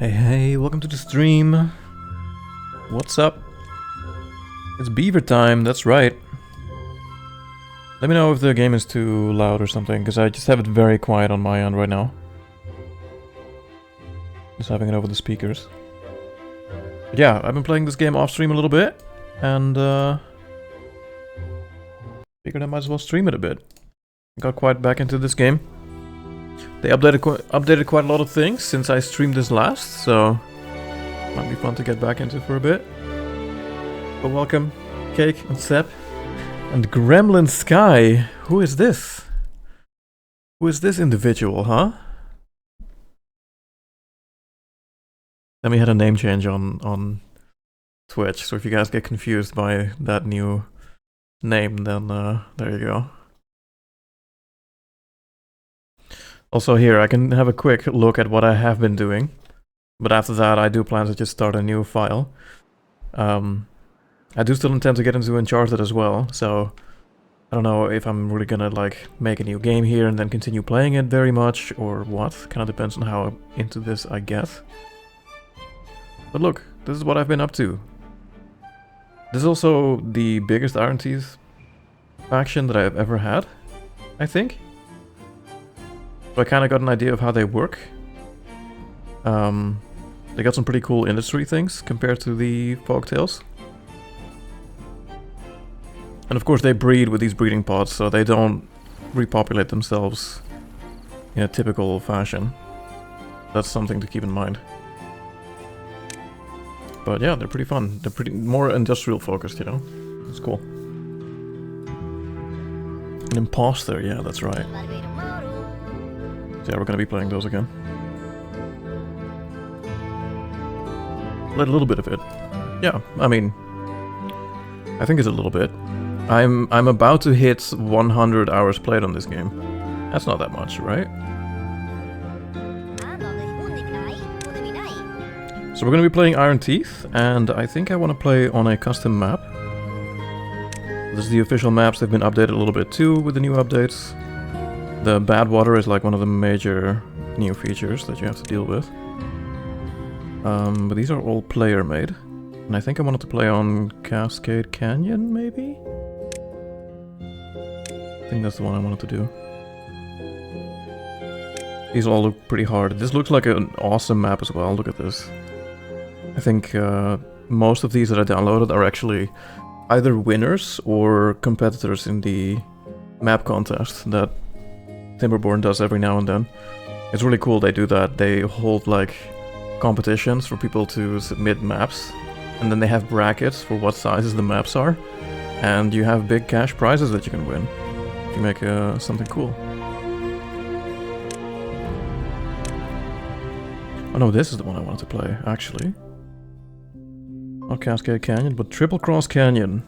Hey, welcome to the stream. What's up? It's beaver time, that's right. Let me know if the game is too loud or something, because I just have it very quiet on my end right now. Just having it over the speakers. But yeah, I've been playing this game off stream a little bit, and figured I might as well stream it a bit. Got quite back into this game. They updated quite a lot of things since I streamed this last, so might be fun to get back into for a bit. But welcome, Cake and Sep and Gremlin Sky. Who is this? Who is this individual, huh? Then we had a name change on Twitch, so if you guys get confused by that new name, then there you go. Also here, I can have a quick look at what I have been doing, but after that I do plan to just start a new file. I do still intend to get into Uncharted as well, so I don't know if I'm really gonna like make a new game here and then continue playing it very much, or what. Kinda depends on how into this I get. But look, this is what I've been up to. This is also the biggest Iron Teeth faction that I've ever had, I think. So I kind of got an idea of how they work. They got some pretty cool industry things compared to the folktales. And of course they breed with these breeding pods, so they don't repopulate themselves in a typical fashion. That's something to keep in mind. But yeah, they're pretty fun. They're pretty more industrial focused, you know? It's cool. An imposter, yeah, that's right. So yeah, we're gonna be playing those again. Played a little bit of it. Yeah, I mean, I think it's a little bit. I'm about to hit 100 hours played on this game. That's not that much, right? So we're gonna be playing Iron Teeth, and I think I want to play on a custom map. This is the official maps. They've been updated a little bit too with the new updates. The bad water is like one of the major new features that you have to deal with. But these are all player made. And I think I wanted to play on Cascade Canyon, maybe? I think that's the one I wanted to do. These all look pretty hard. This looks like an awesome map as well, look at this. I think most of these that I downloaded are actually either winners or competitors in the map contest that Timberborn does every now and then. It's really cool they do that. They hold like competitions for people to submit maps, and then they have brackets for what sizes the maps are, and you have big cash prizes that you can win if you make something cool. Oh no, this is the one I wanted to play, actually. Not Cascade Canyon, but Triple Cross Canyon.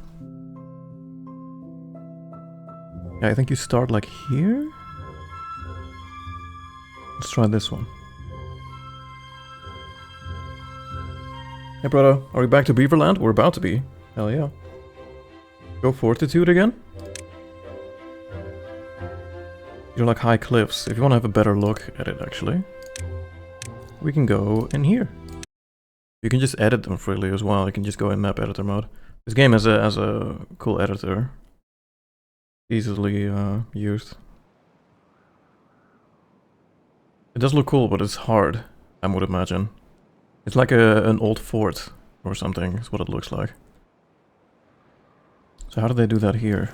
Yeah, I think you start like here? Let's try this one. Hey brother, are we back to Beaverland? We're about to be. Hell yeah. Go Fortitude again? You're like high cliffs. If you want to have a better look at it actually, we can go in here. You can just edit them freely as well. You can just go in map editor mode. This game has a cool editor. Easily used. It does look cool, but it's hard, I would imagine. It's like an old fort or something, is what it looks like. So how do they do that here?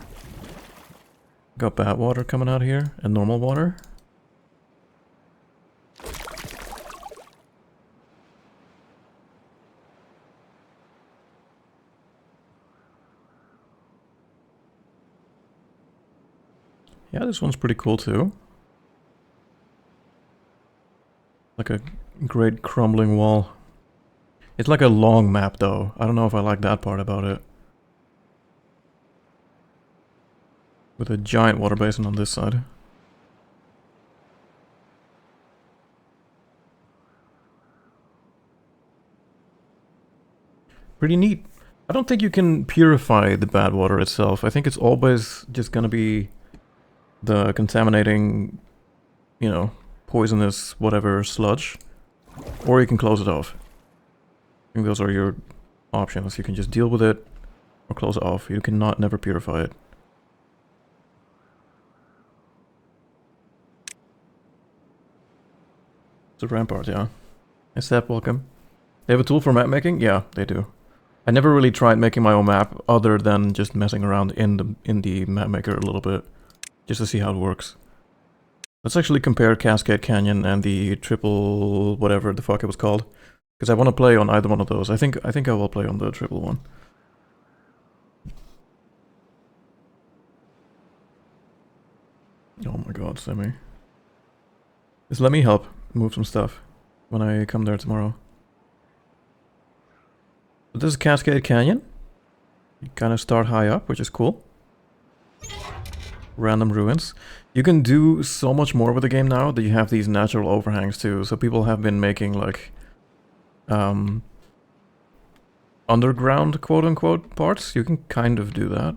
Got bad water coming out here, and normal water. Yeah, this one's pretty cool too. Like a great crumbling wall. It's like a long map though. I don't know if I like that part about it. With a giant water basin on this side. Pretty neat. I don't think you can purify the bad water itself. I think it's always just gonna be the contaminating, you know, poisonous whatever sludge Or you can close it off. I think those are your options. You can just deal with it or close it off. You cannot never purify it. It's a rampart, yeah. Hey Step, welcome. They have a tool for map making? Yeah, they do. I never really tried making my own map other than just messing around in the map maker a little bit. Just to see how it works. Let's actually compare Cascade Canyon and the triple whatever the fuck it was called. Because I want to play on either one of those. I think I will play on the triple one. Oh my god, Sammy. Just let me help move some stuff when I come there tomorrow. But this is Cascade Canyon. You kind of start high up, which is cool. Random ruins. You can do so much more with the game now that you have these natural overhangs too. So people have been making like underground quote-unquote parts. You can kind of do that.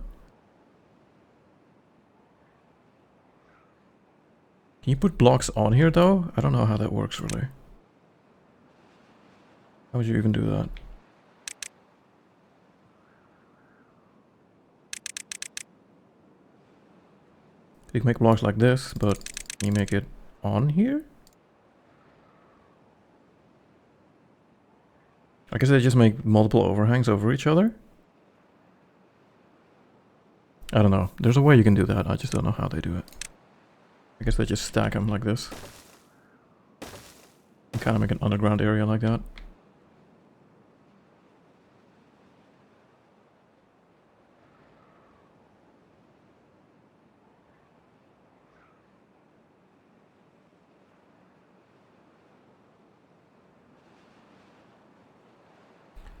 Can you put blocks on here though? I don't know how that works really. How would you even do that? You can make blocks like this, but can you make it on here? I guess they just make multiple overhangs over each other. I don't know. There's a way you can do that. I just don't know how they do it. I guess they just stack them like this. And kind of make an underground area like that.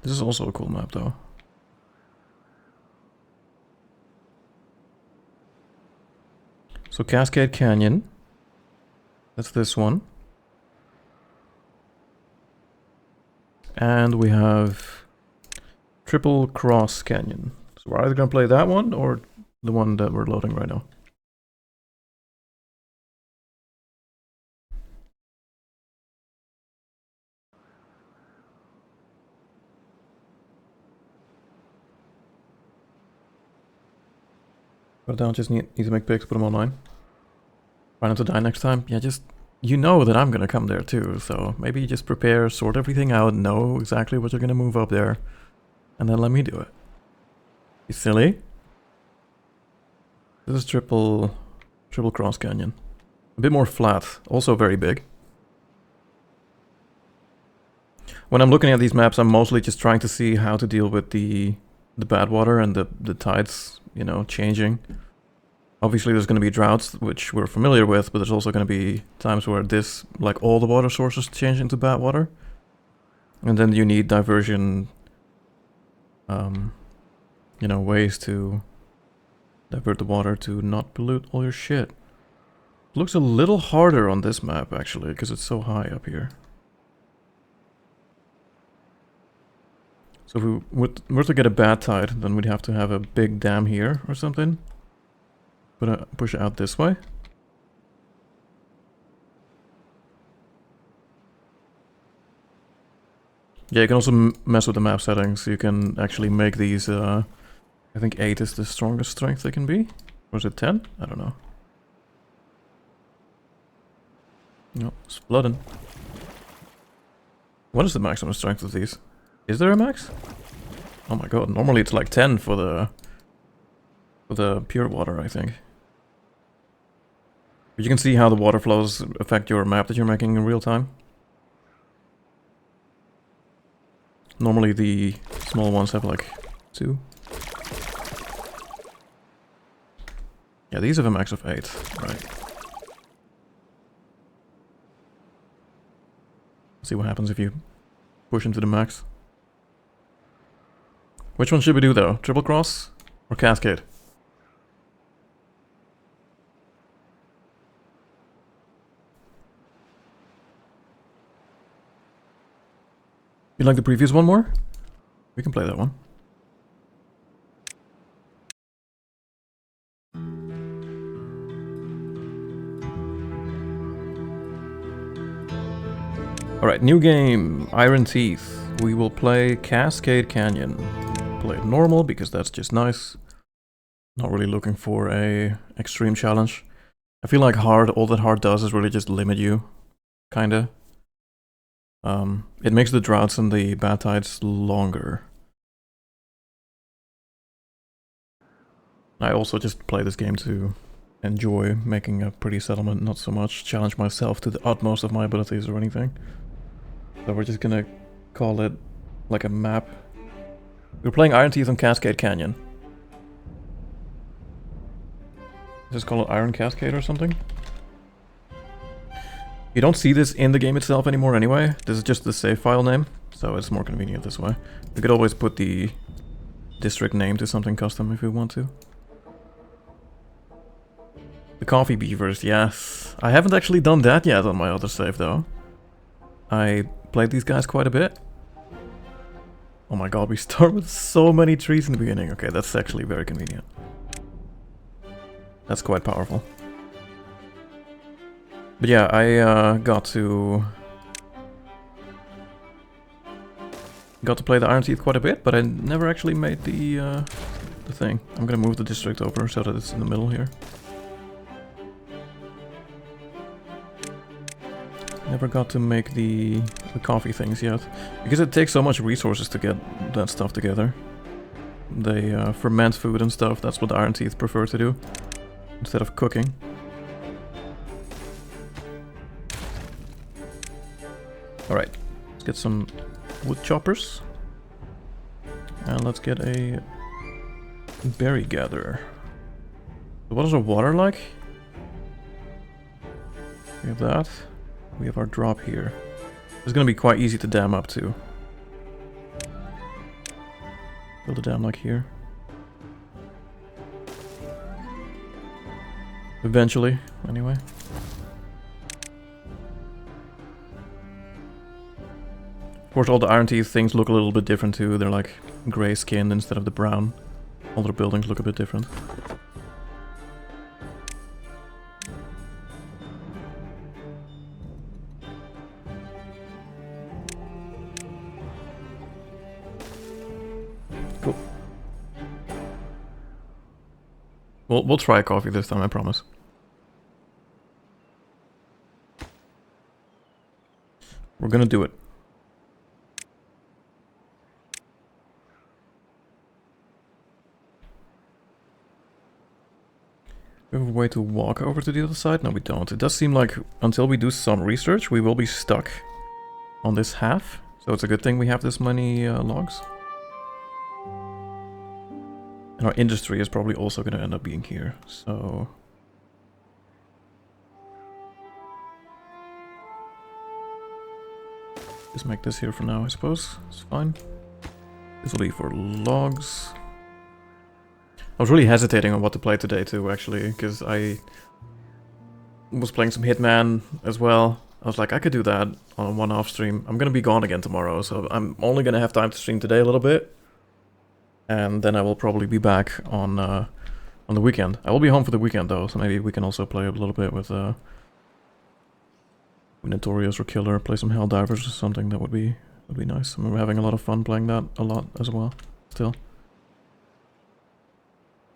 This is also a cool map though. So Cascade Canyon. That's this one. And we have Triple Cross Canyon. So we're either gonna play that one or the one that we're loading right now. But I don't just need to make pics, put them online. Try not to die next time. Yeah, just, you know that I'm gonna come there too, so maybe just prepare, sort everything out, know exactly what you're gonna move up there, and then let me do it. You silly? This is Triple Cross Canyon. A bit more flat, also very big. When I'm looking at these maps, I'm mostly just trying to see how to deal with the bad water and the tides, you know, changing. Obviously there's going to be droughts, which we're familiar with, but there's also going to be times where this, like all the water sources change into bad water. And then you need diversion, you know, ways to divert the water to not pollute all your shit. It looks a little harder on this map, actually, because it's so high up here. So if we were to get a bad tide, then we'd have to have a big dam here or something. Push it out this way. Yeah, you can also mess with the map settings. You can actually make these, I think 8 is the strongest strength they can be. Or is it 10? I don't know. No, it's flooding. What is the maximum strength of these? Is there a max? Oh my god, normally it's like 10 for the pure water, I think. But you can see how the water flows affect your map that you're making in real time. Normally the small ones have like 2. Yeah, these have a max of 8, right. See what happens if you push into the max. Which one should we do though? Triple Cross or Cascade? You like the previous one more? We can play that one. Alright, new game, Iron Teeth. We will play Cascade Canyon. Play it normal, because that's just nice. Not really looking for a extreme challenge. I feel like hard, all that hard does is really just limit you. Kinda. It makes the droughts and the bad tides longer. I also just play this game to enjoy making a pretty settlement, not so much challenge myself to the utmost of my abilities or anything. So we're just gonna call it like a map. We're playing Iron Teeth on Cascade Canyon. Just call it Iron Cascade or something? You don't see this in the game itself anymore anyway. This is just the save file name, so it's more convenient this way. We could always put the district name to something custom if we want to. The coffee beavers, yes. I haven't actually done that yet on my other save though. I played these guys quite a bit. Oh my god, we start with so many trees in the beginning. Okay, that's actually very convenient. That's quite powerful. But yeah, I got to play the Iron Teeth quite a bit, but I never actually made the thing. I'm gonna move the district over so that it's in the middle here. Never got to make the coffee things yet, because it takes so much resources to get that stuff together. They ferment food and stuff. That's what the Iron Teeth prefer to do, instead of cooking. Alright, let's get some wood choppers. And let's get a berry gatherer. What is our water like? We have that. We have our drop here. It's gonna be quite easy to dam up too. Build a dam like here. Eventually, anyway. Of course, all the Iron Teeth things look a little bit different too. They're like grey skinned instead of the brown. All their buildings look a bit different. Cool. We'll try coffee this time, I promise. We're gonna do it. Do we have a way to walk over to the other side? No, we don't. It does seem like until we do some research, we will be stuck on this half. So it's a good thing we have this many logs. And our industry is probably also going to end up being here, so... Just make this here for now, I suppose. It's fine. This will be for logs. I was really hesitating on what to play today too, actually, because I was playing some Hitman as well. I was like, I could do that on a one-off stream. I'm gonna be gone again tomorrow, so I'm only gonna have time to stream today a little bit. And then I will probably be back on the weekend. I will be home for the weekend though, so maybe we can also play a little bit with Notorious or Killer, play some Helldivers or something. That would be nice. I mean, we're having a lot of fun playing that a lot as well, still.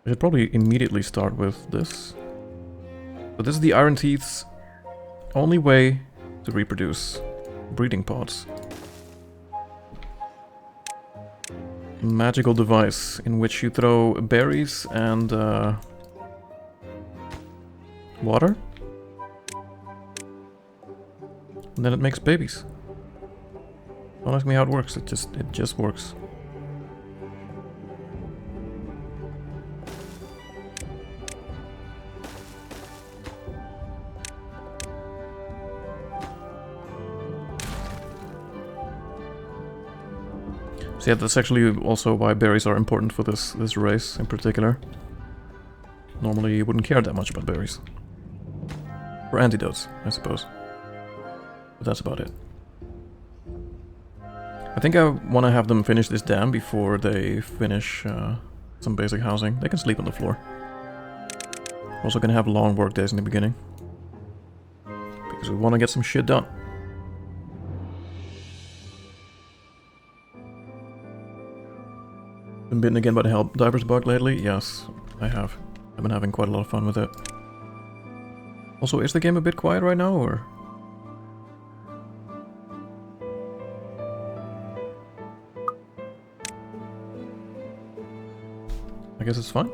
I should probably immediately start with this. But this is the Iron Teeth's only way to reproduce. Breeding pods. Magical device in which you throw berries and water. And then it makes babies. Don't ask me how it works, it just works. So yeah, that's actually also why berries are important for this race in particular. Normally you wouldn't care that much about berries. For antidotes, I suppose. But that's about it. I think I want to have them finish this dam before they finish some basic housing. They can sleep on the floor. We're also gonna have long work days in the beginning. Because we want to get some shit done. Been bitten again by the Helldiver's bug lately? Yes, I have. I've been having quite a lot of fun with it. Also, is the game a bit quiet right now, or...? I guess it's fine.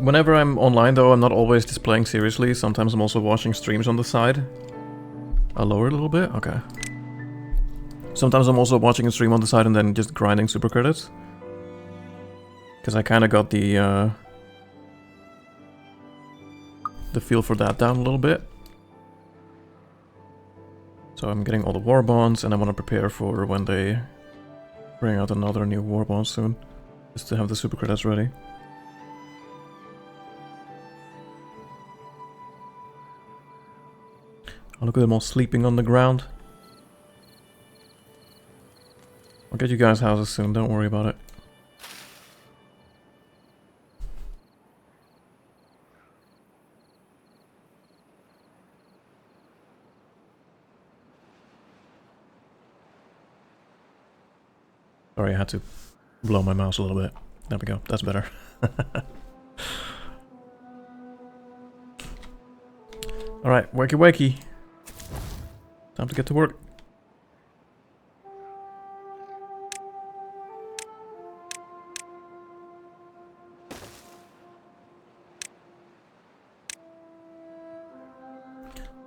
Whenever I'm online though, I'm not always displaying seriously. Sometimes I'm also watching streams on the side. I'll lower it a little bit? Okay. Sometimes I'm also watching a stream on the side and then just grinding super credits. Because I kind of got the feel for that down a little bit. So I'm getting all the war bonds and I want to prepare for when they bring out another new war bond soon. Just to have the super credits ready. Oh, look at them all sleeping on the ground. I'll get you guys houses soon, don't worry about it. Sorry, I had to blow my mouse a little bit. There we go, that's better. Alright, wakey wakey. Time to get to work.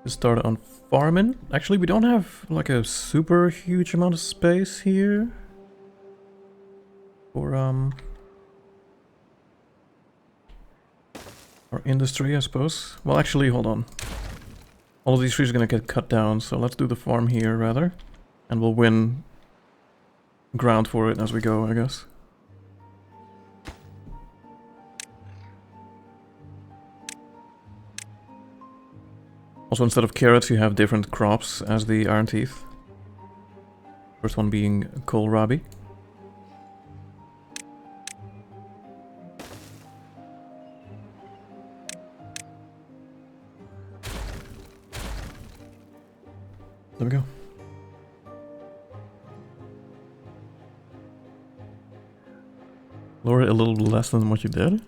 Just started on farming. Actually, we don't have like a super huge amount of space here. For or industry, I suppose. Well, actually, hold on. All of these trees are gonna get cut down, so let's do the farm here rather. And we'll win ground for it as we go, I guess. Also, instead of carrots, you have different crops as the Iron Teeth. First one being kohlrabi. There we go. Lower it a little less than what you did.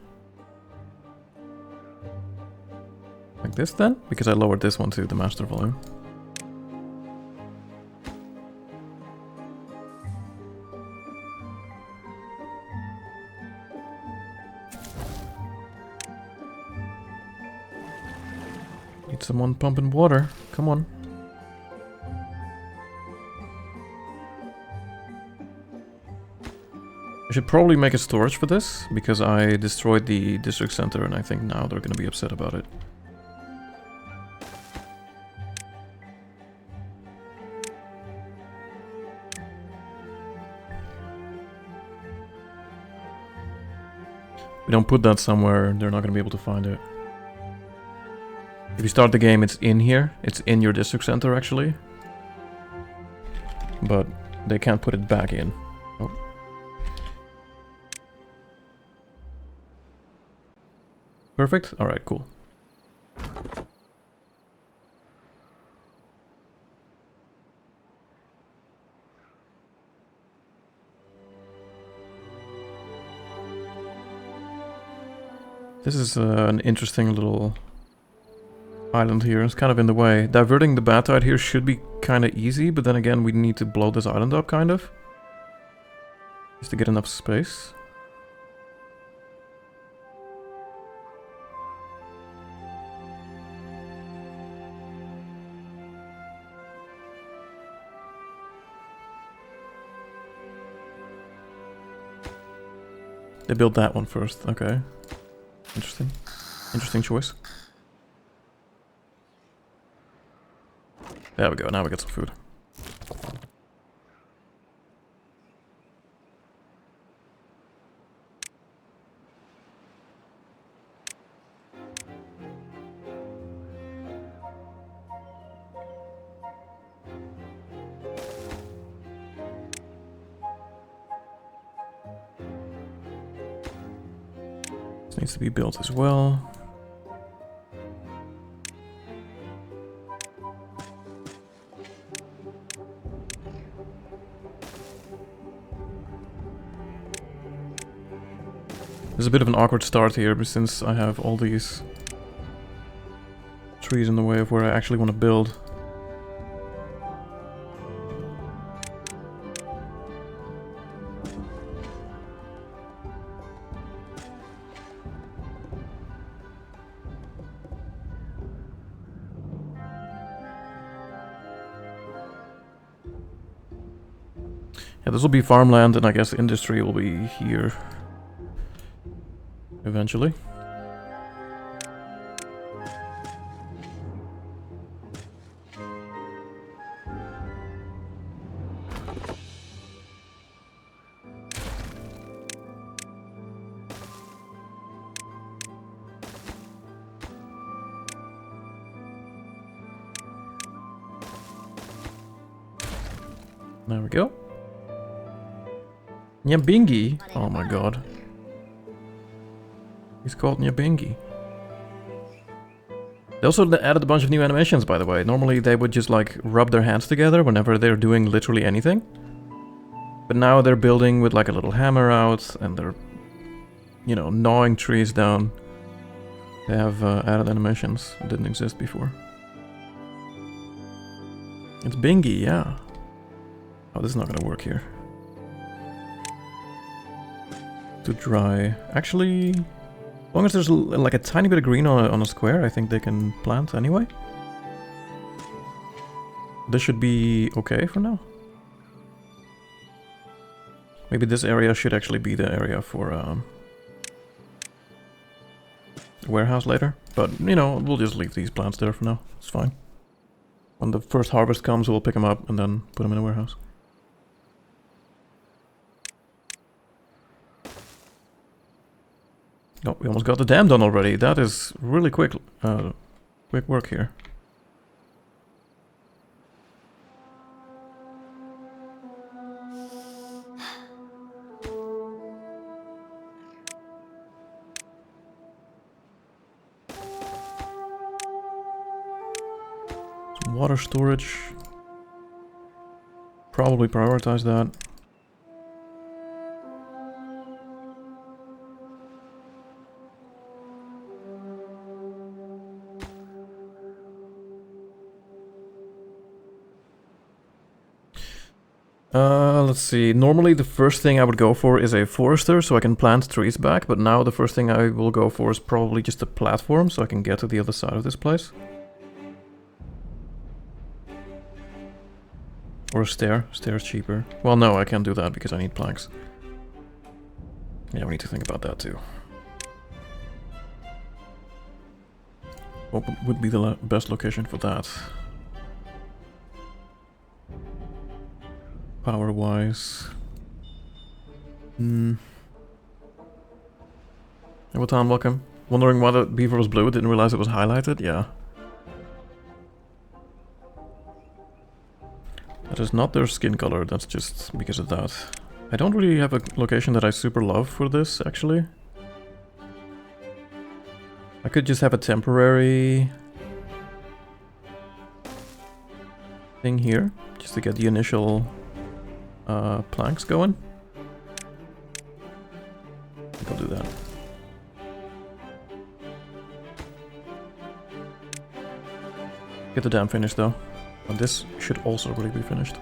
Like this then? Because I lowered this one to the master volume. Need someone pumping water. Come on. I should probably make a storage for this, because I destroyed the district center and I think now they're gonna be upset about it. If we don't put that somewhere, they're not gonna be able to find it. If you start the game, it's in here. It's in your district center, actually. But they can't put it back in. Oh. Perfect? Alright, cool. This is an interesting little island here. It's kind of in the way. Diverting the bad tide here should be kind of easy, but then again we need to blow this island up, kind of. Just to get enough space. They built that one first, okay. Interesting. Interesting choice. There we go, now we got some food. This needs to be built as well. There's a bit of an awkward start here, but since I have all these trees in the way of where I actually want to build. Yeah, this will be farmland, and I guess industry will be here eventually. There we go. Nyabingi! Oh my god. He's called Nyabingi. They also added a bunch of new animations, by the way. Normally they would just like rub their hands together whenever they're doing literally anything. But now they're building with like a little hammer out, and they're, you know, gnawing trees down. They have added animations that didn't exist before. It's Bingy, yeah. Oh, this is not gonna work here. To dry. Actually, as long as there's like a tiny bit of green on a square, I think they can plant anyway. This should be okay for now. Maybe this area should actually be the area for warehouse later. But, you know, we'll just leave these plants there for now. It's fine. When the first harvest comes, we'll pick them up and then put them in a warehouse. Oh, we almost got the dam done already. That is really quick work here. Some water storage. Probably prioritize that. Let's see. Normally the first thing I would go for is a forester so I can plant trees back, but now the first thing I will go for is probably just a platform so I can get to the other side of this place. Or a stair. Stair's cheaper. Well, no, I can't do that because I need planks. Yeah, we need to think about that too. What would be the best location for that? Power-wise. Everton, welcome. Wondering why the beaver was blue, didn't realize it was highlighted? Yeah. That is not their skin color, that's just because of that. I don't really have a location that I super love for this, actually. I could just have a temporary thing here, just to get the initial planks going. I think I'll do that. Get the dam finished though. And this should also really be finished.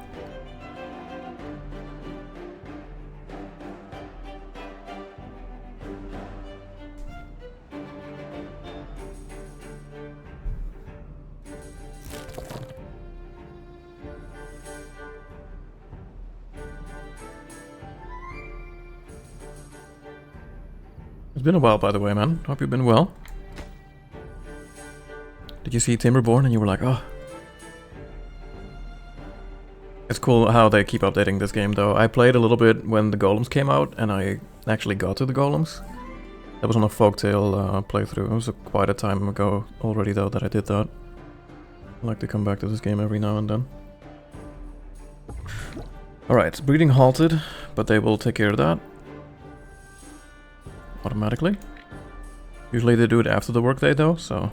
It's been a while, by the way, man. Hope you've been well. Did you see Timberborn and you were like, oh. It's cool how they keep updating this game, though. I played a little bit when the golems came out, and I actually got to the golems. That was on a Folktale playthrough. It was quite a time ago already, though, that I did that. I like to come back to this game every now and then. Alright, breeding halted, but they will take care of that automatically. Usually they do it after the workday though, so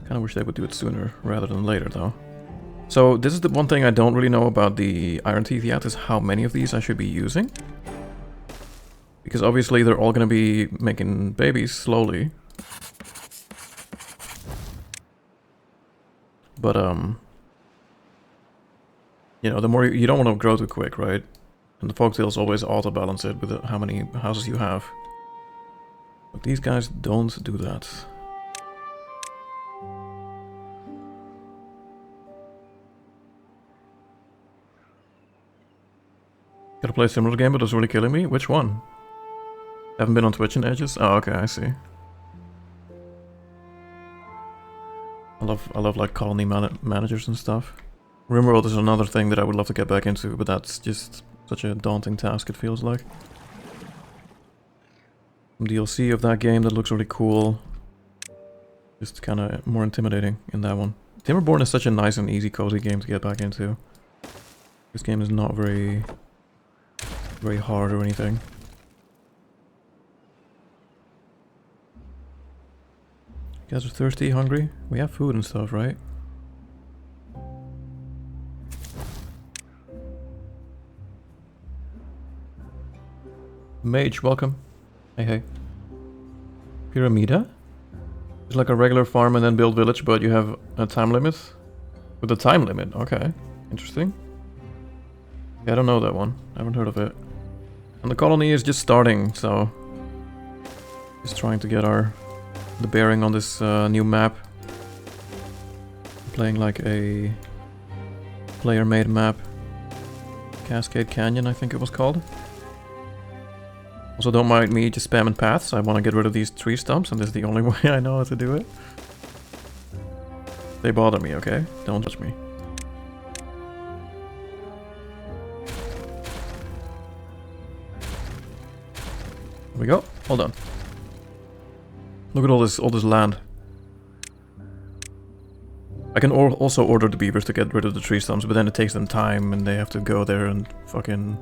kind of wish they would do it sooner rather than later though. So this is the one thing I don't really know about the Iron Teeth yet, is how many of these I should be using. Because obviously they're all gonna be making babies slowly. But, you know, the more you don't want to grow too quick, right? And the folktales always auto-balance it with how many houses you have. But these guys don't do that. Gotta play a similar game, but it's really killing me. Which one? Haven't been on Twitch in ages? Oh, okay, I see. I love like colony managers and stuff. RimWorld is another thing that I would love to get back into, but that's just such a daunting task, it feels like. Some DLC of that game that looks really cool. Just kind of more intimidating in that one. Timberborn is such a nice and easy, cozy game to get back into. This game is not very hard or anything. You guys are thirsty, hungry? We have food and stuff, right? Mage, welcome. Hey, hey. Pyramida? It's like a regular farm and then build village, but you have a time limit? With a time limit, okay. Interesting. Yeah, I don't know that one. I haven't heard of it. And the colony is just starting, so... Just trying to get the bearing on this new map. I'm playing like a player-made map. Cascade Canyon, I think it was called. Also, don't mind me just spamming paths. I want to get rid of these tree stumps, and this is the only way I know how to do it. They bother me, okay? Don't touch me. Here we go. Hold on. Look at all this land. I can also order the beavers to get rid of the tree stumps, but then it takes them time, and they have to go there and fucking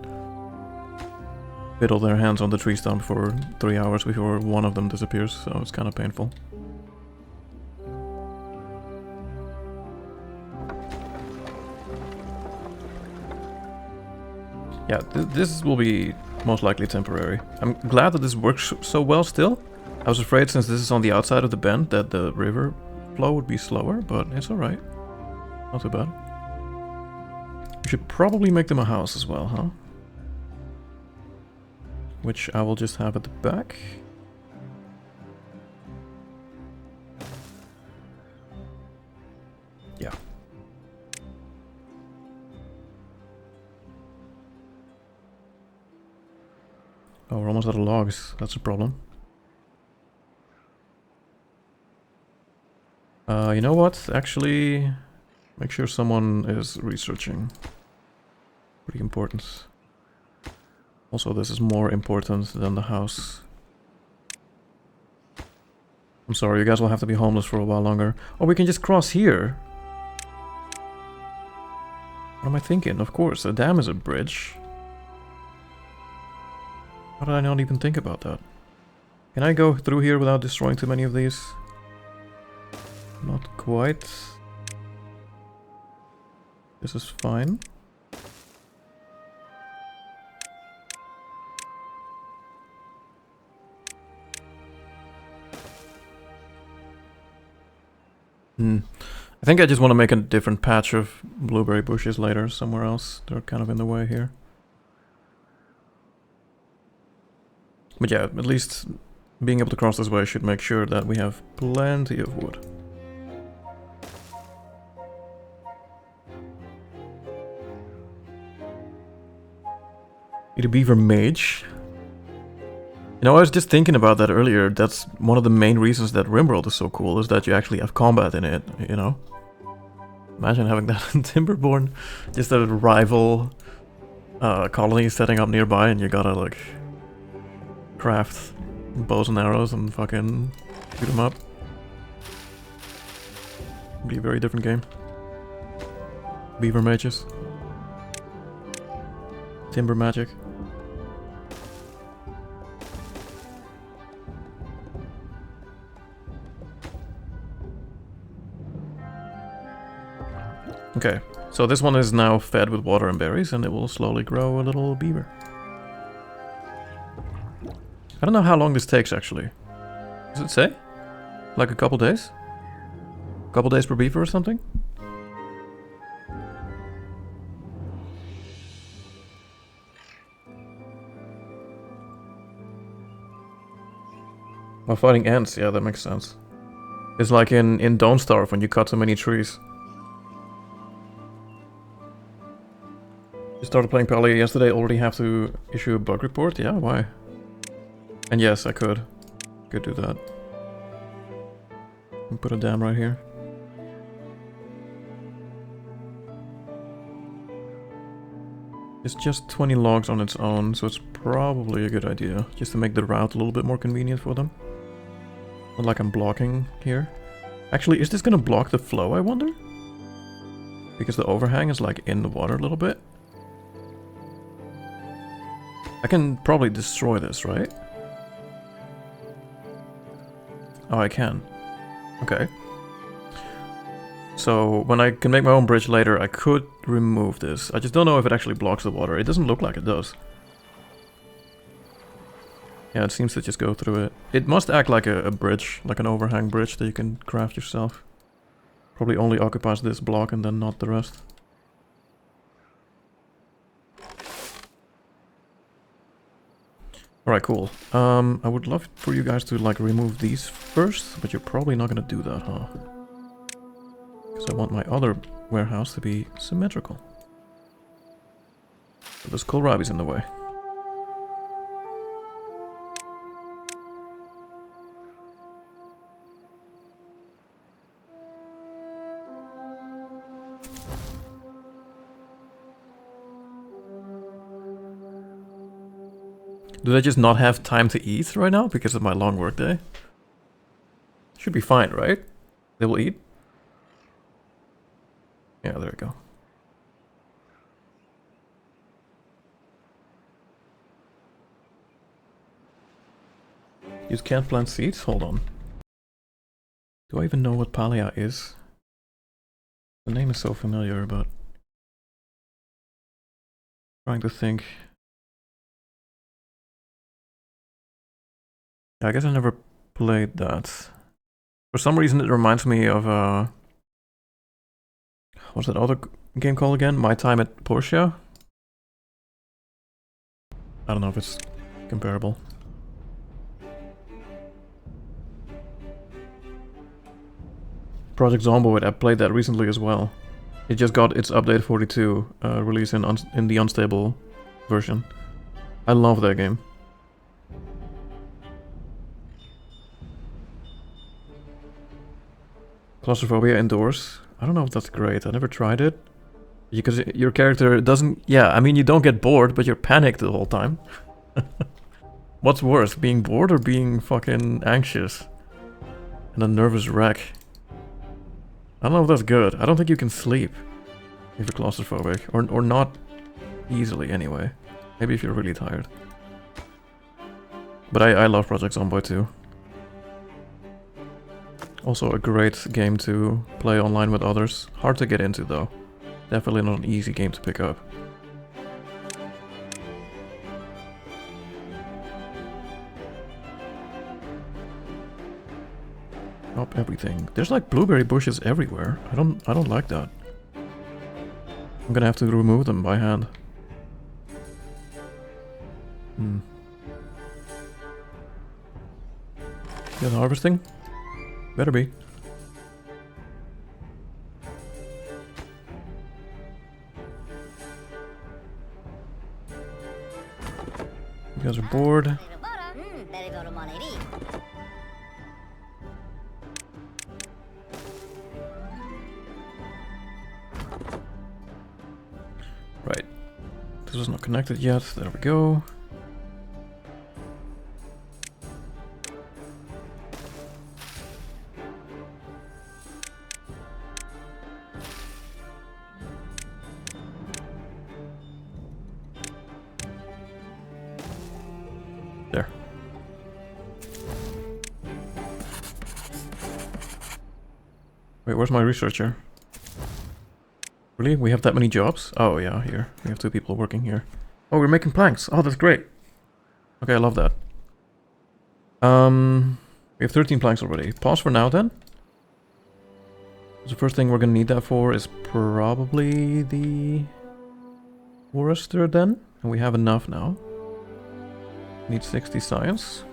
fiddle their hands on the tree stump for 3 hours before one of them disappears, so it's kind of painful. Yeah, this will be most likely temporary. I'm glad that this works so well still. I was afraid, since this is on the outside of the bend, that the river flow would be slower, but it's alright. Not too bad. We should probably make them a house as well, huh? Which I will just have at the back. Yeah. Oh, we're almost out of logs. That's a problem. You know what? Actually, make sure someone is researching. Pretty important. Also, this is more important than the house. I'm sorry, you guys will have to be homeless for a while longer. Oh, we can just cross here. What am I thinking? Of course, a dam is a bridge. How did I not even think about that? Can I go through here without destroying too many of these? Not quite. This is fine. I think I just want to make a different patch of blueberry bushes later, somewhere else. They're kind of in the way here. But yeah, at least being able to cross this way should make sure that we have plenty of wood. Need a beaver mage? You know, I was just thinking about that earlier. That's one of the main reasons that RimWorld is so cool, is that you actually have combat in it, you know? Imagine having that in Timberborn. Just a rival colony setting up nearby, and you gotta, like, craft bows and arrows and fucking shoot them up. Be a very different game. Beaver mages. Timber magic. Okay, so this one is now fed with water and berries, and it will slowly grow a little beaver. I don't know how long this takes, actually. Does it say? Like a couple days? Couple days per beaver or something? While fighting ants, yeah, that makes sense. It's like in Don't Starve when you cut so many trees. You started playing Palia yesterday, already have to issue a bug report? Yeah, why? And yes, I could. Could do that. And put a dam right here. It's just 20 logs on its own, so it's probably a good idea. Just to make the route a little bit more convenient for them. Not like I'm blocking here. Actually, is this gonna block the flow, I wonder? Because the overhang is like in the water a little bit. I can probably destroy this, right? Oh, I can. Okay. So, when I can make my own bridge later, I could remove this. I just don't know if it actually blocks the water. It doesn't look like it does. Yeah, it seems to just go through it. It must act like a bridge, like an overhang bridge that you can craft yourself. Probably only occupies this block and then not the rest. Alright, cool. I would love for you guys to like remove these first, but you're probably not gonna do that, huh? Because I want my other warehouse to be symmetrical. So this kohlrabi's in the way. Do they just not have time to eat right now because of my long work day? Should be fine, right? They will eat? Yeah, there we go. You can't plant seeds? Hold on. Do I even know what Palia is? The name is so familiar, but... trying to think... I guess I never played that. For some reason it reminds me of what's that other game called again? My Time at Portia? I don't know if it's comparable. Project Zomboid, I played that recently as well. It just got its update 42 released in the unstable version. I love that game. Claustrophobia indoors. I don't know if that's great. I never tried it. Because your character doesn't... yeah, I mean, you don't get bored, but you're panicked the whole time. What's worse, being bored or being fucking anxious? And a nervous wreck. I don't know if that's good. I don't think you can sleep if you're claustrophobic. Or not easily, anyway. Maybe if you're really tired. But I love Project Zomboid too. Also a great game to play online with others. Hard to get into though. Definitely not an easy game to pick up. Up everything. There's like blueberry bushes everywhere. I don't like that. I'm gonna have to remove them by hand. You guys harvesting? Better be. You guys are bored. Right. This is not connected yet. There we go. Wait, where's my researcher? Really? We have that many jobs? Oh yeah, here. We have 2 people working here. Oh, we're making planks. Oh, that's great. Okay, I love that. We have 13 planks already. Pause for now then. The first thing we're gonna need that for is probably the forester then. And we have enough now. Need 60 science.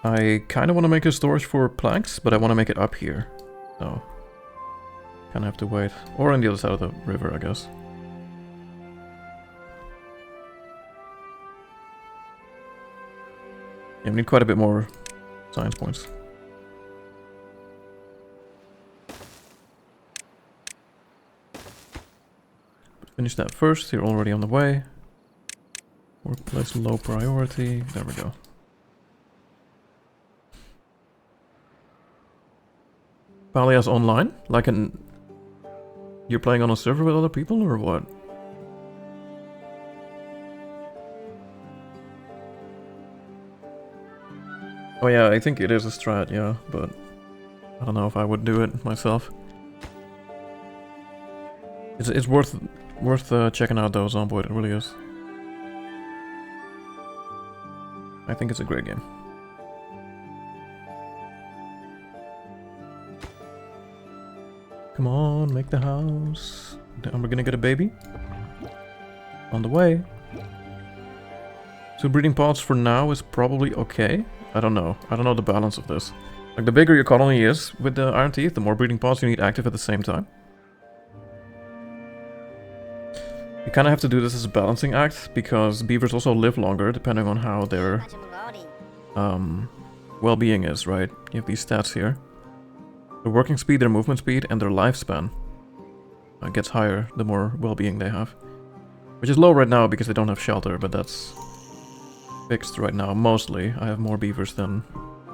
I kind of want to make a storage for planks, but I want to make it up here. So, kind of have to wait. Or on the other side of the river, I guess. Yeah, we need quite a bit more science points. Finish that first, you're already on the way. Workplace low priority, there we go. Palias online? Like you're playing on a server with other people or what? Oh yeah, I think it is a strat, yeah, but I don't know if I would do it myself. It's worth checking out though, Zomboid, it really is. I think it's a great game. Come on, make the house. And we're gonna get a baby. On the way. So breeding pods for now is probably okay. I don't know. I don't know the balance of this. Like, the bigger your colony is with the Iron Teeth, the more breeding pods you need active at the same time. You kind of have to do this as a balancing act, because beavers also live longer, depending on how their well-being is, right? You have these stats here. Their working speed, their movement speed, and their lifespan gets higher the more well-being they have. Which is low right now because they don't have shelter, but that's fixed right now, mostly. I have more beavers than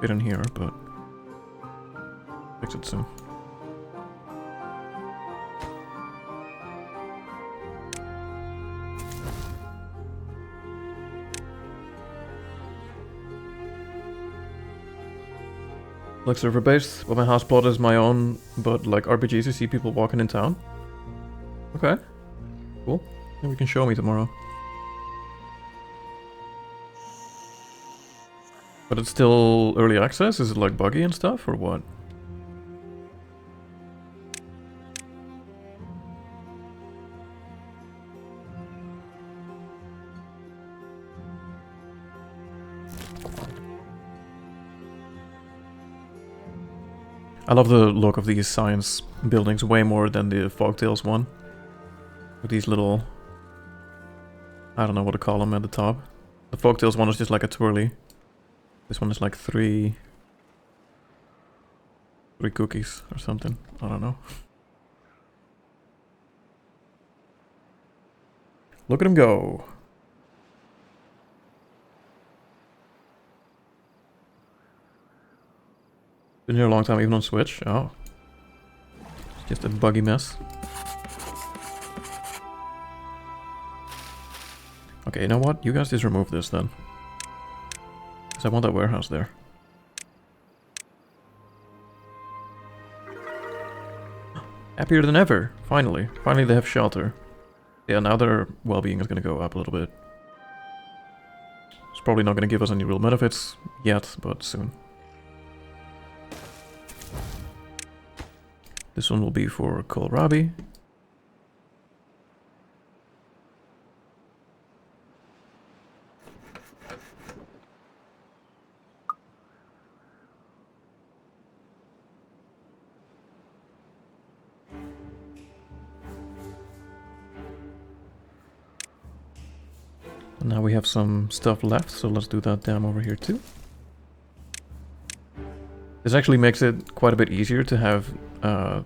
fit in here, but fix it soon. Like server based, but my house plot is my own, but like RPGs you see people walking in town. Okay, cool. Maybe you can show me tomorrow. But it's still early access? Is it like buggy and stuff, or what? I love the look of these science buildings way more than the Folktales one. With these little... I don't know what to call them at the top. The Folktales one is just like a twirly. This one is like three cookies or something. I don't know. Look at him go. Been here a long time, even on Switch. Oh. It's just a buggy mess. Okay, you know what? You guys just remove this then. Because I want that warehouse there. Happier than ever! Finally. Finally they have shelter. Yeah, now their well-being is going to go up a little bit. It's probably not going to give us any real benefits yet, but soon. This one will be for kohlrabi. And now we have some stuff left, so let's do that dam over here too. This actually makes it quite a bit easier to have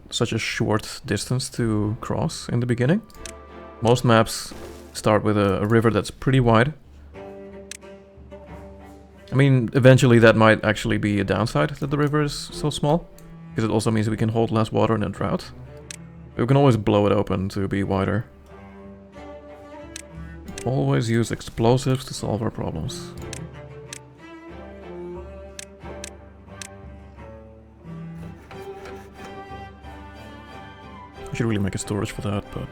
such a short distance to cross in the beginning. Most maps start with a river that's pretty wide. I mean, eventually that might actually be a downside that the river is so small, because it also means we can hold less water in a drought. We can always blow it open to be wider. Always use explosives to solve our problems. I should really make a storage for that, but...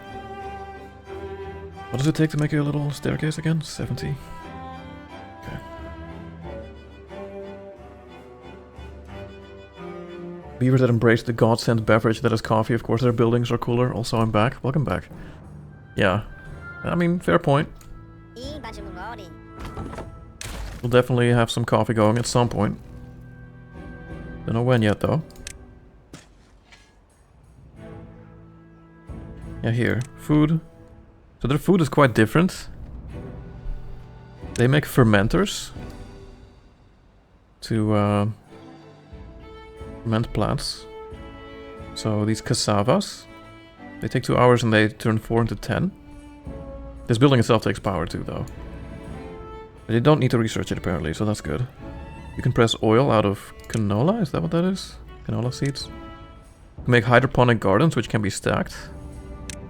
What does it take to make a little staircase again? 70. Okay. Beavers that embrace the godsend beverage that is coffee. Of course, their buildings are cooler. Also, I'm back. Welcome back. Yeah. I mean, fair point. We'll definitely have some coffee going at some point. Don't know when yet, though. Yeah, here. Food. So their food is quite different. They make fermenters to ferment plants. So these cassavas, they take 2 hours and they turn 4 into 10. This building itself takes power too, though. But you don't need to research it apparently, so that's good. You can press oil out of canola, is that what that is? Canola seeds. You can make hydroponic gardens, which can be stacked.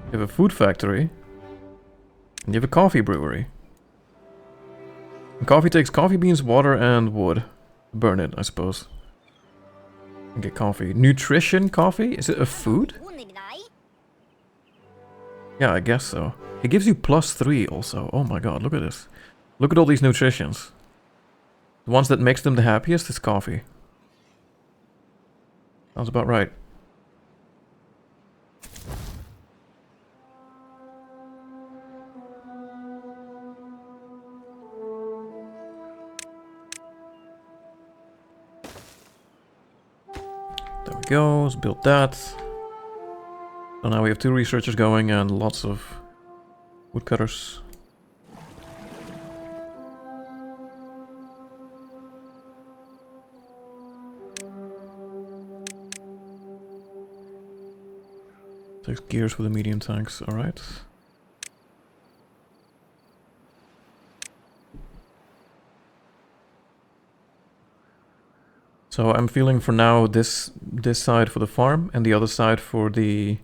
You have a food factory. And you have a coffee brewery. And coffee takes coffee beans, water, and wood. Burn it, I suppose. And get coffee. Nutrition coffee? Is it a food? Yeah, I guess so. It gives you +3 also. Oh my god, look at this. Look at all these nutritions. The ones that makes them the happiest is coffee. Sounds about right. There we go, let's build that. So now we have 2 researchers going and lots of woodcutters. Takes gears for the medium tanks, alright. So I'm feeling for now this side for the farm and the other side for the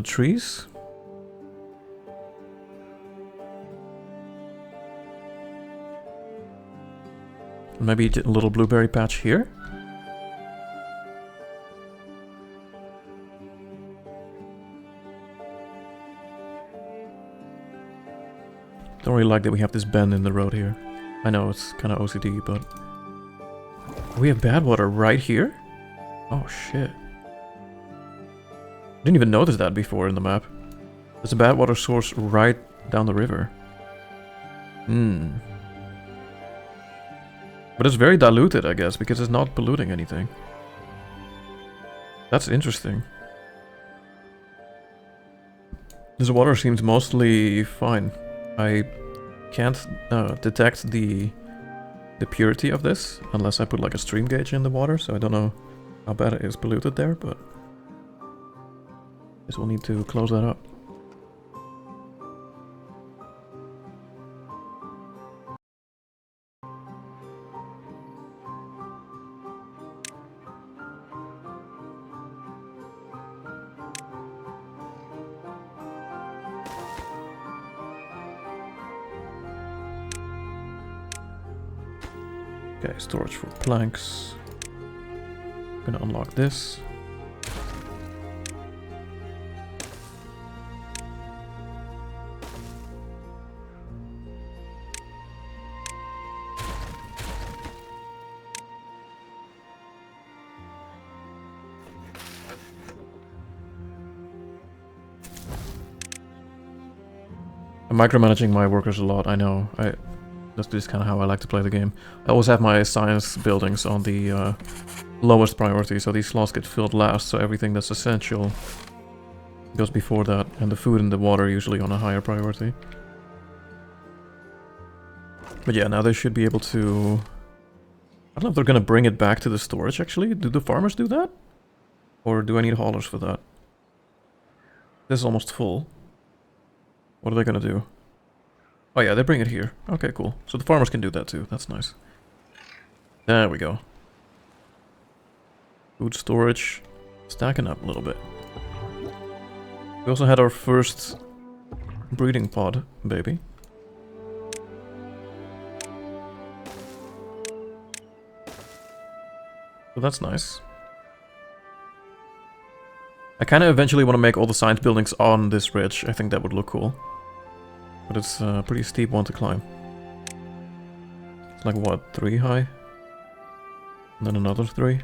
trees. Maybe a little blueberry patch here. Don't really like that we have this bend in the road here. I know it's kind of OCD, but we have bad water right here? Oh shit. Didn't even notice that before in the map. There's a bad water source right down the river. But it's very diluted, I guess, because it's not polluting anything. That's interesting. This water seems mostly fine. I can't detect the purity of this unless I put like a stream gauge in the water, so I don't know how bad it is polluted there, but I guess we'll need to close that up. Okay, storage for planks. Gonna unlock this. I'm micromanaging my workers a lot, I know. That's just kind of how I like to play the game. I always have my science buildings on the lowest priority, so these slots get filled last, so everything that's essential goes before that, and the food and the water usually on a higher priority. But yeah, now they should be able to... I don't know if they're gonna bring it back to the storage, actually. Do the farmers do that? Or do I need haulers for that? This is almost full. What are they gonna do? Oh yeah, they bring it here. Okay, cool. So the farmers can do that too. That's nice. There we go. Food storage. Stacking up a little bit. We also had our first breeding pod, baby. So that's nice. I kind of eventually want to make all the science buildings on this ridge. I think that would look cool. But it's a pretty steep one to climb. It's like, what, 3 high? And then another 3.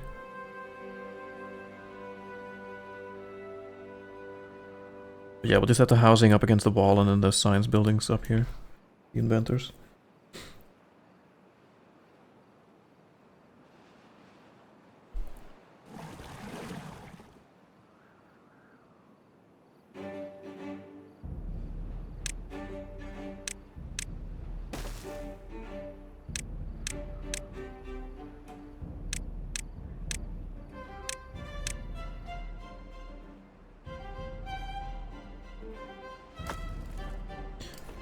But yeah, we'll just have the housing up against the wall and then the science buildings up here. The inventors.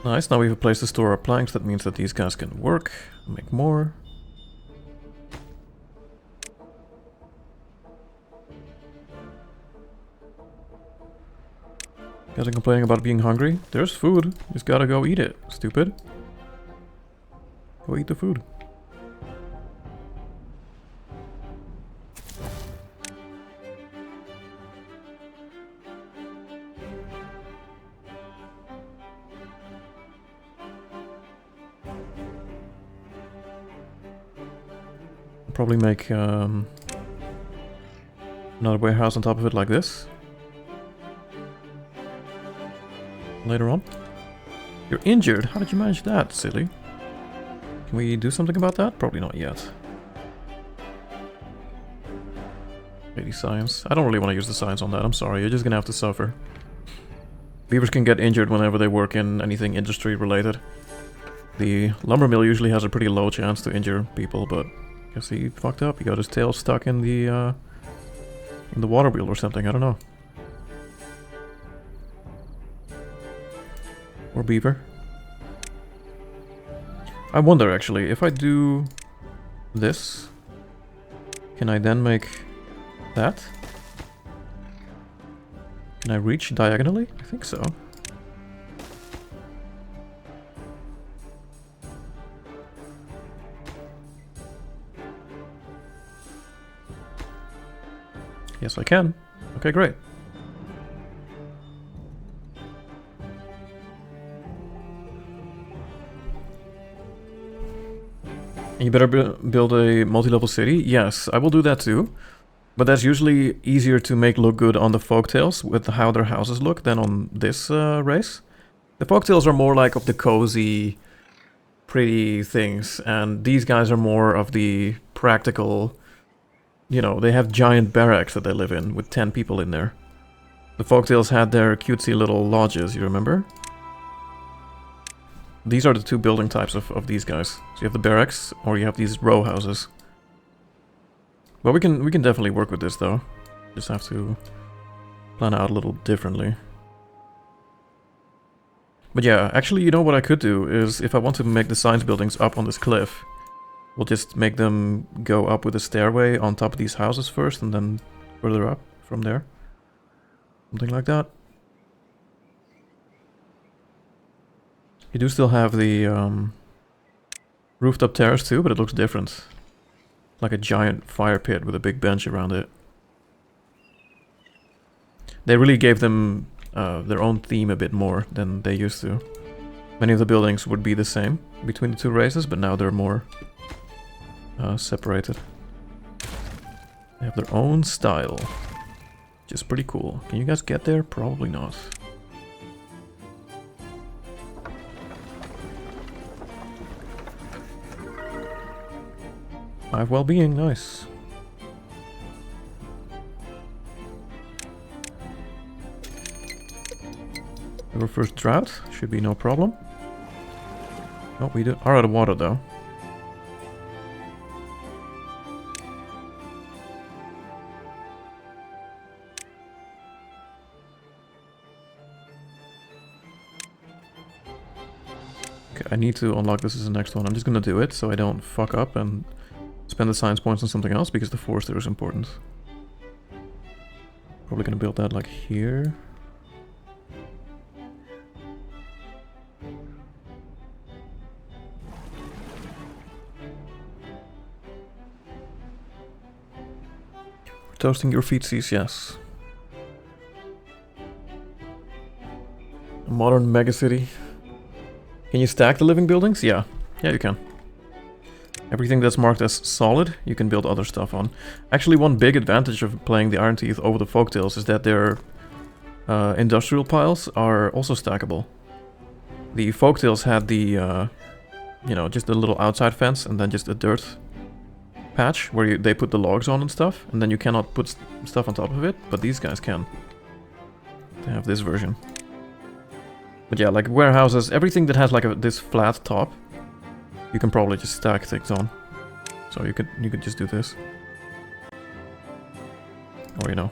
Nice, now we have a place to store our planks. That means that these guys can work, make more. Guys are complaining about being hungry. There's food. Just gotta go eat it, stupid. Go eat the food. Probably make another warehouse on top of it like this. Later on. You're injured? How did you manage that, silly? Can we do something about that? Probably not yet. 80 science. I don't really want to use the science on that, I'm sorry. You're just gonna have to suffer. Beavers can get injured whenever they work in anything industry related. The lumber mill usually has a pretty low chance to injure people, but I guess he fucked up. He got his tail stuck in the water wheel or something, I don't know. Or beaver. I wonder actually, if I do this, can I then make that? Can I reach diagonally? I think so. Yes, I can. Okay, great. And you better build a multi-level city? Yes, I will do that too. But that's usually easier to make look good on the folktales with how their houses look than on this race. The folktales are more like of the cozy, pretty things, and these guys are more of the practical. You know, they have giant barracks that they live in with 10 people in there. The folktales had their cutesy little lodges, you remember? These are the two building types of these guys. So you have the barracks, or you have these row houses. But we can definitely work with this though. Just have to plan out a little differently. But yeah, actually, you know what I could do is if I want to make the science buildings up on this cliff, we'll just make them go up with a stairway on top of these houses first and then further up from there. Something like that. You do still have the rooftop terrace too, but it looks different. Like a giant fire pit with a big bench around it. They really gave them their own theme a bit more than they used to. Many of the buildings would be the same between the two races, but now they're more separated. They have their own style, which is pretty cool. Can you guys get there? Probably not. 5 well-being, nice. Our first drought, should be no problem. Oh, we are out of water though. Okay, I need to unlock this as the next one. I'm just gonna do it so I don't fuck up and spend the science points on something else because the forester is important. Probably gonna build that like here. Toasting your feetsies, yes. modern megacity. Can you stack the living buildings? Yeah. Yeah, you can. Everything that's marked as solid, you can build other stuff on. Actually, one big advantage of playing the Iron Teeth over the Folktales is that their industrial piles are also stackable. The Folktales had the, you know, just a little outside fence and then just a dirt patch where they put the logs on and stuff, and then you cannot put stuff on top of it, but these guys can. They have this version. But yeah, like warehouses, everything that has like this flat top, you can probably just stack things on. So you could just do this. Or, you know,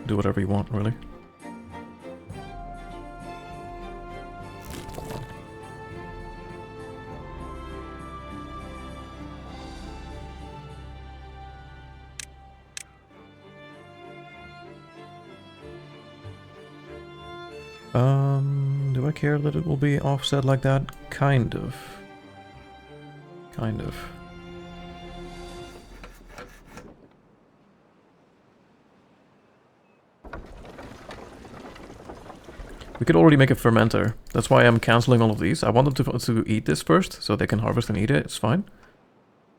do whatever you want, really. Do I care that it will be offset like that? Kind of. Kind of. We could already make a fermenter. That's why I'm cancelling all of these. I want them to eat this first, so they can harvest and eat it. It's fine.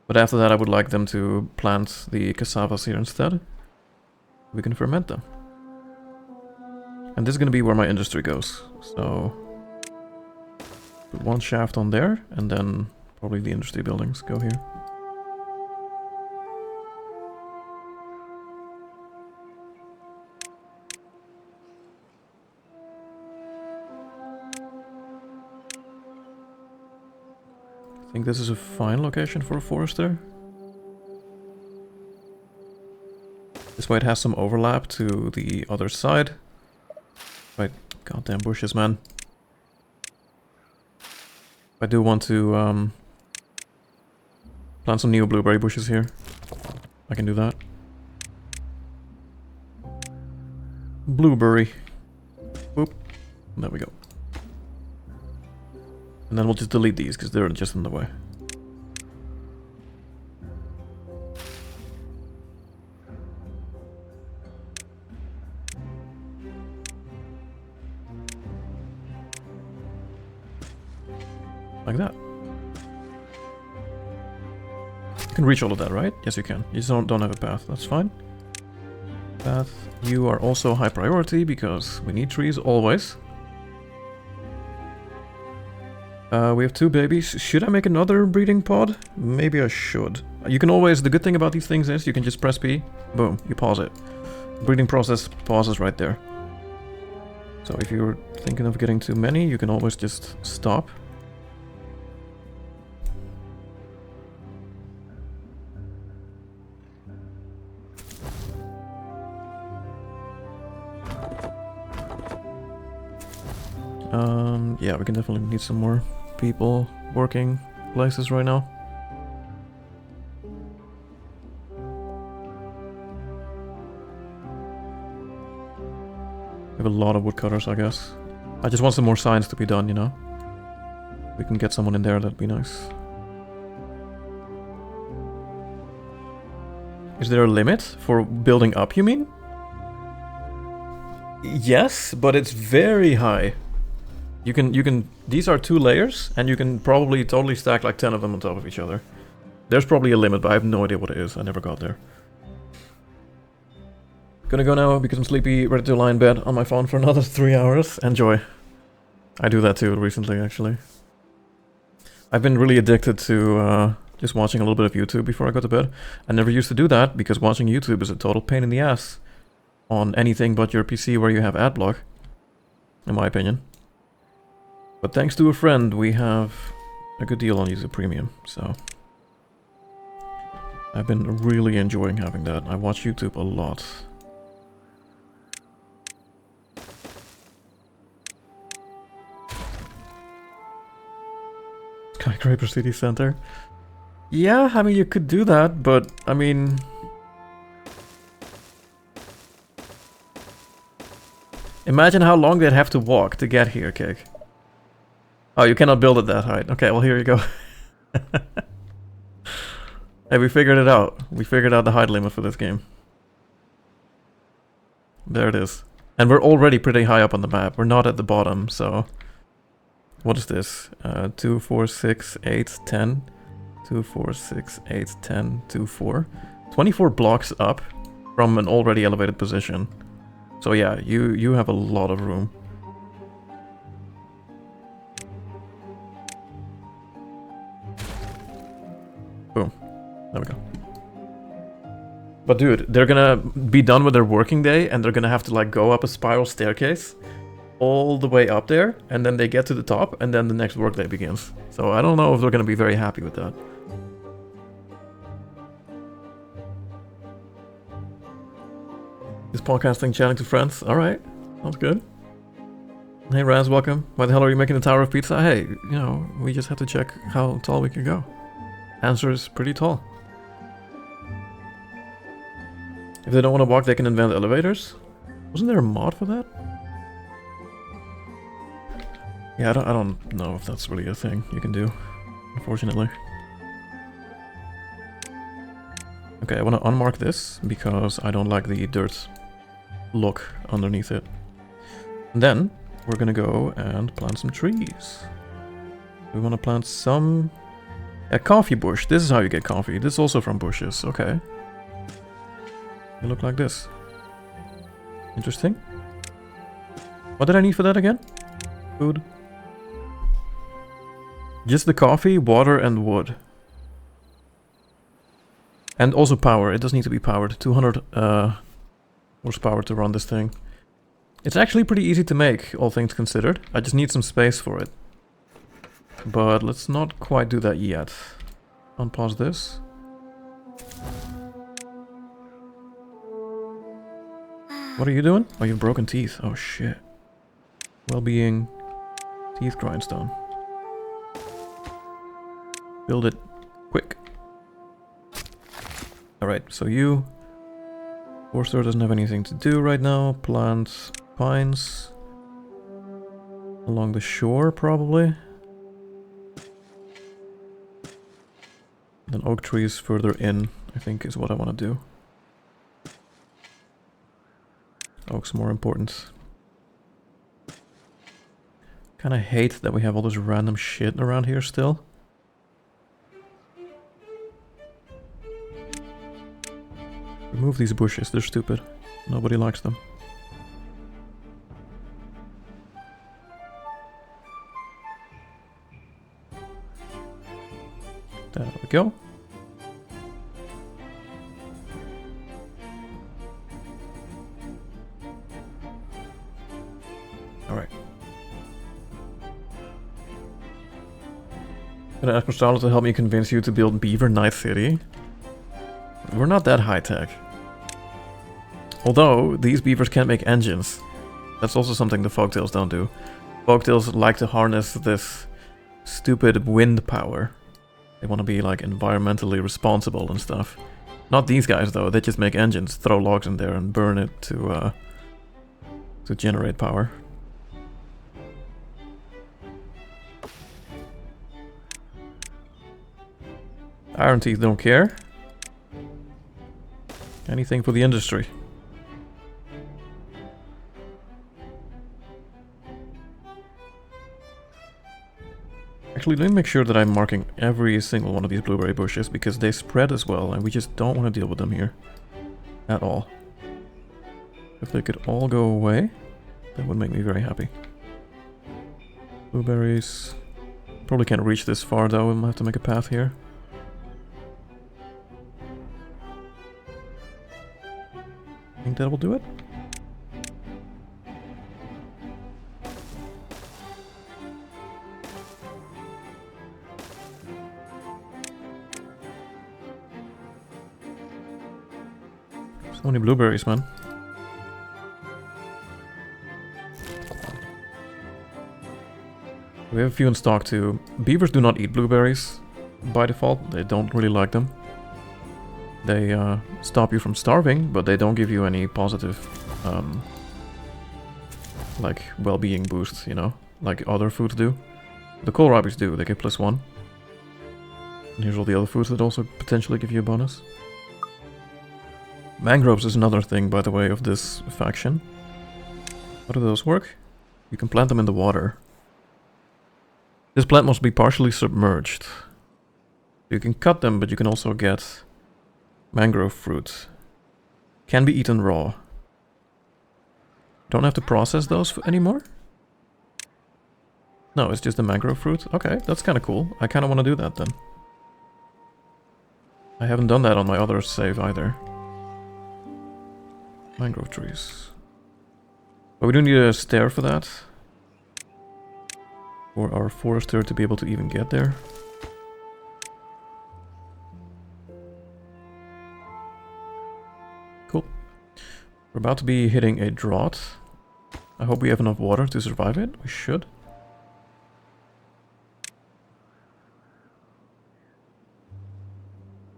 But after that, I would like them to plant the cassavas here instead. We can ferment them. And this is going to be where my industry goes. So put one shaft on there, and then probably the industry buildings go here. I think this is a fine location for a forester. This way it has some overlap to the other side. Right, goddamn bushes, man. I do want to plant some new blueberry bushes here. I can do that. Blueberry. Boop. There we go. And then we'll just delete these because they're just in the way. Like that. You can reach all of that, right? Yes, you can. You just don't have a path. That's fine. Path. You are also high priority because we need trees always. We have 2 babies. Should I make another breeding pod? Maybe I should. You can always... The good thing about these things is you can just press P. Boom. You pause it. Breeding process pauses right there. So if you're thinking of getting too many, you can always just stop. Yeah, we can definitely need some more people working places right now. We have a lot of woodcutters, I guess. I just want some more signs to be done, you know? We can get someone in there, that'd be nice. Is there a limit for building up, you mean? Yes, but it's very high. You can, these are 2 layers, and you can probably totally stack like 10 of them on top of each other. There's probably a limit, but I have no idea what it is. I never got there. Gonna go now because I'm sleepy, ready to lie in bed on my phone for another 3 hours. Enjoy. I do that too recently, actually. I've been really addicted to just watching a little bit of YouTube before I go to bed. I never used to do that because watching YouTube is a total pain in the ass on anything but your PC where you have adblock, in my opinion. But thanks to a friend, we have a good deal on YouTube Premium, so I've been really enjoying having that. I watch YouTube a lot. Skyscraper City Center. Yeah, I mean, you could do that, but, I mean... Imagine how long they'd have to walk to get here, Cake. Oh, you cannot build it that height. Okay, well, here you go. Hey, we figured it out. We figured out the height limit for this game. There it is. And we're already pretty high up on the map. We're not at the bottom, so... What is this? 2, 4, 6, 8, 10. 2, 4, 6, 8, 10, 2, 4. 24 blocks up from an already elevated position. So yeah, you have a lot of room. Boom. There we go. But dude, they're gonna be done with their working day and they're gonna have to like go up a spiral staircase all the way up there, and then they get to the top and then the next workday begins. So I don't know if they're gonna be very happy with that. Is podcasting chatting to friends? Alright, sounds good. Hey Raz, welcome. Why the hell are you making the Tower of Pizza? Hey, you know, we just have to check how tall we can go. Answer is pretty tall. If they don't want to walk, they can invent elevators. Wasn't there a mod for that? Yeah, I don't know if that's really a thing you can do, unfortunately. Okay, I want to unmark this because I don't like the dirt look underneath it. And then we're gonna go and plant some trees. We want to plant some... A coffee bush. This is how you get coffee. This is also from bushes. Okay. They look like this. Interesting. What did I need for that again? Food. Just the coffee, water, and wood. And also power. It does need to be powered. 200 horsepower to run this thing. It's actually pretty easy to make, all things considered. I just need some space for it. But let's not quite do that yet. Unpause this. What are you doing? Oh, you have broken teeth. Oh shit. Well-being. Teeth grindstone. Build it quick. Alright, so you... Forester doesn't have anything to do right now. Plant pines. Along the shore, probably. Then oak trees further in, I think, is what I want to do. Oak's more important. Kinda hate that we have all this random shit around here still. Remove these bushes, they're stupid. Nobody likes them. There we go. Alright. Gonna ask Marcelo to help me convince you to build Beaver Night City. We're not that high-tech. Although, these beavers can't make engines. That's also something the folktales don't do. Folktales like to harness this stupid wind power. They want to be like environmentally responsible and stuff. Not these guys though, they just make engines, throw logs in there and burn it to generate power. Iron Teeth don't care. Anything for the industry. Actually, let me make sure that I'm marking every single one of these blueberry bushes, because they spread as well, and we just don't want to deal with them here. At all. If they could all go away, that would make me very happy. Blueberries. Probably can't reach this far though, we might have to make a path here. I think that will do it. So many blueberries, man. We have a few in stock too. Beavers do not eat blueberries by default. They don't really like them. They stop you from starving, but they don't give you any positive like well-being boosts, you know, like other foods do. The kohlrabis do, they get +1. And here's all the other foods that also potentially give you a bonus. Mangroves is another thing, by the way, of this faction. How do those work? You can plant them in the water. This plant must be partially submerged. You can cut them, but you can also get mangrove fruit. Can be eaten raw. Don't have to process those anymore? No, it's just the mangrove fruit. Okay, that's kind of cool. I kind of want to do that then. I haven't done that on my other save either. Mangrove trees. But we do need a stair for that. For our forester to be able to even get there. Cool. We're about to be hitting a drought. I hope we have enough water to survive it. We should.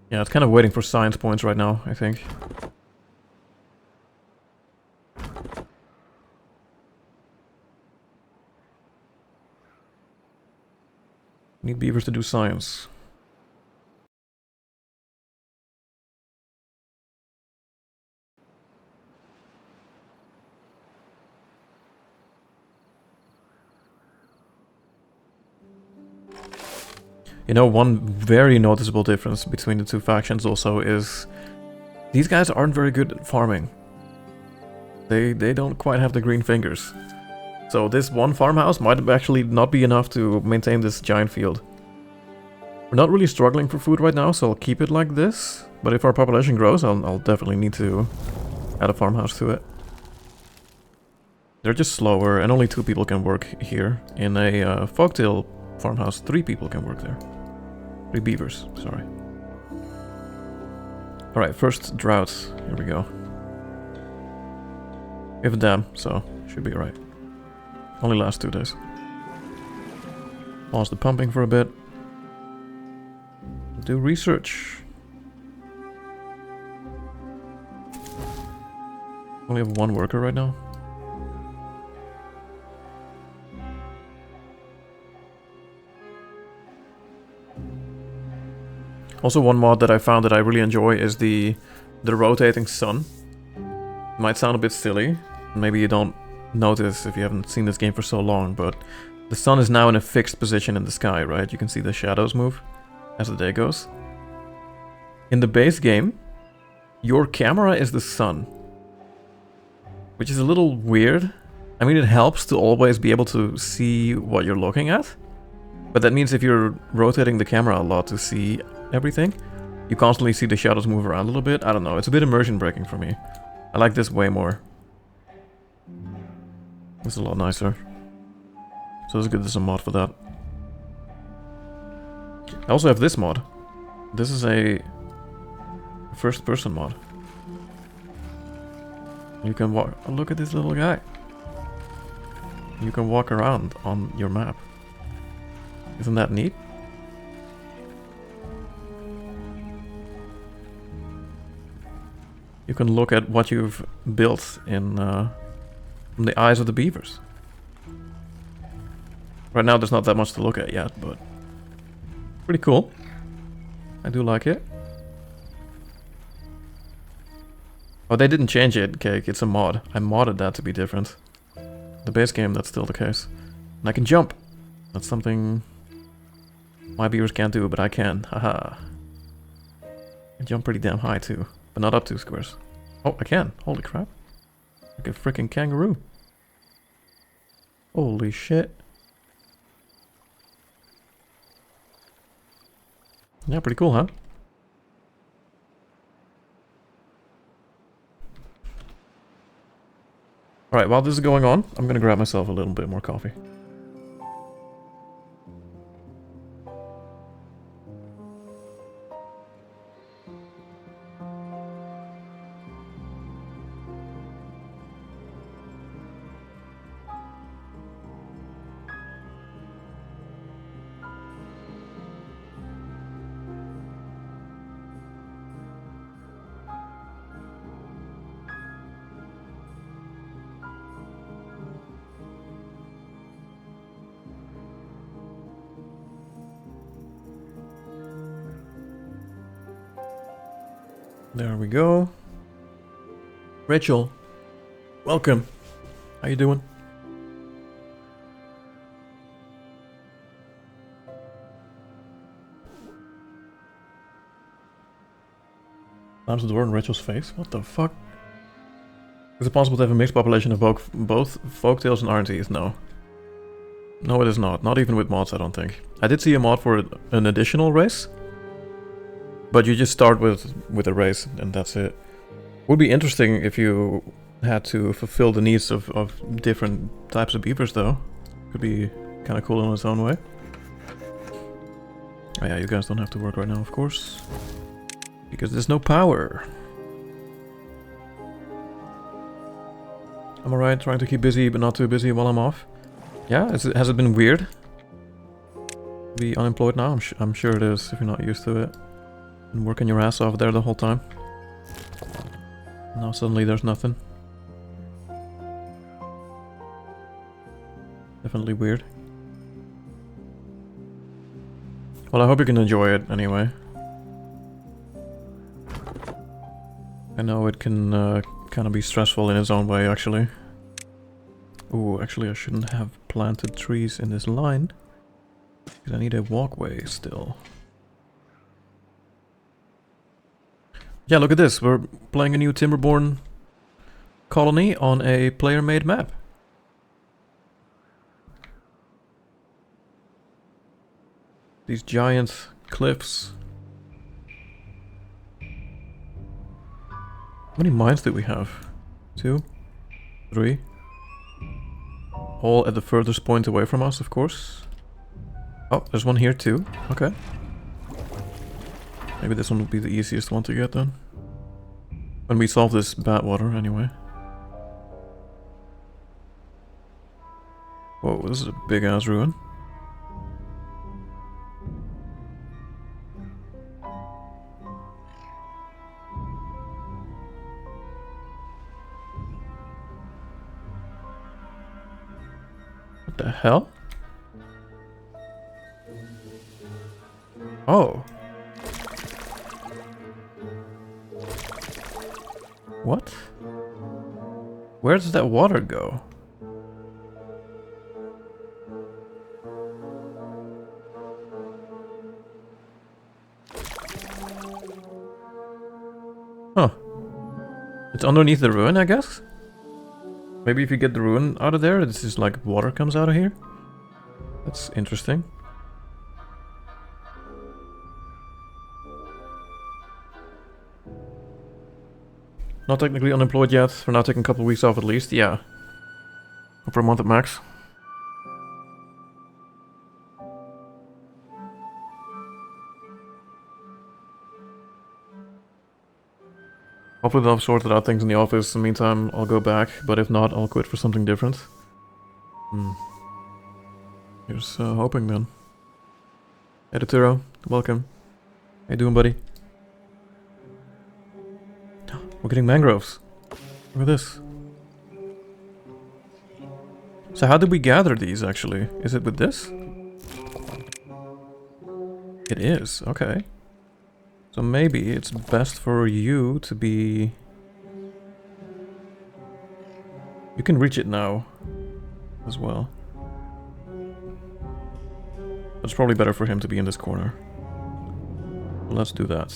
Yeah, it's kind of waiting for science points right now, I think. Need beavers to do science. You know, one very noticeable difference between the two factions also is these guys aren't very good at farming. They don't quite have the green fingers. So this one farmhouse might actually not be enough to maintain this giant field. We're not really struggling for food right now, so I'll keep it like this. But if our population grows, I'll definitely need to add a farmhouse to it. They're just slower, and only 2 people can work here. In a folktale farmhouse, 3 people can work there. 3 beavers, sorry. Alright, first drought. Here we go. We have a dam, so should be alright. Only lasts 2 days. Pause the pumping for a bit. Do research. Only have 1 worker right now. Also, one mod that I found that I really enjoy is the rotating sun. Might sound a bit silly. Maybe you don't notice if you haven't seen this game for so long, but the sun is now in a fixed position in the sky, right? You can see the shadows move as the day goes. In the base game, your camera is the sun, which is a little weird. I mean, it helps to always be able to see what you're looking at, but that means if you're rotating the camera a lot to see everything, you constantly see the shadows move around a little bit. I don't know, it's a bit immersion breaking for me. I like this way more. This is a lot nicer. So it's good there's a mod for that. I also have this mod. This is a first person mod. You can walk. Oh, look at this little guy. You can walk around on your map. Isn't that neat? You can look at what you've built in from the eyes of the beavers. Right now there's not that much to look at yet, but pretty cool. I do like it. Oh, they didn't change it, Cake. It's a mod. I modded that to be different. The base game, that's still the case. And I can jump. That's something my beavers can't do, but I can. Haha. I jump pretty damn high too, but not up 2 squares. Oh, I can. Holy crap. Like a freaking kangaroo. Holy shit. Yeah, pretty cool, huh? Alright, while this is going on, I'm gonna grab myself a little bit more coffee. There we go. Rachel, welcome. How you doing? Slams the door in Rachel's face? What the fuck? Is it possible to have a mixed population of both Folktales and Iron Teeth? No. No, it is not. Not even with mods, I don't think. I did see a mod for an additional race. But you just start with a race, and that's it. Would be interesting if you had to fulfill the needs of different types of beavers, though. Could be kind of cool in its own way. Oh yeah, you guys don't have to work right now, of course. Because there's no power. I'm alright, trying to keep busy, but not too busy while I'm off. Yeah, has it been weird? Be unemployed now? I'm sure it is, if you're not used to it. Been working your ass off there the whole time. Now suddenly there's nothing. Definitely weird. Well, I hope you can enjoy it anyway. I know it can kind of be stressful in its own way, actually. Ooh, actually I shouldn't have planted trees in this line. Because I need a walkway still. Yeah, look at this. We're playing a new Timberborn colony on a player-made map. These giant cliffs. How many mines did we have? 2? 3? All at the furthest point away from us, of course. Oh, there's one here too. Okay. Maybe this one will be the easiest one to get then. When we solve this bad water, anyway. Whoa, this is a big ass ruin. What the hell? Oh. What? Where does that water go? Huh. It's underneath the ruin, I guess? Maybe if you get the ruin out of there, it's just like water comes out of here? That's interesting. Not technically unemployed yet, for now taking a couple of weeks off at least, yeah. Or for a month at max. Hopefully they'll have sorted out things in the office. In the meantime, I'll go back, but if not, I'll quit for something different. Here's hoping then. Hey Turo, welcome. How you doing, buddy? We're getting mangroves. Look at this. So how did we gather these, actually? Is it with this? It is, okay. So maybe it's best for you to be... You can reach it now as well. But it's probably better for him to be in this corner. Let's do that.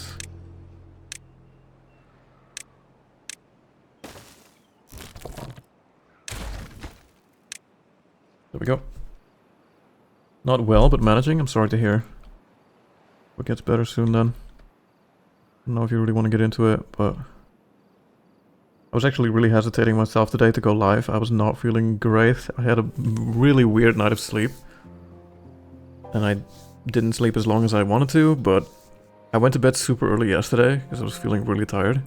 There we go. Not well, but managing. I'm sorry to hear. What gets better soon then. I don't know if you really want to get into it, but... I was actually really hesitating myself today to go live. I was not feeling great. I had a really weird night of sleep. And I didn't sleep as long as I wanted to, but... I went to bed super early yesterday, because I was feeling really tired.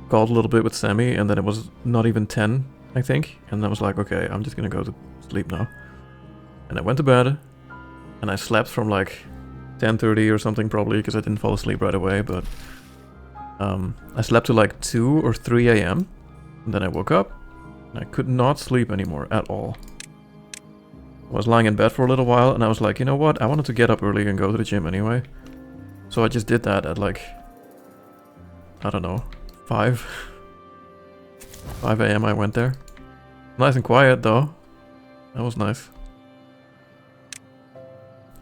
Called a little bit with Sammy, and then it was not even 10, I think. And I was like, okay, I'm just gonna go to sleep now. And I went to bed, and I slept from like 10:30 or something probably, because I didn't fall asleep right away, but... I slept till like 2 or 3 a.m. And then I woke up, and I could not sleep anymore at all. I was lying in bed for a little while, and I was like, you know what, I wanted to get up early and go to the gym anyway. So I just did that at like, I don't know, 5 a.m. I went there. And Nice and quiet though. That was nice.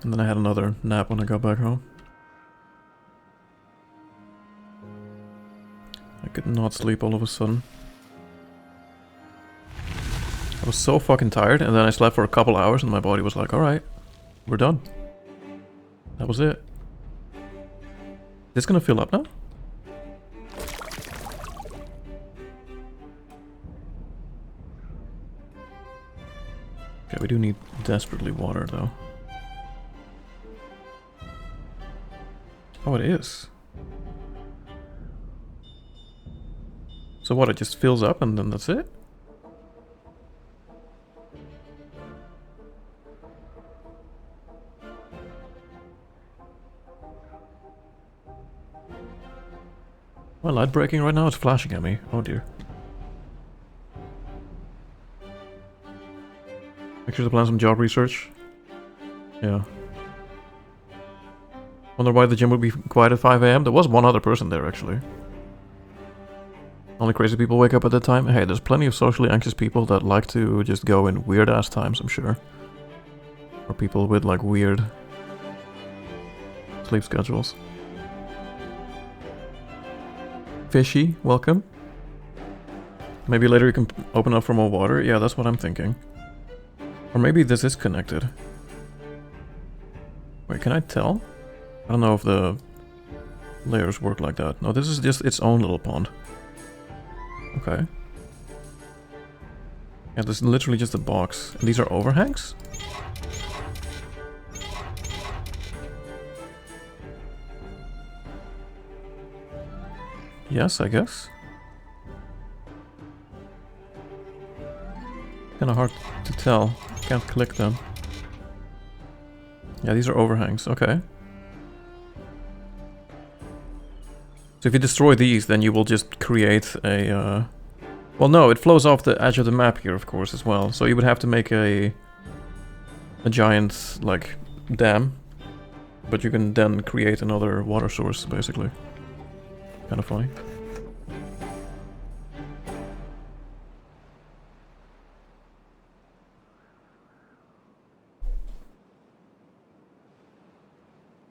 And then I had another nap when I got back home. I could not sleep all of a sudden. I was so fucking tired, and then I slept for a couple hours and my body was like, alright, we're done. That was it. Is this gonna fill up now? Okay, we do need desperately water though. Oh, it is. So what, it just fills up and then that's it? My light breaking right now, it's flashing at me. Oh dear. Make sure to plan some job research. Yeah. Wonder why the gym would be quiet at 5 AM? There was one other person there actually. Only crazy people wake up at that time. Hey, there's plenty of socially anxious people that like to just go in weird ass times, I'm sure. Or people with like weird sleep schedules. Fishy, welcome. Maybe later you can open up for more water. Yeah, that's what I'm thinking. Or maybe this is connected. Wait, can I tell? I don't know if the layers work like that. No, this is just its own little pond. Okay. Yeah, this is literally just a box. And these are overhangs? Yes, I guess. Kinda hard to tell. Can't click them. Yeah, these are overhangs. Okay. So if you destroy these, then you will just create a... Well, no, it flows off the edge of the map here, of course, as well. So you would have to make a giant, like, dam. But you can then create another water source, basically. Kind of funny.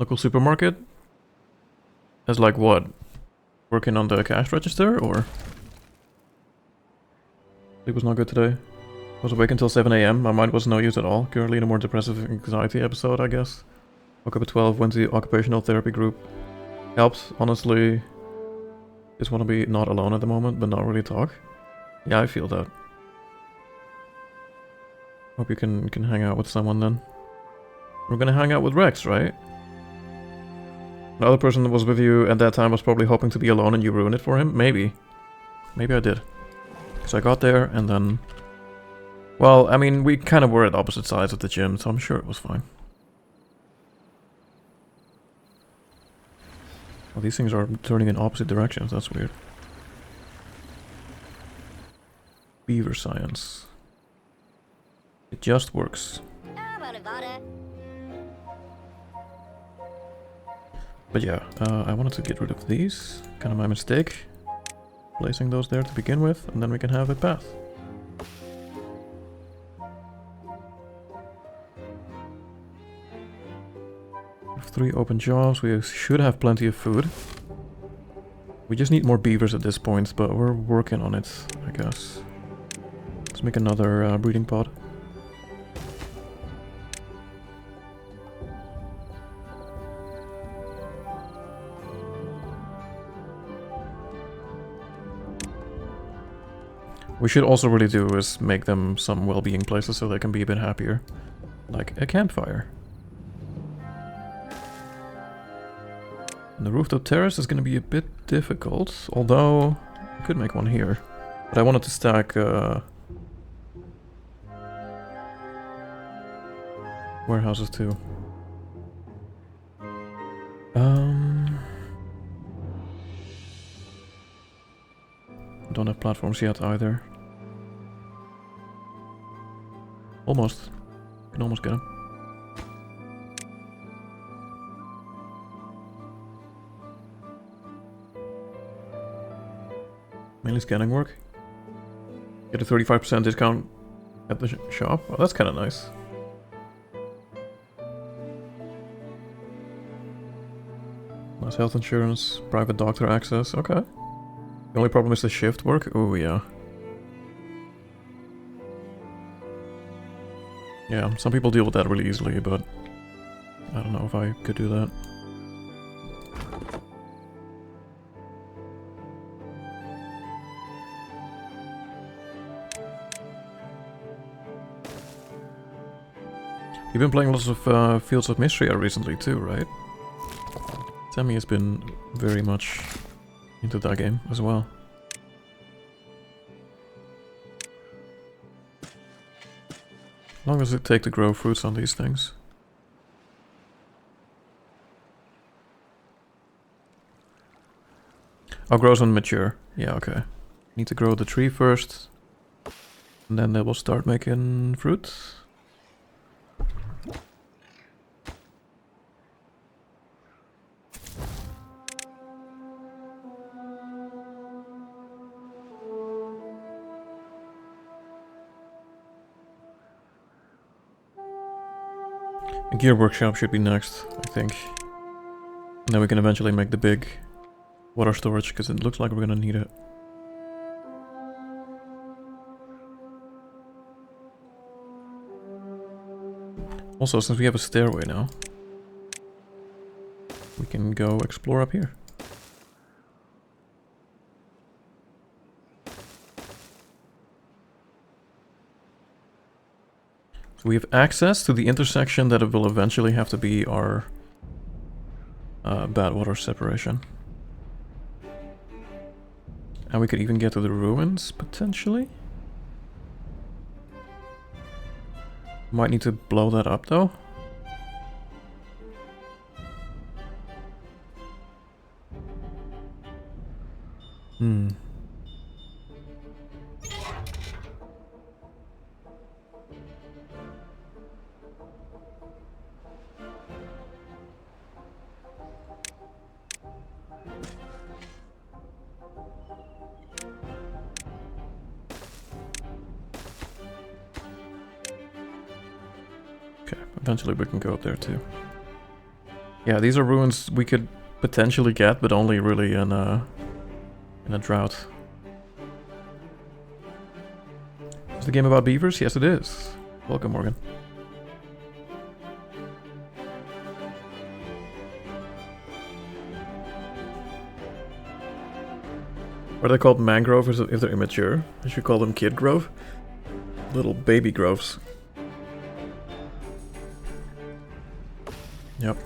Local supermarket? As like what? Working on the cash register, or? Sleep was not good today. Was awake until 7 AM. My mind was no use at all. Currently in a more depressive anxiety episode, I guess. Woke up at 12, went to the occupational therapy group. Helped, honestly. Just want to be not alone at the moment, but not really talk. Yeah, I feel that. Hope you can hang out with someone then. We're gonna hang out with Rex, right? The other person that was with you at that time was probably hoping to be alone and you ruined it for him? Maybe. Maybe I did. So I got there and then... Well, I mean, we kind of were at opposite sides of the gym, so I'm sure it was fine. Well, these things are turning in opposite directions, that's weird. Beaver science. It just works. But yeah, I wanted to get rid of these. Kind of my mistake. Placing those there to begin with, and then we can have a path. We have 3 open jobs. We should have plenty of food. We just need more beavers at this point, but we're working on it, I guess. Let's make another breeding pod. We should also really do is make them some well-being places so they can be a bit happier. Like a campfire. And the rooftop terrace is going to be a bit difficult, although I could make one here. But I wanted to stack warehouses too. Don't have platforms yet either. Almost. Can almost get them. Mainly scanning work. Get a 35% discount At the shop? Oh, that's kind of nice. Nice health insurance, private doctor access, okay. The only problem is the shift work? Oh yeah. Yeah, some people deal with that really easily, but I don't know if I could do that. You've been playing lots of Fields of Mystery recently too, right? Sammy has been very much into that game as well. How long does it take to grow fruits on these things? Oh, grows when mature. Yeah, okay. Need to grow the tree first. And then they will start making fruit. A gear workshop should be next, I think. And then we can eventually make the big water storage, because it looks like we're gonna need it. Also, since we have a stairway now, we can go explore up here. So we have access to the intersection that will eventually have to be our bad water separation. And we could even get to the ruins, potentially. Might need to blow that up, though. Eventually we can go up there too. Yeah, these are ruins we could potentially get, but only really in a drought. Is the game about beavers? Yes, it is. Welcome, Morgan. Are they called mangrove if they're immature? I should call them kid grove. Little baby groves. Yep.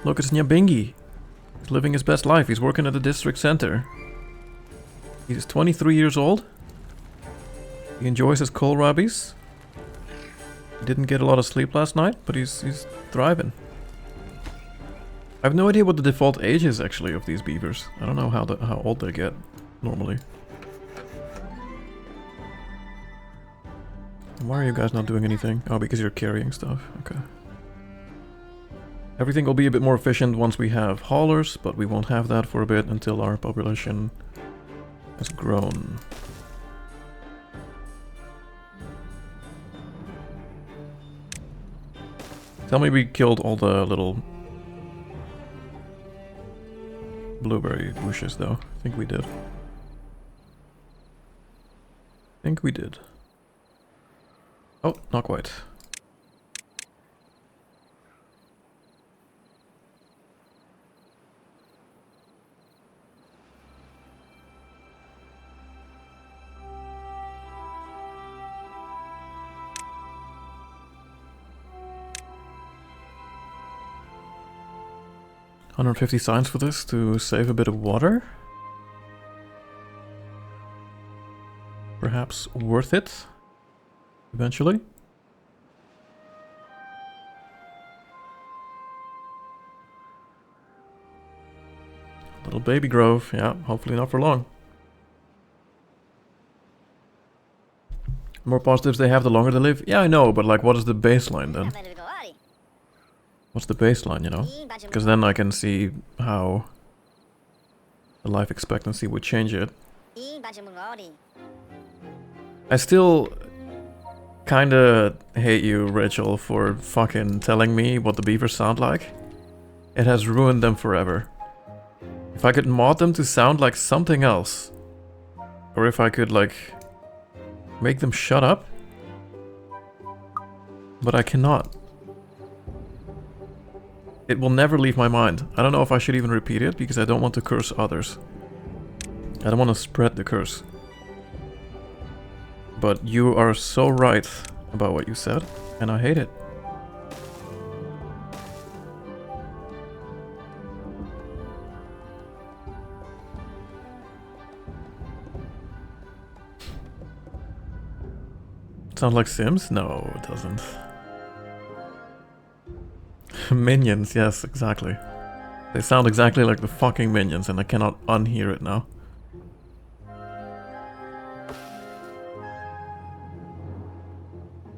Look, it's Nyabingi. He's living his best life. He's working at the district center. He's 23 years old. He enjoys his kohlrabis. He didn't get a lot of sleep last night, but he's thriving. I have no idea what the default age is actually of these beavers. I don't know how old they get normally. Why are you guys not doing anything? Oh, because you're carrying stuff. Okay. Everything will be a bit more efficient once we have haulers, but we won't have that for a bit until our population has grown. Tell me we killed all the little blueberry bushes, though. I think we did. Oh, not quite. $150 signs for this to save a bit of water. Perhaps worth it. Eventually. Little baby grove, yeah, hopefully not for long. The more positives they have, the longer they live. Yeah, I know, but like, what is the baseline then? What's the baseline, you know? Because then I can see how the life expectancy would change it. I still kinda hate you, Rachel, for fucking telling me what the beavers sound like. It has ruined them forever. If I could mod them to sound like something else, or if I could, like, make them shut up, but I cannot. It will never leave my mind. I don't know if I should even repeat it, because I don't want to curse others. I don't want to spread the curse. But you are so right about what you said, and I hate it. Sound like Sims? No, it doesn't. Minions, yes, exactly. They sound exactly like the fucking Minions, and I cannot unhear it now.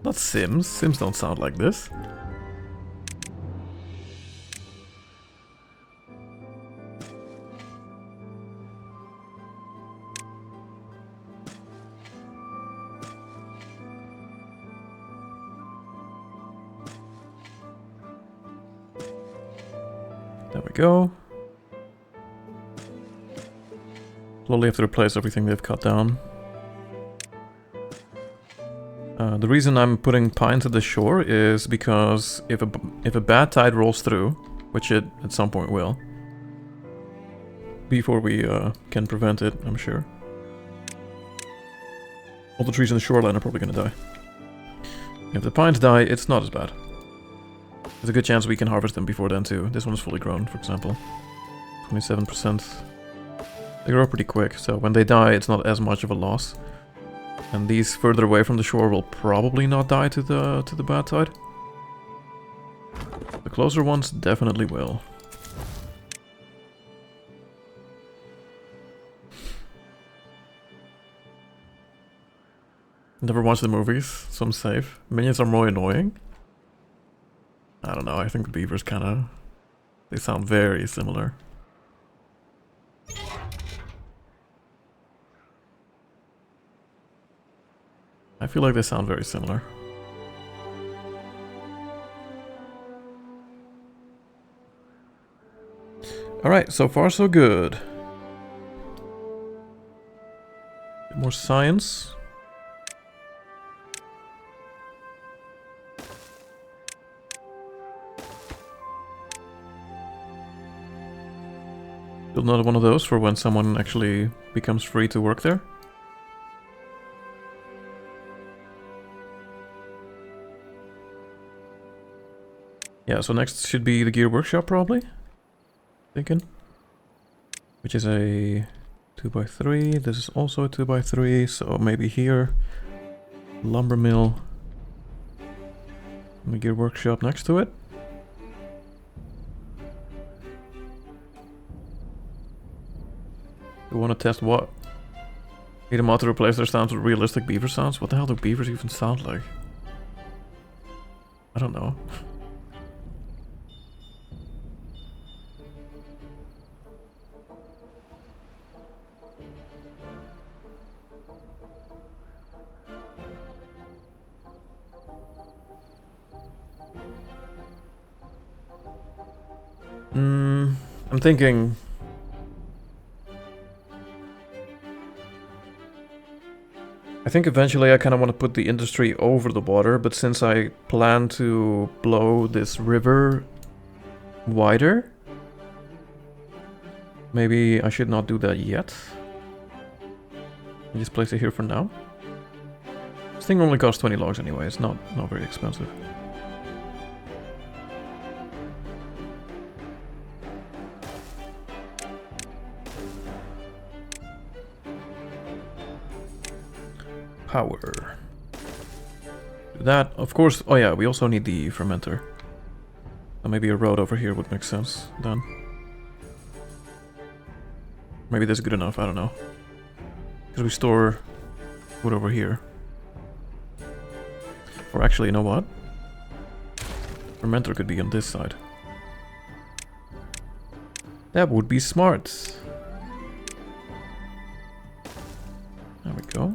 Not Sims. Sims don't sound like this. There we go. Slowly have to replace everything they've cut down. The reason I'm putting pines at the shore is because if a bad tide rolls through, which it at some point will, before we can prevent it, I'm sure, all the trees in the shoreline are probably gonna die. If the pines die, it's not as bad. There's a good chance we can harvest them before then too. This one is fully grown, for example. 27%. They grow pretty quick, so when they die, it's not as much of a loss. And these further away from the shore will probably not die to the bad tide. The closer ones definitely will. Never watched the movies, so I'm safe. Minions are more annoying. I don't know, I think the beavers kinda... they sound very similar. I feel like they sound very similar. Alright, so far so good. Bit more science. Build another one of those for when someone actually becomes free to work there. Yeah, so next should be the gear workshop, probably. Thinking. Which is a 2x3. This is also a 2x3, so maybe here. Lumber mill. And the gear workshop next to it. We want to test what? Need them out to replace their sounds with realistic beaver sounds? What the hell do beavers even sound like? I don't know. I'm thinking... I think eventually I kind of want to put the industry over the water, but since I plan to blow this river wider, maybe I should not do that yet. Just place it here for now. This thing only costs 20 logs anyway, it's not very expensive. Power. That, of course. Oh yeah, we also need the fermenter. So maybe a road over here would make sense then. Maybe that's good enough, I don't know. Because we store wood over here. Or actually, you know what? Fermenter could be on this side. That would be smart. There we go.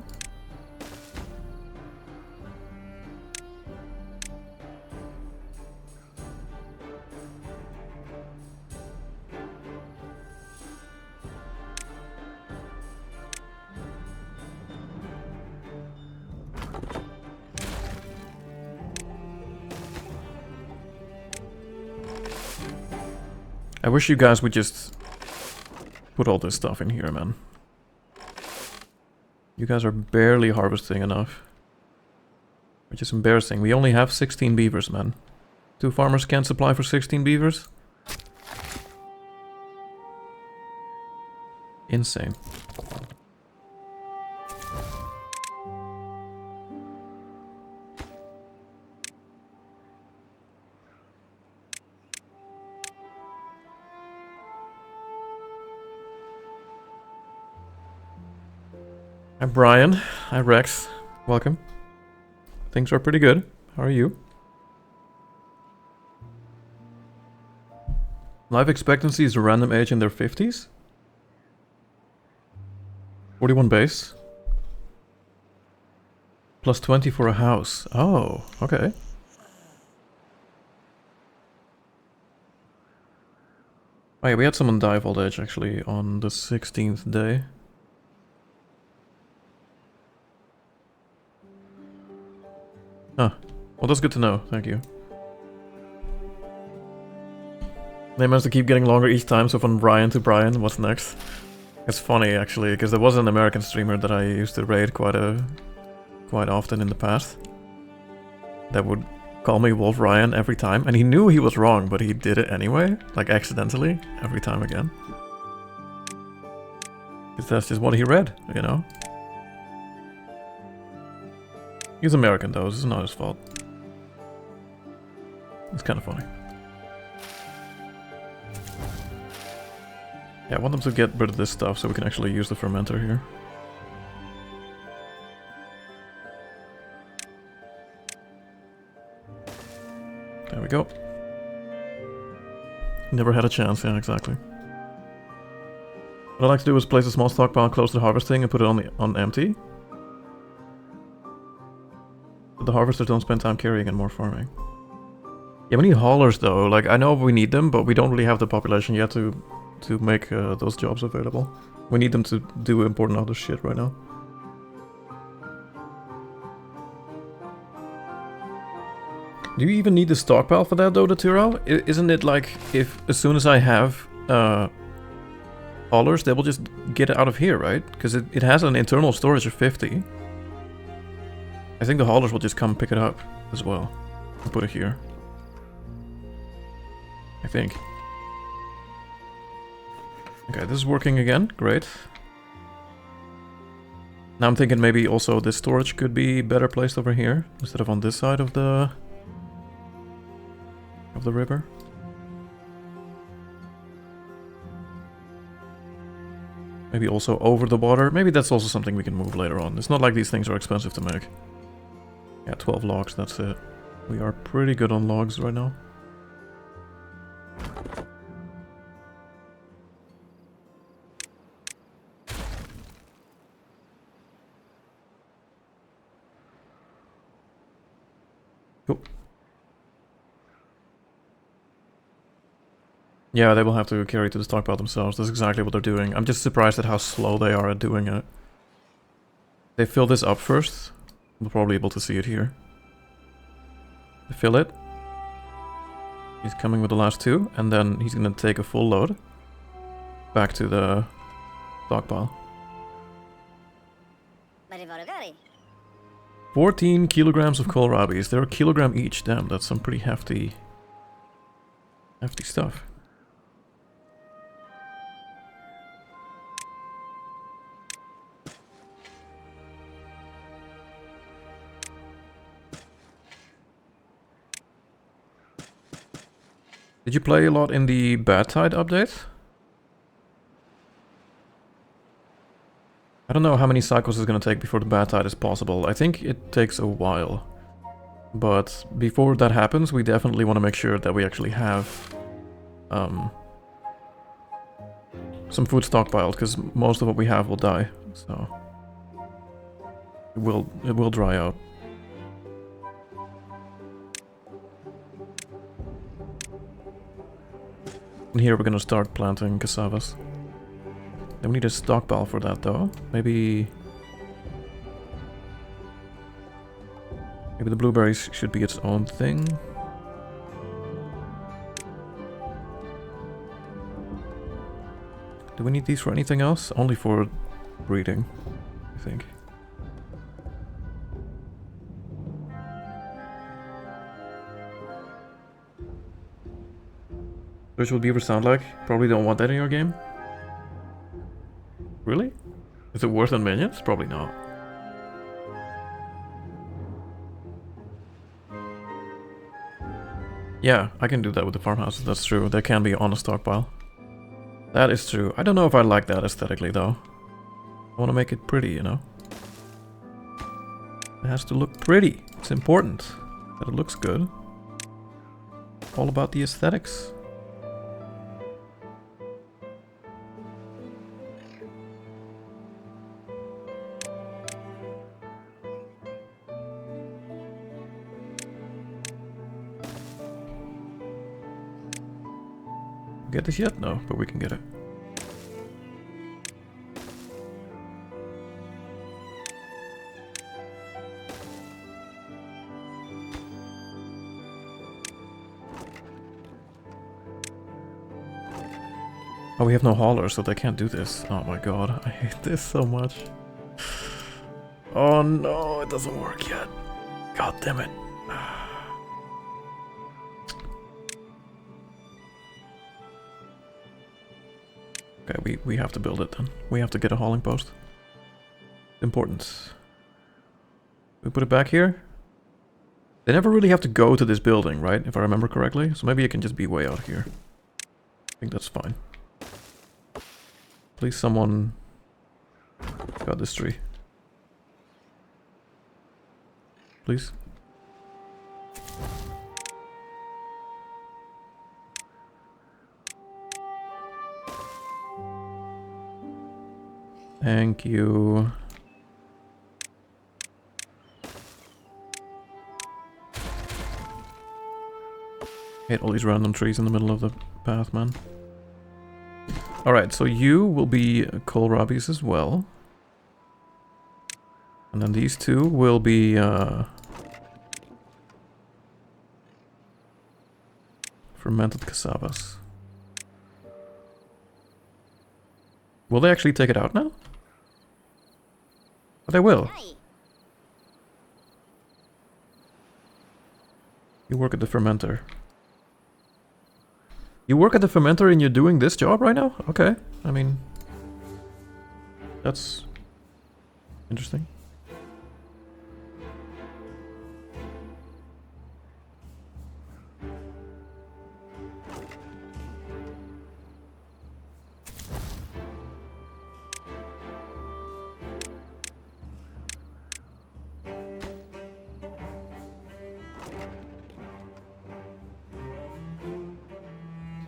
I wish you guys would just put all this stuff in here, man. You guys are barely harvesting enough. Which is embarrassing. We only have 16 beavers, man. 2 farmers can't supply for 16 beavers? Insane. Hi Brian. Hi Rex. Welcome. Things are pretty good. How are you? Life expectancy is a random age in their 50s? 41 base. Plus 20 for a house. Oh, okay. Oh yeah, we had someone die of old age actually on the 16th day. Huh. Well, that's good to know. Thank you. They must keep getting longer each time, so from Brian to Brian, what's next? It's funny, actually, because there was an American streamer that I used to raid quite often in the past. That would call me Wolf Ryan every time, and he knew he was wrong, but he did it anyway, like accidentally, every time again. Because that's just what he read, you know? He's American though, this is not his fault. It's kind of funny. Yeah, I want them to get rid of this stuff so we can actually use the fermenter here. There we go. Never had a chance, yeah, exactly. What I like to do is place a small stockpile close to harvesting and put it on empty. But the harvesters don't spend time carrying and more farming. Yeah, we need haulers though. Like, I know we need them, but we don't really have the population yet to make those jobs available. We need them to do important other shit right now. Do you even need the stockpile for that though, the Tyrell? Isn't it like, if as soon as I have haulers, they will just get it out of here, right? Because it has an internal storage of 50. I think the haulers will just come pick it up as well and put it here. I think. Okay, this is working again. Great. Now I'm thinking maybe also this storage could be better placed over here instead of on this side of the river. Maybe also over the water. Maybe that's also something we can move later on. It's not like these things are expensive to make. Yeah, 12 logs, that's it. We are pretty good on logs right now. Cool. Yeah, they will have to carry to the stockpile themselves. That's exactly what they're doing. I'm just surprised at how slow they are at doing it. They fill this up first. We're probably able to see it here. They fill it. He's coming with the last 2, and then he's gonna take a full load back to the stockpile. 14 kilograms of kohlrabies. They're a kilogram each. Damn, that's some pretty hefty stuff. Did you play a lot in the Bad Tide update? I don't know how many cycles it's gonna take before the Bad Tide is possible. I think it takes a while. But before that happens, we definitely want to make sure that we actually have some food stockpiled, because most of what we have will die. So it will dry out. And here we're gonna start planting cassavas. Then we need a stockpile for that though. Maybe the blueberries should be its own thing. Do we need these for anything else? Only for breeding, I think. Which would beaver sound like? Probably don't want that in your game. Really? Is it worse than minions? Probably not. Yeah, I can do that with the farmhouses, that's true. They can be on a stockpile. That is true. I don't know if I like that aesthetically though. I want to make it pretty, you know? It has to look pretty. It's important that it looks good. All about the aesthetics. Get this yet? No, but we can get it. Oh, we have no haulers, so they can't do this. Oh my god, I hate this so much. Oh no, it doesn't work yet. God damn it. Okay, we have to build it then. We have to get a hauling post. Important. We put it back here? They never really have to go to this building, right? If I remember correctly. So maybe it can just be way out here. I think that's fine. Please someone got this tree. Please. Thank you. Hate all these random trees in the middle of the path, man. Alright, so you will be kohlrabis as well. And then these two will be fermented cassavas. Will they actually take it out now? Oh, they will. You work at the fermenter. You work at the fermenter and you're doing this job right now? Okay. I mean, that's interesting.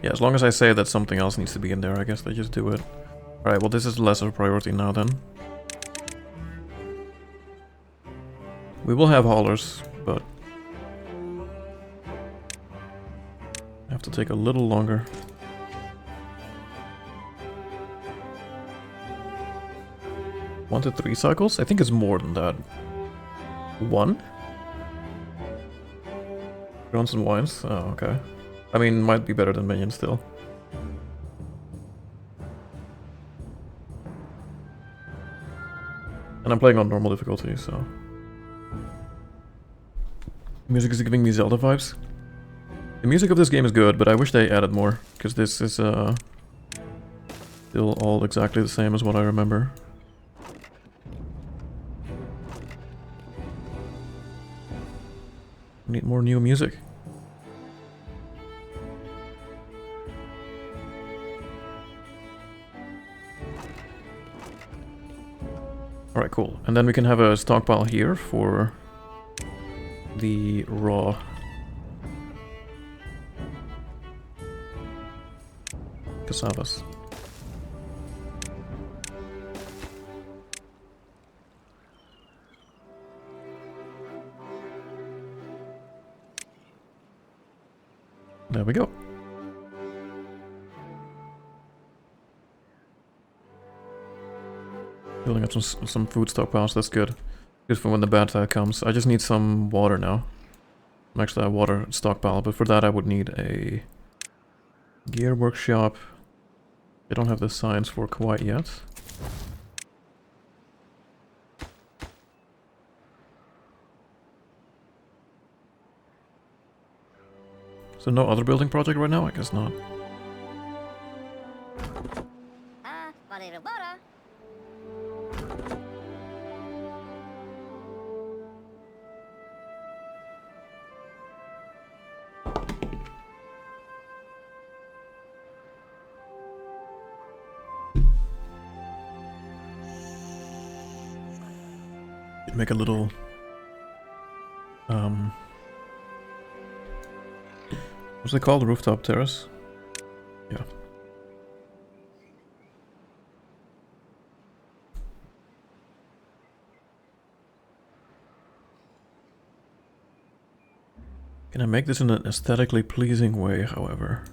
Yeah, as long as I say that something else needs to be in there, I guess they just do it. Alright, well this is less of a priority now then. We will have haulers, but have to take a little longer. One to 3 cycles? I think it's more than that. 1? Grounds and wines? Oh, okay. I mean, might be better than minion still. And I'm playing on normal difficulty, so... Music is giving me Zelda vibes. The music of this game is good, but I wish they added more, because this is still all exactly the same as what I remember. We need more new music. Alright, cool. And then we can have a stockpile here for the raw cassavas. There we go. Building up some food stockpiles, that's good. Good for when the bad tide comes. I just need some water now. I'm actually a water stockpile, but for that I would need a gear workshop They don't have the signs for quite yet. So no other building project right now? I guess not. Make a little what's it called? Rooftop terrace? Yeah. Can I make this in an aesthetically pleasing way, however?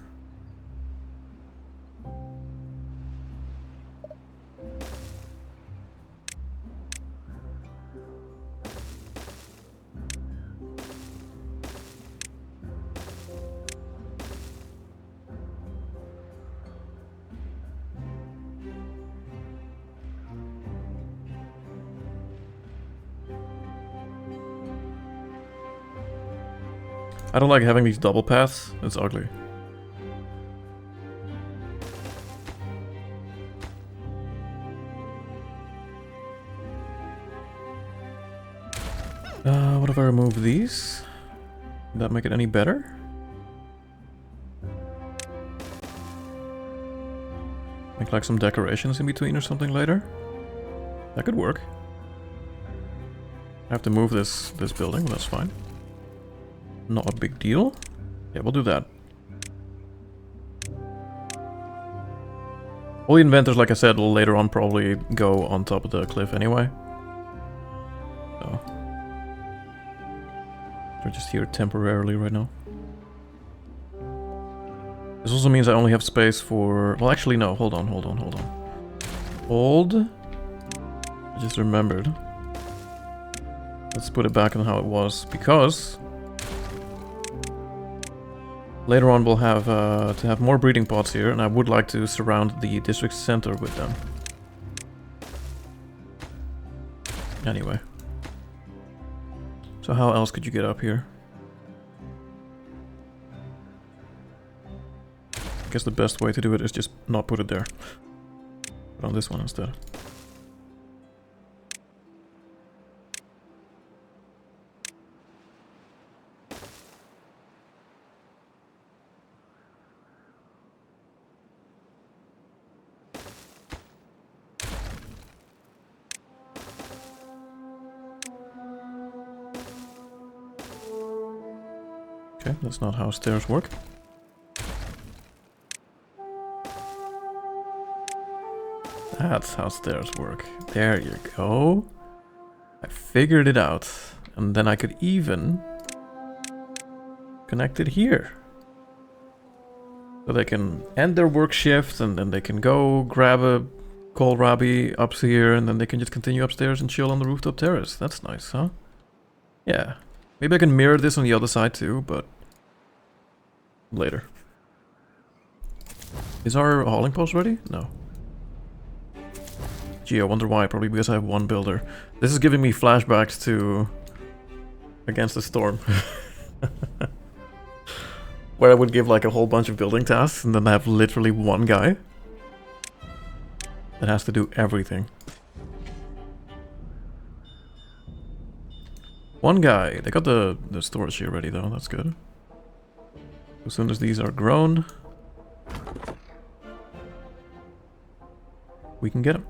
I don't like having these double paths. It's ugly. What if I remove these? Would that make it any better? Make like some decorations in between or something later? That could work. I have to move this building, but that's fine. Not a big deal. Yeah, we'll do that. All the inventors, like I said, will later on probably go on top of the cliff anyway. So they're just here temporarily right now. This also means I only have space for... Well, actually, no. Hold on. I just remembered. Let's put it back on how it was, because... later on we'll have to have more breeding pods here, and I would like to surround the district center with them. Anyway. So how else could you get up here? I guess the best way to do it is just not put it there. Put on this one instead. Okay, that's not how stairs work. That's how stairs work. There you go. I figured it out. And then I could even connect it here. So they can end their work shift, and then they can go grab a kohlrabi up here, and then they can just continue upstairs and chill on the rooftop terrace. That's nice, huh? Yeah. Maybe I can mirror this on the other side too, but later. Is our hauling post ready? No. Gee, I wonder why. Probably because I have one builder. This is giving me flashbacks to Against the Storm. Where I would give like a whole bunch of building tasks, and then I have literally one guy that has to do everything. One guy. They got the storage here ready though, that's good. As soon as these are grown, we can get them.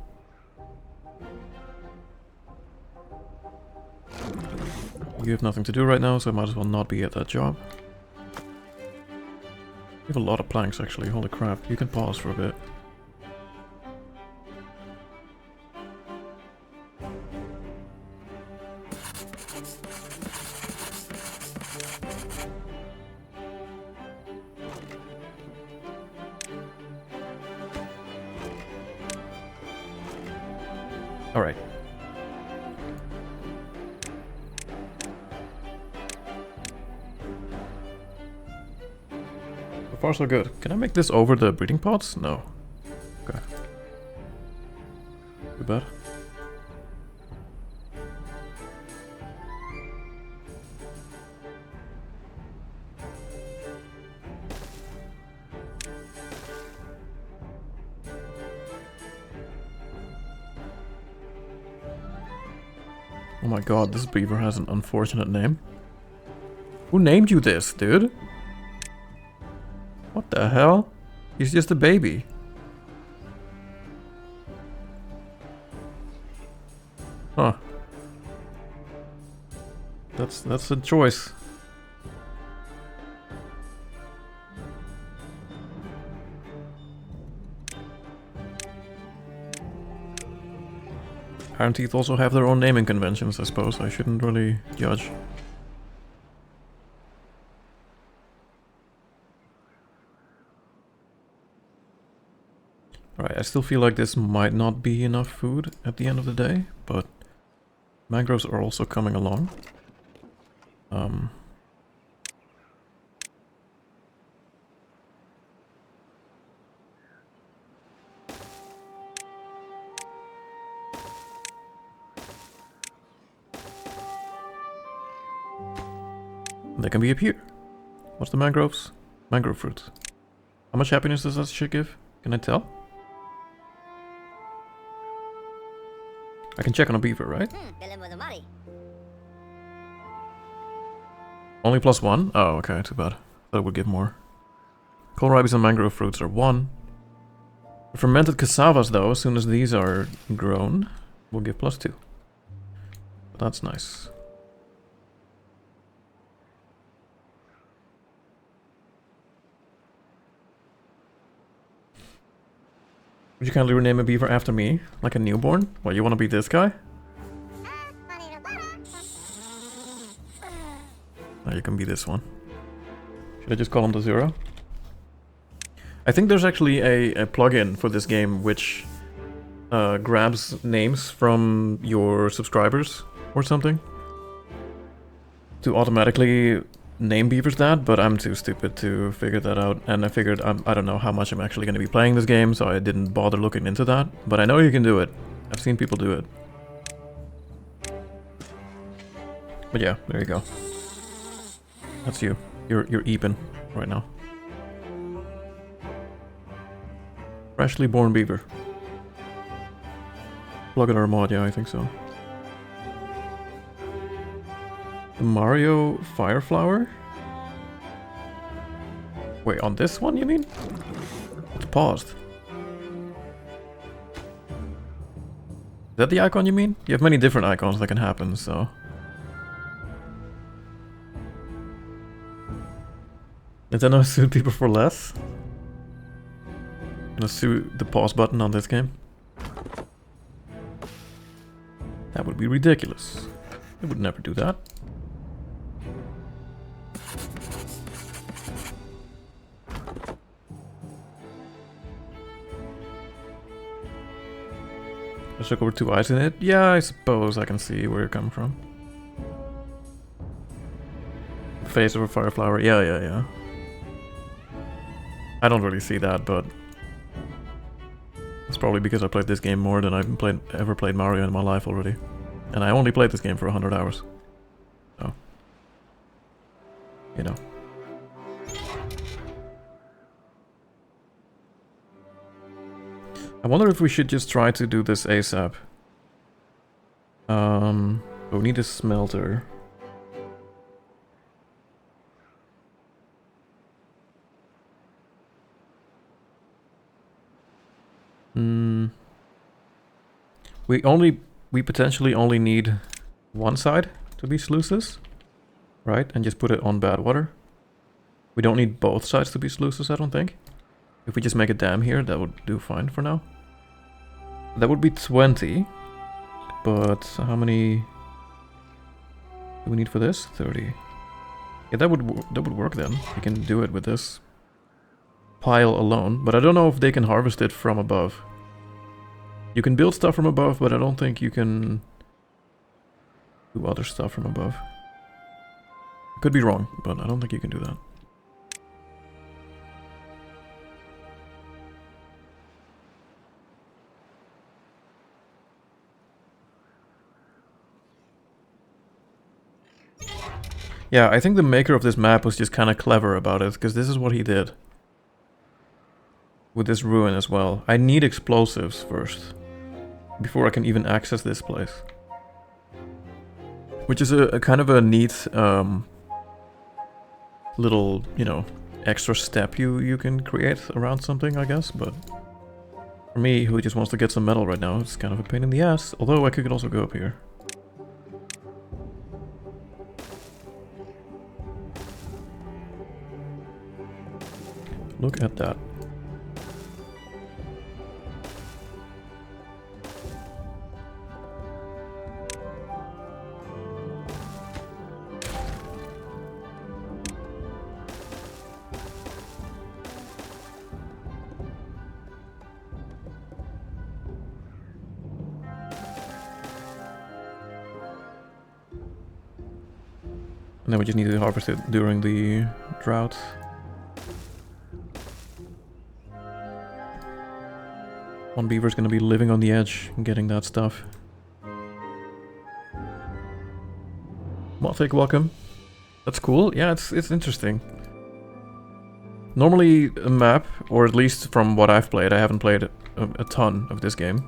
You have nothing to do right now, so I might as well not be at that job. We have a lot of planks actually, holy crap. You can pause for a bit. Alright. So far so good. Can I make this over the breeding pods? No. Okay. Too bad. Oh my god, this beaver has an unfortunate name. Who named you this, dude? What the hell? He's just a baby. Huh. That's a choice. Iron Teeth also have their own naming conventions, I suppose. I shouldn't really judge. Alright, I still feel like this might not be enough food at the end of the day, but mangroves are also coming along. They can be up here. What's the mangroves? Mangrove fruit. How much happiness does that shit give? Can I tell? I can check on a beaver, right? Only +1? Oh, okay, too bad. That would give more. Kohlrabies and mangrove fruits are 1. Fermented cassavas, though, as soon as these are grown, will give +2. But that's nice. Would you kindly rename a beaver after me? Like a newborn? What, you want to be this guy? No, you can be this one. Should I just call him the Zero? I think there's actually a plugin for this game which grabs names from your subscribers or something to automatically name beavers that, but I'm too stupid to figure that out, and I figured I don't know how much I'm actually going to be playing this game, so I didn't bother looking into that, but I know you can do it. I've seen people do it. But yeah, there you go. That's you. You're Eben right now. Freshly born beaver. Plugin or mod, yeah, I think so. The Mario Fireflower? Wait, on this one, you mean? It's paused. Is that the icon you mean? You have many different icons that can happen, so... Nintendo sued people for less? Gonna sue the pause button on this game? That would be ridiculous. They would never do that. I took over 2 eyes in it? Yeah, I suppose I can see where you're coming from. Face of a fireflower, yeah. I don't really see that, but... It's probably because I played this game more than I've ever played Mario in my life already. And I only played this game for 100 hours. So... You know. I wonder if we should just try to do this ASAP. We need a smelter. We potentially only need one side to be sluices, right? And just put it on bad water. We don't need both sides to be sluices, I don't think. If we just make a dam here, that would do fine for now. That would be 20. But how many do we need for this? 30. Yeah, that would work then. We can do it with this pile alone, but I don't know if they can harvest it from above. You can build stuff from above, but I don't think you can do other stuff from above. Could be wrong, but I don't think you can do that. Yeah, I think the maker of this map was just kind of clever about it, because this is what he did. With this ruin as well. I need explosives first, before I can even access this place. Which is a kind of a neat little, you know, extra step you can create around something, I guess, but for me, who just wants to get some metal right now, it's kind of a pain in the ass, although I could also go up here. Look at that. And then we just need to harvest it during the drought. One beaver's gonna be living on the edge and getting that stuff. Mothic, welcome. That's cool. Yeah, it's interesting. Normally a map, or at least from what I've played, I haven't played a ton of this game.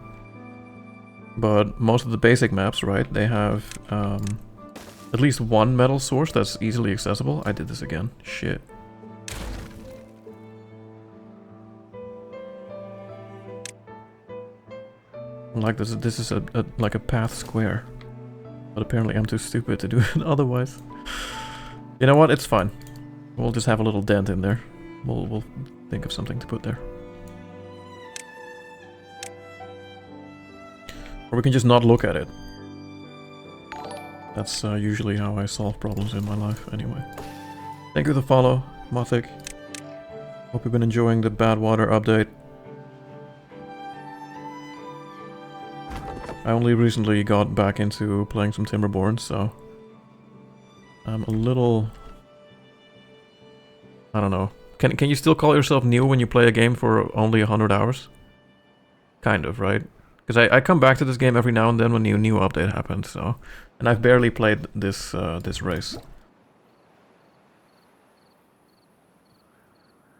But most of the basic maps, right, they have at least one metal source that's easily accessible. I did this again. Shit. Like this is like a path square. But apparently I'm too stupid to do it otherwise. You know what? It's fine. We'll just have a little dent in there. We'll think of something to put there. Or we can just not look at it. That's usually how I solve problems in my life, anyway. Thank you for the follow, Mothic. Hope you've been enjoying the bad water update. I only recently got back into playing some Timberborn, so I'm a little... I don't know. Can you still call yourself new when you play a game for only 100 hours? Kind of, right? Because I come back to this game every now and then when a new update happens, so... And I've barely played this this race.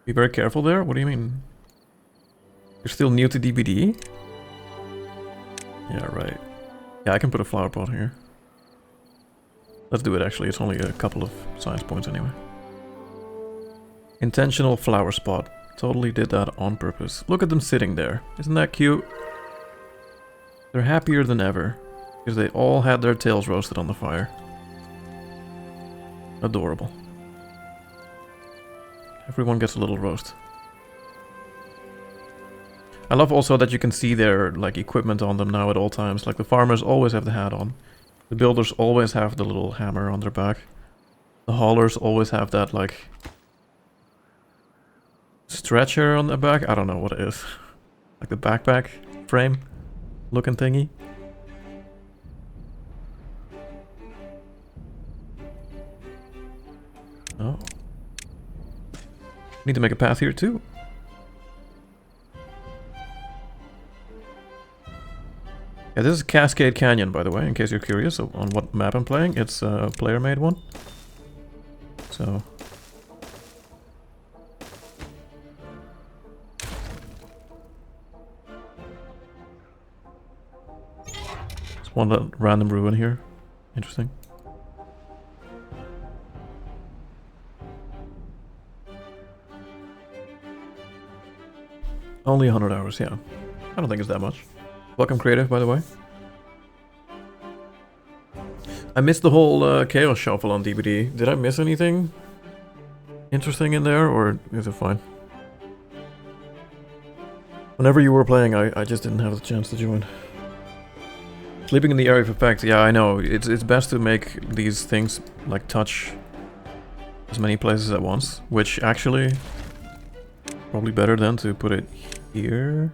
Be very careful there? What do you mean? You're still new to DBD? Yeah, right. Yeah, I can put a flower pot here. Let's do it actually, it's only a couple of science points anyway. Intentional flower spot. Totally did that on purpose. Look at them sitting there. Isn't that cute? They're happier than ever. Because they all had their tails roasted on the fire. Adorable. Everyone gets a little roast. I love also that you can see their like equipment on them now at all times. Like the farmers always have the hat on. The builders always have the little hammer on their back. The haulers always have that like stretcher on the back. I don't know what it is. Like the backpack frame looking thingy. Oh. Need to make a path here too. Yeah, this is Cascade Canyon, by the way, in case you're curious on what map I'm playing. It's a player-made one. So... Just one random ruin here. Interesting. Only 100 hours, yeah. I don't think it's that much. Welcome, Creative, by the way. I missed the whole Chaos Shuffle on DBD. Did I miss anything interesting in there, or is it fine? Whenever you were playing, I just didn't have the chance to join. Sleeping in the area of effect, yeah, I know. It's best to make these things, like, touch as many places at once, which actually... Probably better than to put it here.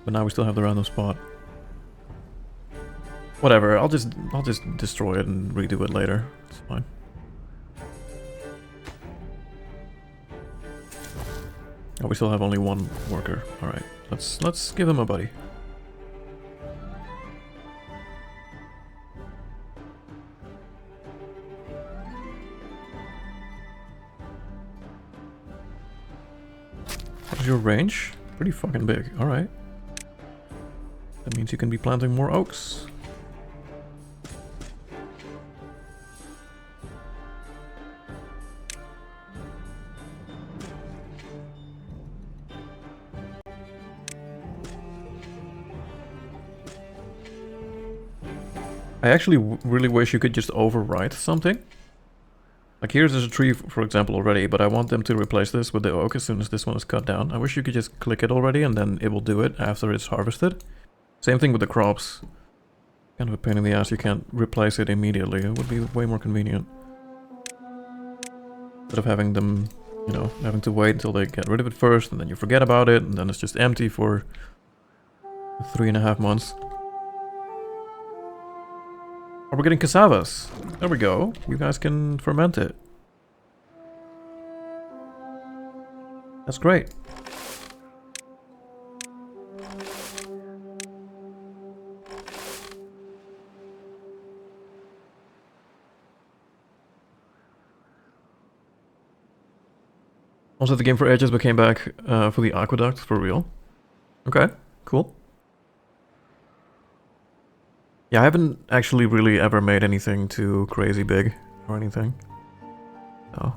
But now we still have the random spot. Whatever, I'll just destroy it and redo it later. It's fine. Oh, we still have only one worker. Alright, let's give him a buddy. What is your range? Pretty fucking big. Alright. That means you can be planting more oaks. I actually really wish you could just overwrite something. Like here's a tree, for example, already, but I want them to replace this with the oak as soon as this one is cut down. I wish you could just click it already and then it will do it after it's harvested. Same thing with the crops. Kind of a pain in the ass, you can't replace it immediately. It would be way more convenient. Instead of having them, you know, having to wait until they get rid of it first and then you forget about it and then it's just empty for 3.5 months. Oh, we're getting cassavas. There we go. You guys can ferment it. That's great. Also, the game for ages but came back for the aqueduct for real. Okay, cool. Yeah, I haven't actually really ever made anything too crazy big or anything. So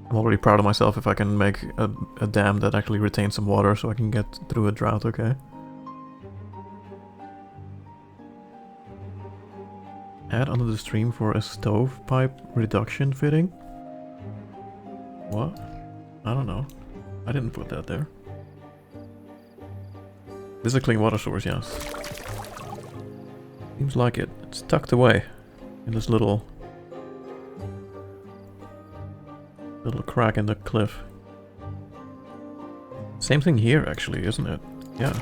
I'm already proud of myself if I can make a dam that actually retains some water so I can get through a drought, okay? Add under the stream for a stovepipe reduction fitting? What? I don't know. I didn't put that there. This is a clean water source, yes. Seems like it. It's tucked away in this little crack in the cliff. Same thing here, actually, isn't it? Yeah.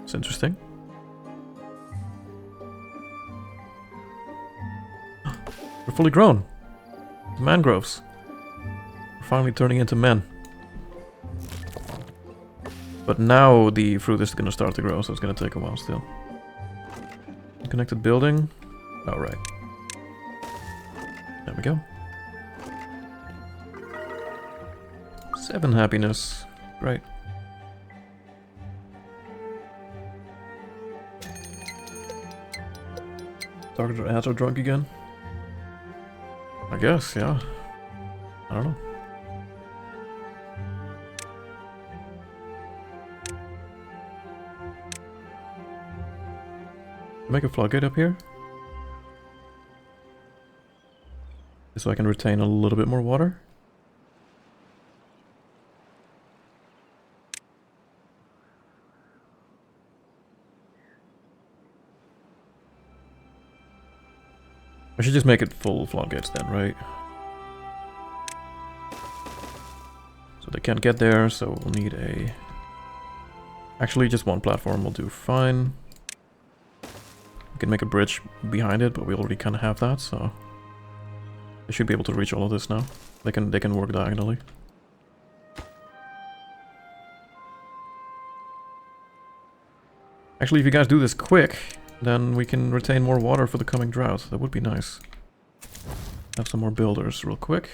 It's interesting. We're fully grown. The mangroves. We're finally turning into men. But now the fruit is gonna start to grow, so it's gonna take a while still. Connected building. Oh, right. There we go. 7 happiness. Great. Target ads are drunk again? I guess, yeah. I don't know. Make a floodgate up here. So I can retain a little bit more water. I should just make it full floodgates then, right? So they can't get there, so we'll need a... Actually, just one platform will do fine. We can make a bridge behind it, but we already kind of have that, so... They should be able to reach all of this now. They can work diagonally. Actually, if you guys do this quick, then we can retain more water for the coming drought. That would be nice. Have some more builders real quick.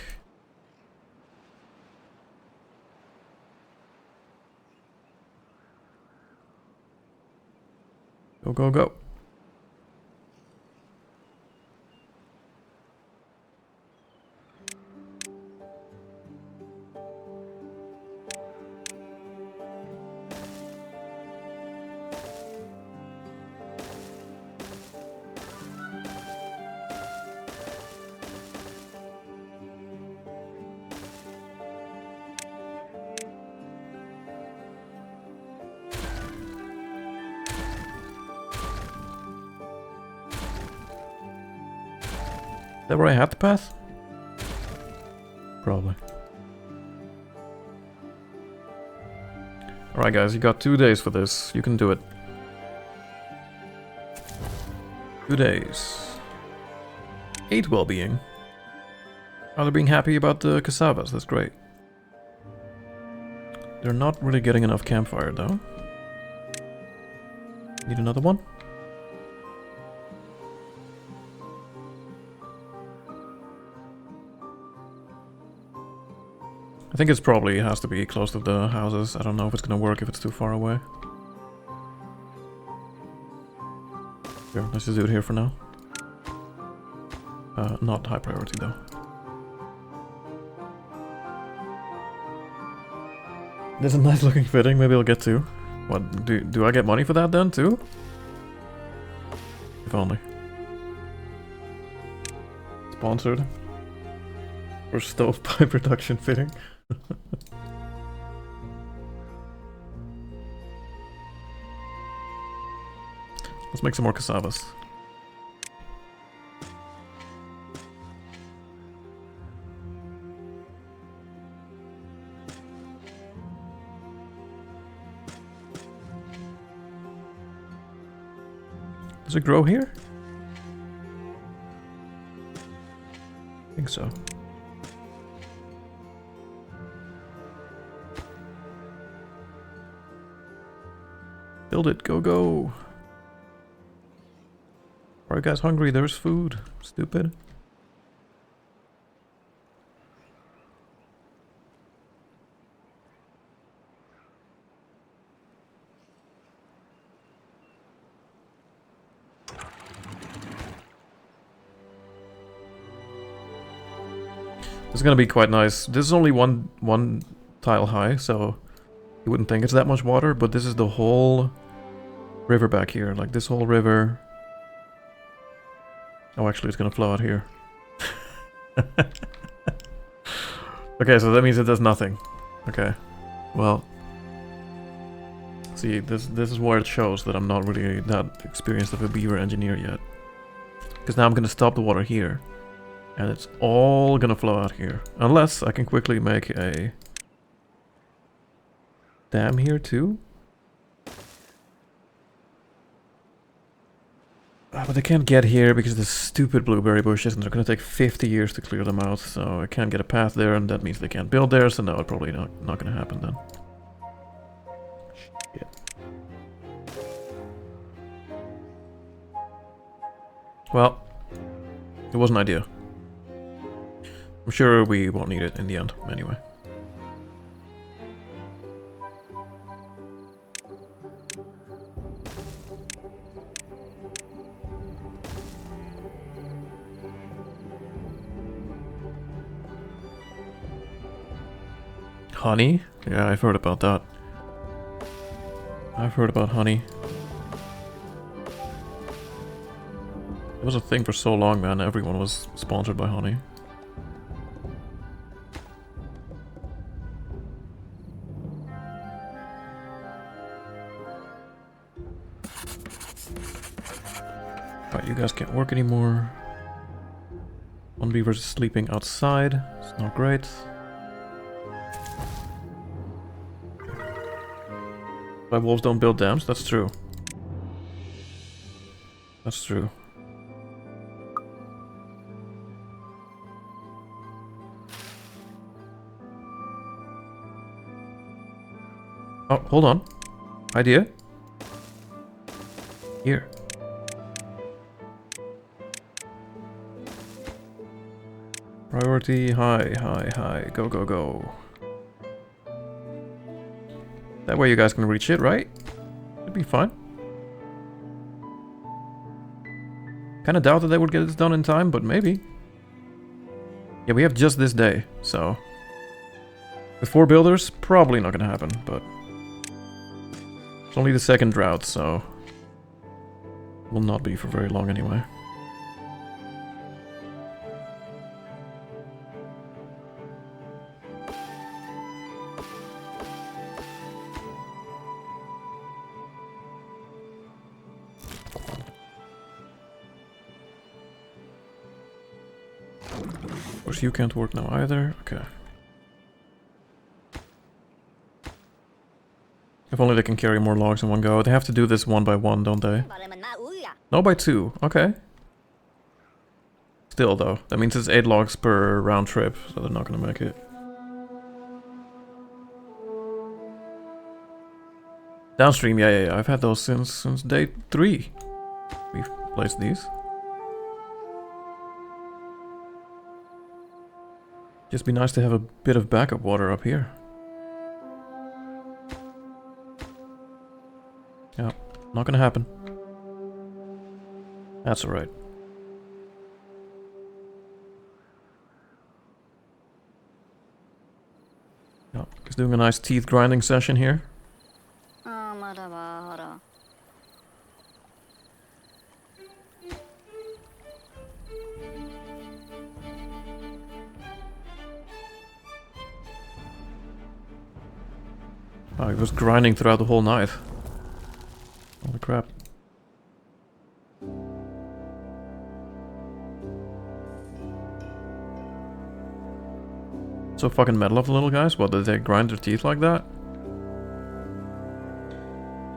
Go, go, go. Is that where I had the path? Probably. Alright guys, you got 2 days for this. You can do it. 2 days. 8 well-being. Oh, they're being happy about the cassavas. That's great. They're not really getting enough campfire though. Need another one? I think it's probably has to be close to the houses. I don't know if it's gonna work if it's too far away. Here, let's just do it here for now. Not high priority though. There's a nice looking fitting, maybe I'll get to. What, do I get money for that then too? If only. Sponsored. For stovepipe reduction fitting. Let's make some more cassavas. Does it grow here? I think so. Build it, go go! Are you guys hungry? There's food. Stupid. It's gonna be quite nice. This is only one tile high, so you wouldn't think it's that much water, but this is the whole river back here. Like this whole river. Oh, actually, it's gonna flow out here. Okay, so that means it does nothing. Okay, well, see, this is where it shows that I'm not really that experienced of a beaver engineer yet. Because now I'm gonna stop the water here, and it's all gonna flow out here, unless I can quickly make a dam here too. But they can't get here because of the stupid blueberry bushes, and they're gonna take 50 years to clear them out, so I can't get a path there, and that means they can't build there, so no, it's probably not gonna happen then. Shit. Well, it was an idea. I'm sure we won't need it in the end, anyway. Honey? Yeah, I've heard about that. I've heard about honey. It was a thing for so long, man. Everyone was sponsored by honey. Right, you guys can't work anymore. One beaver's sleeping outside. It's not great. Why wolves don't build dams? That's true. That's true. Oh, hold on. Idea? Here. Priority high, high, high. Go, go, go. That way you guys can reach it, right? It'd be fine. Kinda doubt that they would get this done in time, but maybe. Yeah, we have just this day, so... With 4 builders, probably not gonna happen, but... It's only the second drought, so... Will not be for very long anyway. Of course, you can't work now either. Okay. If only they can carry more logs in one go. They have to do this one by one, don't they? No, by 2. Okay. Still, though. That means it's 8 logs per round trip, so they're not gonna make it. Downstream, yeah. I've had those since day 3. We've placed these. Just be nice to have a bit of backup water up here. Yeah, not gonna happen. That's alright. Yeah, he's doing a nice teeth grinding session here. Oh, he was grinding throughout the whole night. Holy crap. So fucking metal of the little guys? What, did they grind their teeth like that?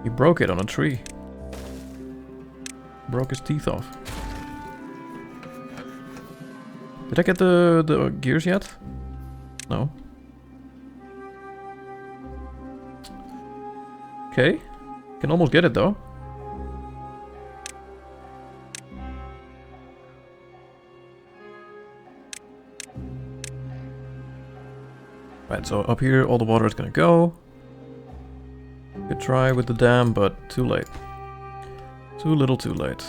He broke it on a tree. Broke his teeth off. Did I get the gears yet? No. Okay. Can almost get it though. Right, so up here all the water is gonna go. Could try with the dam, but too late. Too little too late.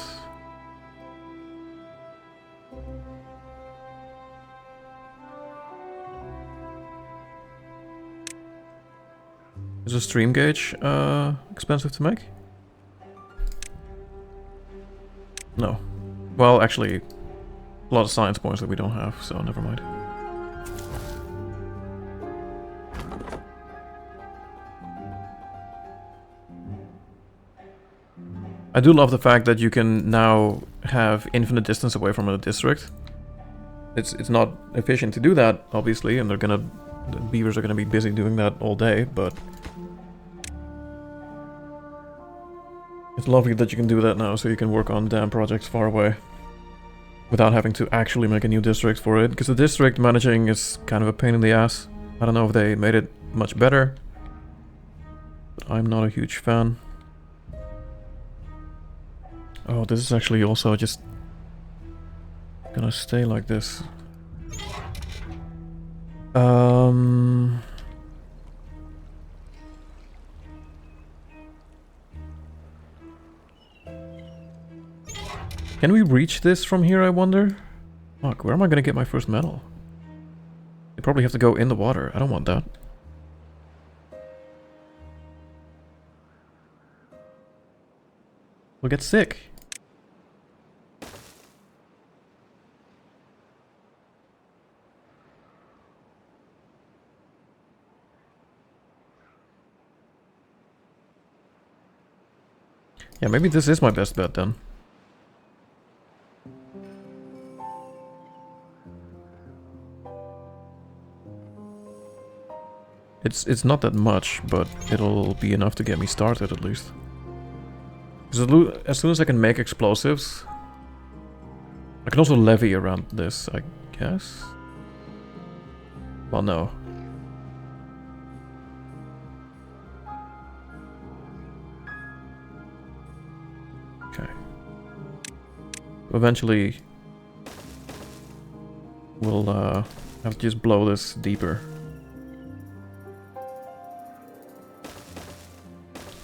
Is a stream gauge expensive to make? No. Well, actually, a lot of science points that we don't have, so never mind. I do love the fact that you can now have infinite distance away from a district. It's not efficient to do that, obviously, and the beavers are gonna be busy doing that all day, but it's lovely that you can do that now, so you can work on dam projects far away without having to actually make a new district for it, because the district managing is kind of a pain in the ass. I don't know if they made it much better, but I'm not a huge fan. Oh, this is actually also just gonna stay like this. Can we reach this from here, I wonder? Fuck, where am I gonna get my first metal? You probably have to go in the water. I don't want that. We'll get sick. Yeah, maybe this is my best bet then. It's not that much, but it'll be enough to get me started at least. Because as soon as I can make explosives, I can also levy around this, I guess. Well, no. Okay. Eventually, we'll have to just blow this deeper.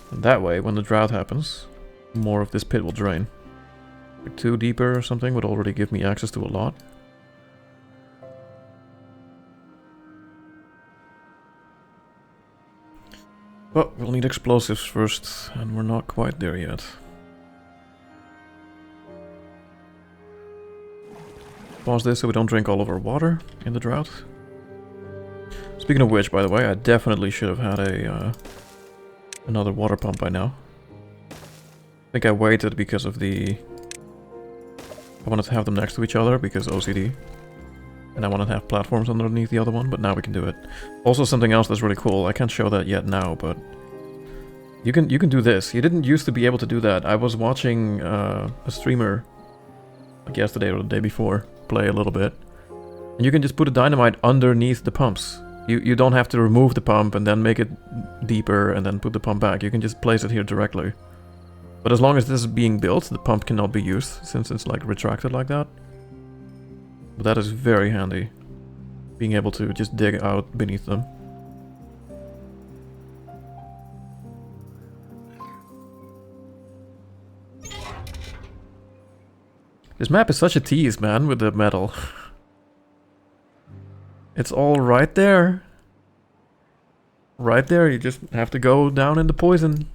And that way, when the drought happens, more of this pit will drain. Like 2 deeper or something would already give me access to a lot. But we'll need explosives first, and we're not quite there yet. Pause this so we don't drink all of our water in the drought. Speaking of which, by the way, I definitely should have had a another water pump by now. I think I waited because of I wanted to have them next to each other because OCD. And I wanted to have platforms underneath the other one, but now we can do it. Also something else that's really cool, I can't show that yet now, but you can do this. You didn't used to be able to do that. I was watching a streamer like yesterday or the day before play a little bit. And you can just put a dynamite underneath the pumps. You don't have to remove the pump and then make it deeper and then put the pump back. You can just place it here directly. But as long as this is being built, the pump cannot be used since it's like retracted like that. But that is very handy. being able to just dig out beneath them. This map is such a tease, man, with the metal. It's all right there. Right there, you just have to go down in the poison.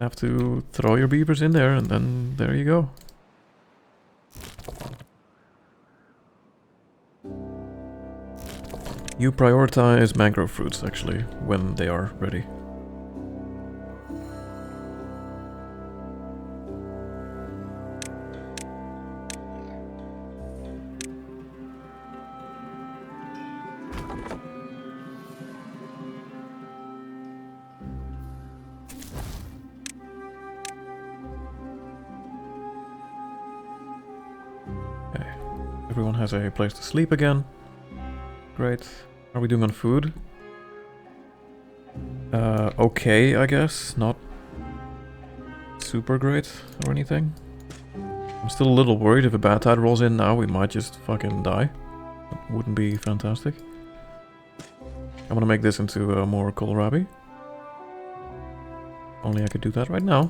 Have to throw your beavers in there and then there you go. You prioritize mangrove fruits, actually, when they are ready. Okay, everyone has a place to sleep again. Great. How are we doing on food? Okay, I guess. Not super great or anything. I'm still a little worried if a bad tide rolls in now, we might just fucking die. That wouldn't be fantastic. I'm gonna make this into a more kohlrabi. Only I could do that right now.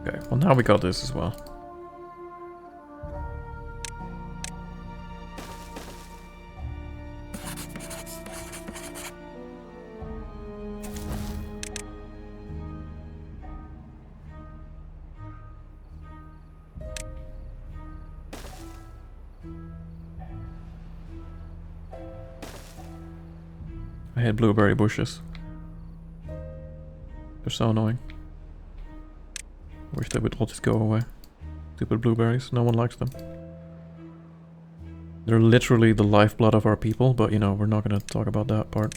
Okay, well now we got this as well. I hate blueberry bushes. They're so annoying. Wish they would all just go away. Stupid blueberries, no one likes them. They're literally the lifeblood of our people, but you know, we're not gonna talk about that part.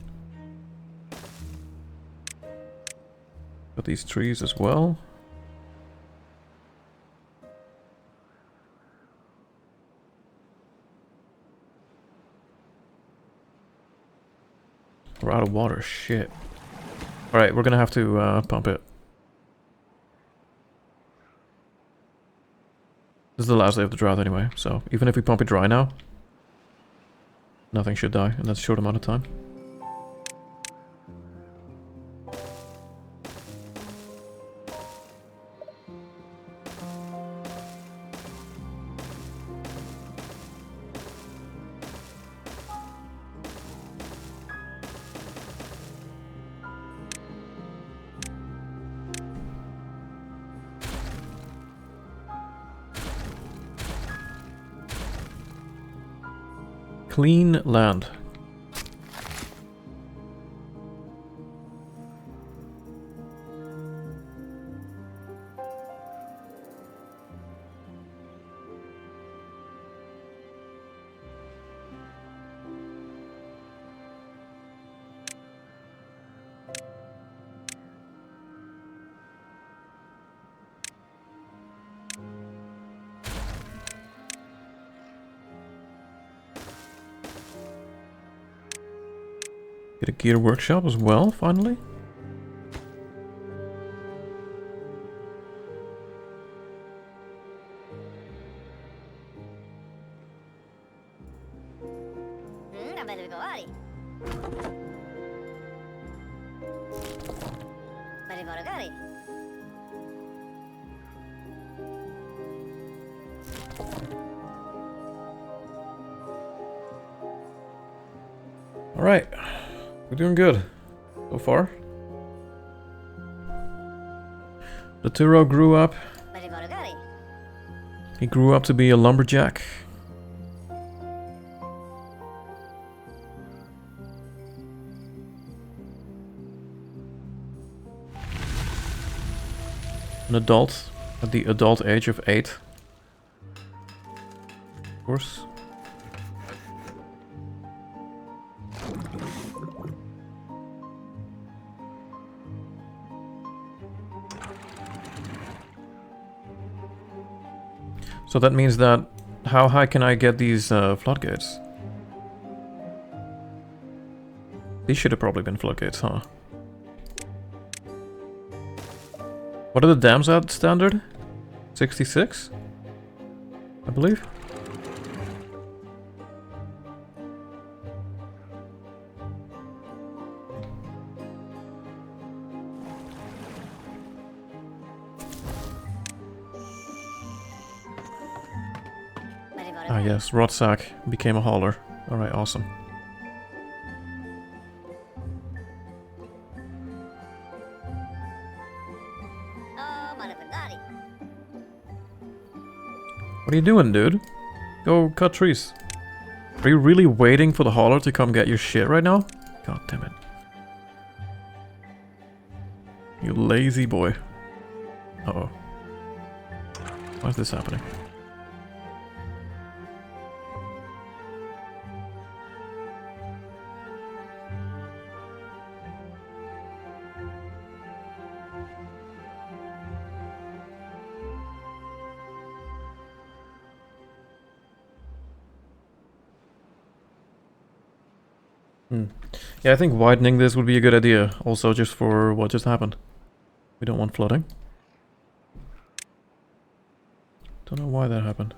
Got these trees as well. We're out of water, shit. Alright, we're gonna have to pump it. This is the last day of the drought anyway, so even if we pump it dry now, nothing should die in that short amount of time. Clean land. Get a gear workshop as well, finally. Alright, we're doing good so far. The Turo grew up. He grew up to be a lumberjack. An adult at the adult age of 8. Of course. So that means that how high can I get these floodgates? These should have probably been floodgates, huh? What are the dams at standard? 66? I believe. Ah yes, Rodsack became a hauler. Alright, awesome. What are you doing, dude? Go cut trees. Are you really waiting for the hauler to come get your shit right now? God damn it. You lazy boy. Uh-oh. Why is this happening? Yeah, I think widening this would be a good idea. Also, just for what just happened. We don't want flooding. Don't know why that happened.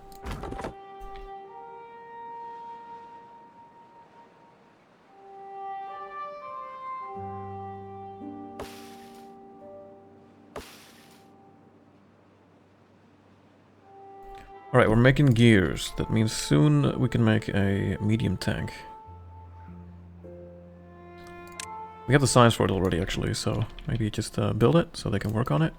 Alright, we're making gears. That means soon we can make a medium tank. We have the science for it already, actually, so maybe just build it so they can work on it.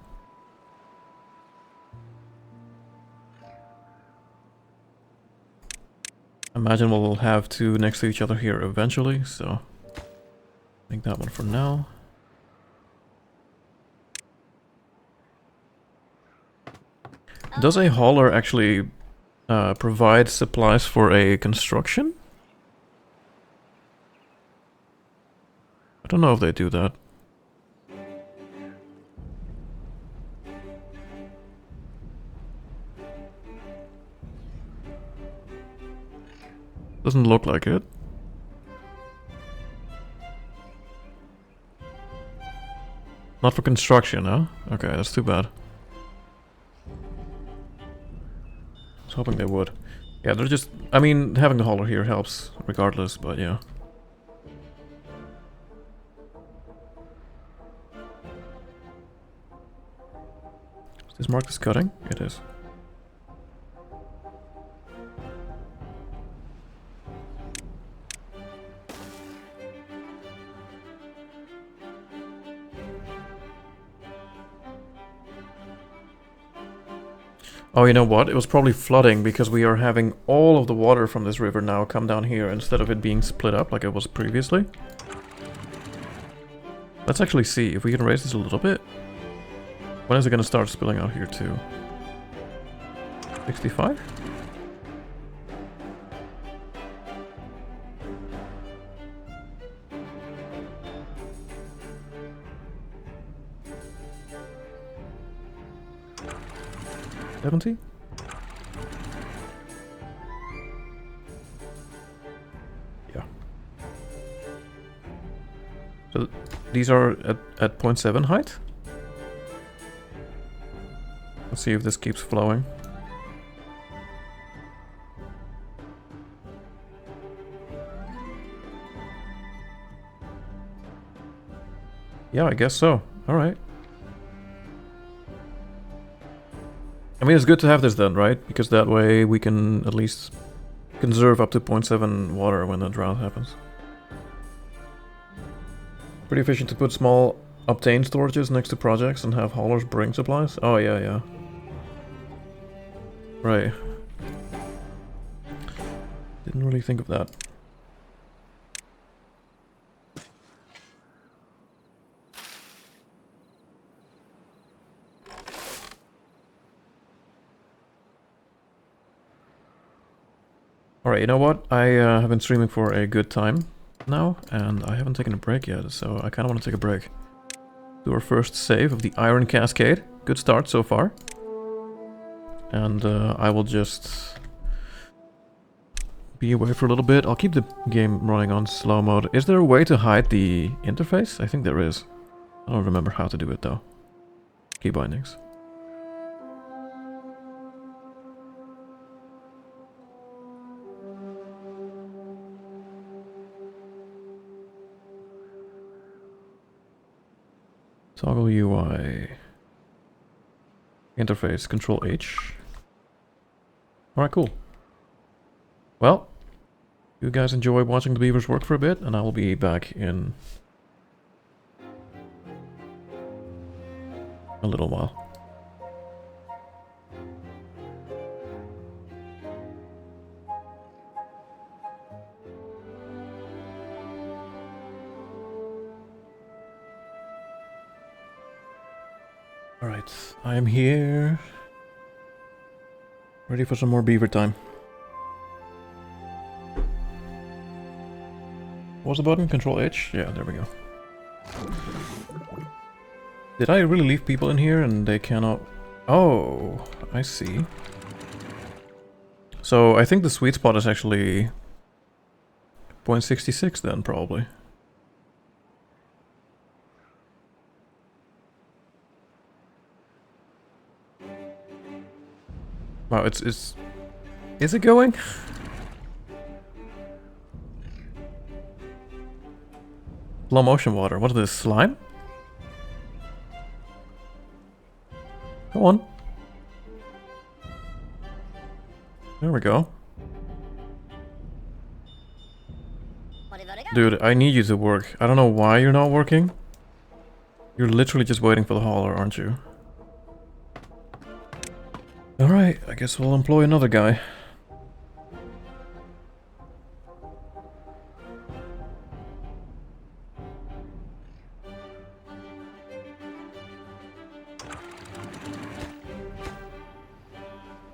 Imagine we'll have two next to each other here eventually, so make that one for now. Does a hauler actually provide supplies for a construction? I don't know if they do that. Doesn't look like it. Not for construction, huh? Okay, that's too bad. I was hoping they would. Yeah, they're just... I mean, having the hauler here helps regardless, but yeah. Is this marked as cutting? It is. Oh, you know what? It was probably flooding because we are having all of the water from this river now come down here instead of it being split up like it was previously. Let's actually see if we can raise this a little bit. When is it going to start spilling out here too? 65? $70? Yeah. So these are at 0.7 height? Let's see if this keeps flowing. Yeah, I guess so. Alright. I mean, it's good to have this then, right? Because that way we can at least conserve up to 0.7 water when the drought happens. Pretty efficient to put small obtain storages next to projects and have haulers bring supplies. Oh, yeah, yeah. Right. Didn't really think of that. Alright, you know what? I have been streaming for a good time now, and I haven't taken a break yet, so I kind of want to take a break. Do our first save of the Iron Cascade. Good start so far. And I will just be away for a little bit. I'll keep the game running on slow mode. Is there a way to hide the interface? I think there is. I don't remember how to do it though. Key bindings. Toggle UI. Interface, Control H. Alright, cool. Well, you guys enjoy watching the beavers work for a bit, and I will be back in a little while. Alright, I am here. Ready for some more beaver time. What was the button? Control H? Yeah, there we go. Did I really leave people in here and they cannot... Oh, I see. So I think the sweet spot is actually 0.66 then, probably. Wow, is it going? Slow motion water. What is this? Slime? Go on. There we go. Dude, I need you to work. I don't know why you're not working. You're literally just waiting for the hauler, aren't you? Alright, I guess we'll employ another guy.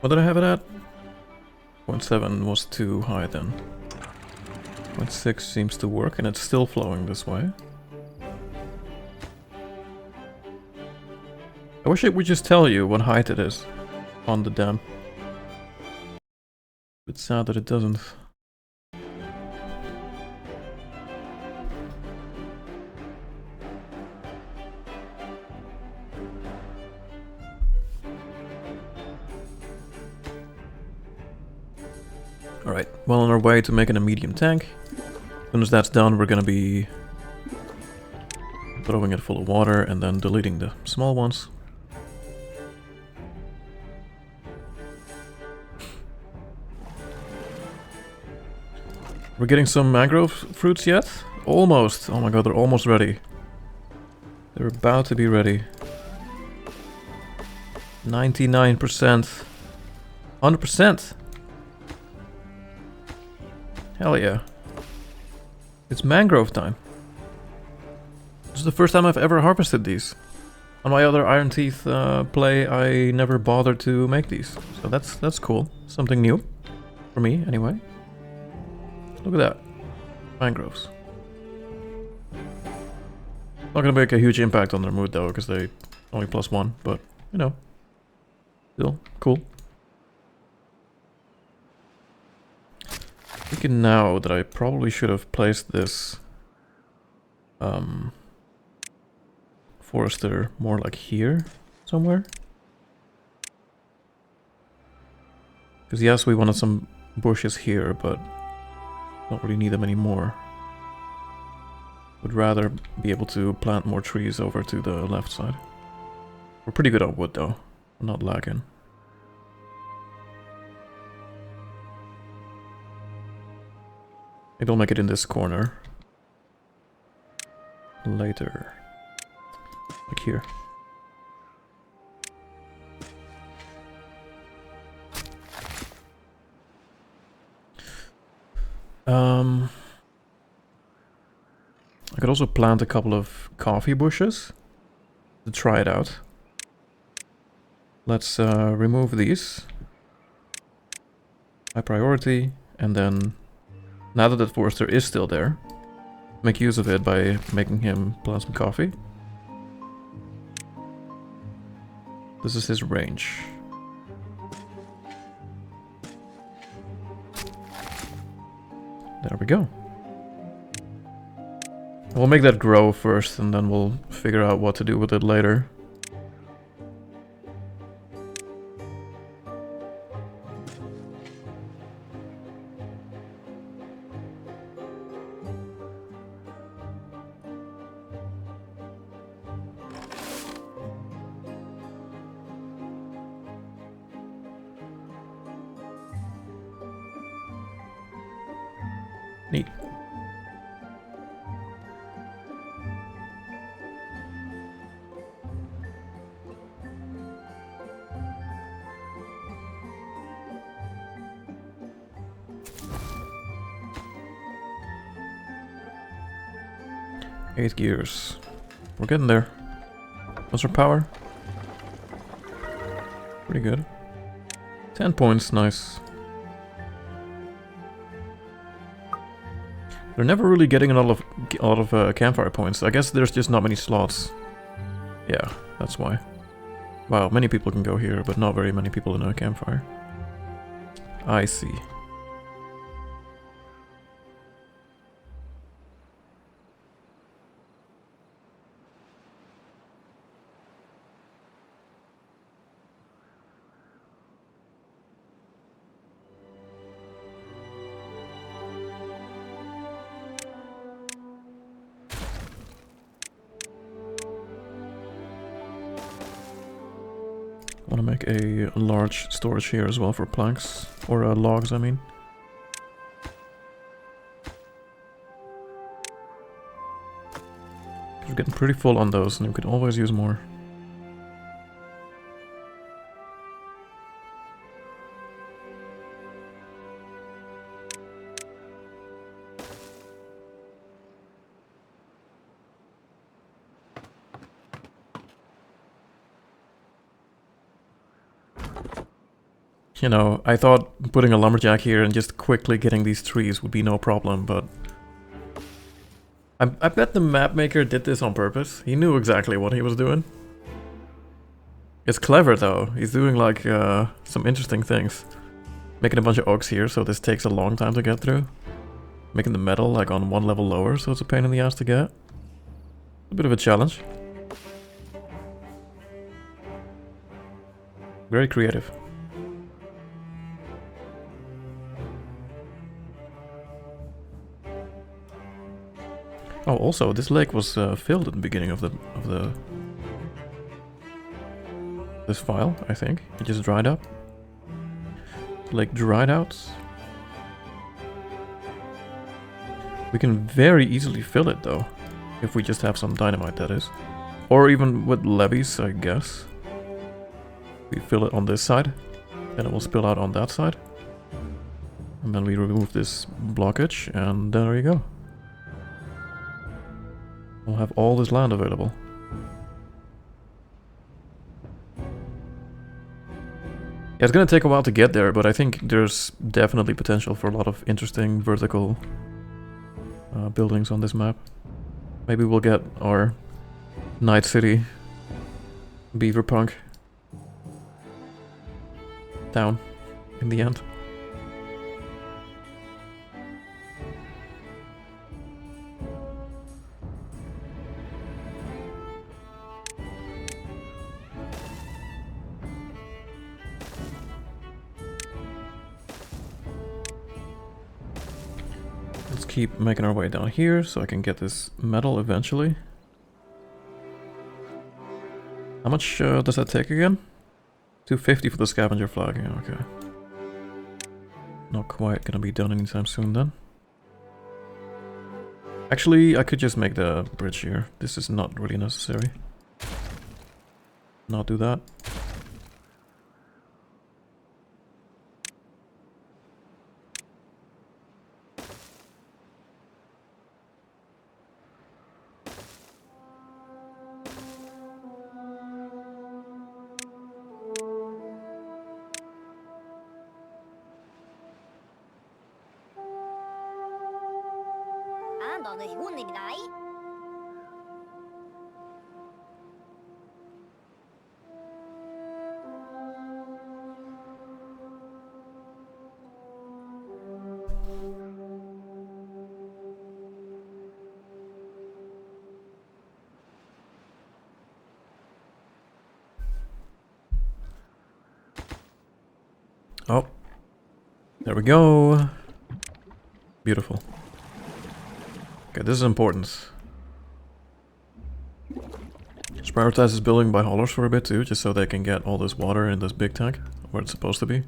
What did I have it at? 0.7 was too high then. 0.6 seems to work, and it's still flowing this way. I wish it would just tell you what height it is on the dam. It's sad that it doesn't. Alright, well on our way to making a medium tank. As soon as that's done, we're gonna be throwing it full of water and then deleting the small ones. We're getting some mangrove fruits yet? Almost. Oh my god, they're almost ready. They're about to be ready. 99%. 100%. Hell yeah. It's mangrove time. This is the first time I've ever harvested these. On my other Iron Teeth play, I never bothered to make these. So that's cool. Something new. For me, anyway. Look at that. Mangroves. Not gonna make a huge impact on their mood though, because they only +1, but, you know. Still, cool. Thinking now that I probably should have placed this forester more like here somewhere. Because yes, we wanted some bushes here, but don't really need them anymore. Would rather be able to plant more trees over to the left side. We're pretty good on wood though. We're not lagging. Maybe I'll make it in this corner. Later. Like here. I could also plant a couple of coffee bushes to try it out. Let's remove these. High priority, and then now that the Forester is still there, make use of it by making him plant some coffee. This is his range. There we go. We'll make that grow first, and then we'll figure out what to do with it later. Neat. Eight gears. We're getting there. What's our power? Pretty good. 10 points, nice. They're never really getting a lot of campfire points. I guess there's just not many slots. Yeah, that's why. Wow, many people can go here, but not very many people in a campfire. I see. I want to make a large storage here as well for planks, or logs I mean. We're getting pretty full on those and we could always use more. You know, I thought putting a lumberjack here and just quickly getting these trees would be no problem, but I bet the map maker did this on purpose. He knew exactly what he was doing. It's clever though. He's doing like some interesting things. Making a bunch of oaks here, so this takes a long time to get through. Making the metal like on one level lower, so it's a pain in the ass to get. A bit of a challenge. Very creative. Oh, also, this lake was filled at the beginning of this file, I think. It just dried up. Lake dried out. We can very easily fill it, though. If we just have some dynamite, that is. Or even with levees, I guess. We fill it on this side, then it will spill out on that side. And then we remove this blockage, and there you go. We'll have all this land available. Yeah, it's gonna take a while to get there, but I think there's definitely potential for a lot of interesting vertical buildings on this map. Maybe we'll get our Night City Beaverpunk town in the end. Keep making our way down here so I can get this metal eventually. How much does that take again? 250 for the scavenger flag, yeah, okay. Not quite gonna be done anytime soon then. Actually, I could just make the bridge here. This is not really necessary. Not do that. Oh, there we go. Beautiful. Okay, this is important. Let's prioritize this building by haulers for a bit too, just so they can get all this water in this big tank where it's supposed to be.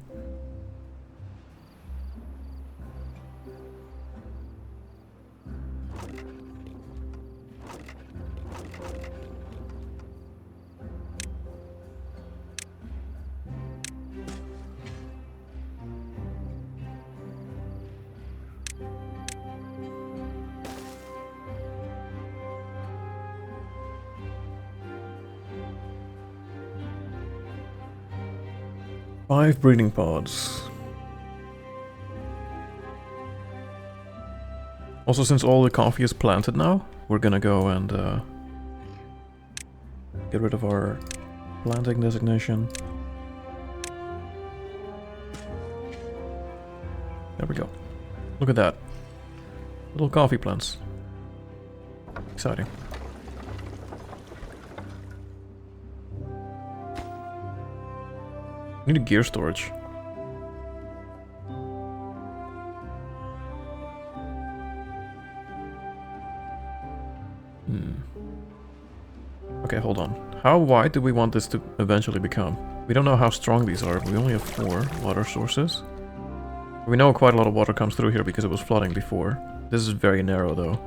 Five breeding pods. Also, since all the coffee is planted now, we're gonna go and get rid of our planting designation. There we go. Look at that. Little coffee plants. Exciting. Need a gear storage. Okay, hold on. How wide do we want this to eventually become? We don't know how strong these are. We only have 4 water sources. We know quite a lot of water comes through here because it was flooding before. This is very narrow though.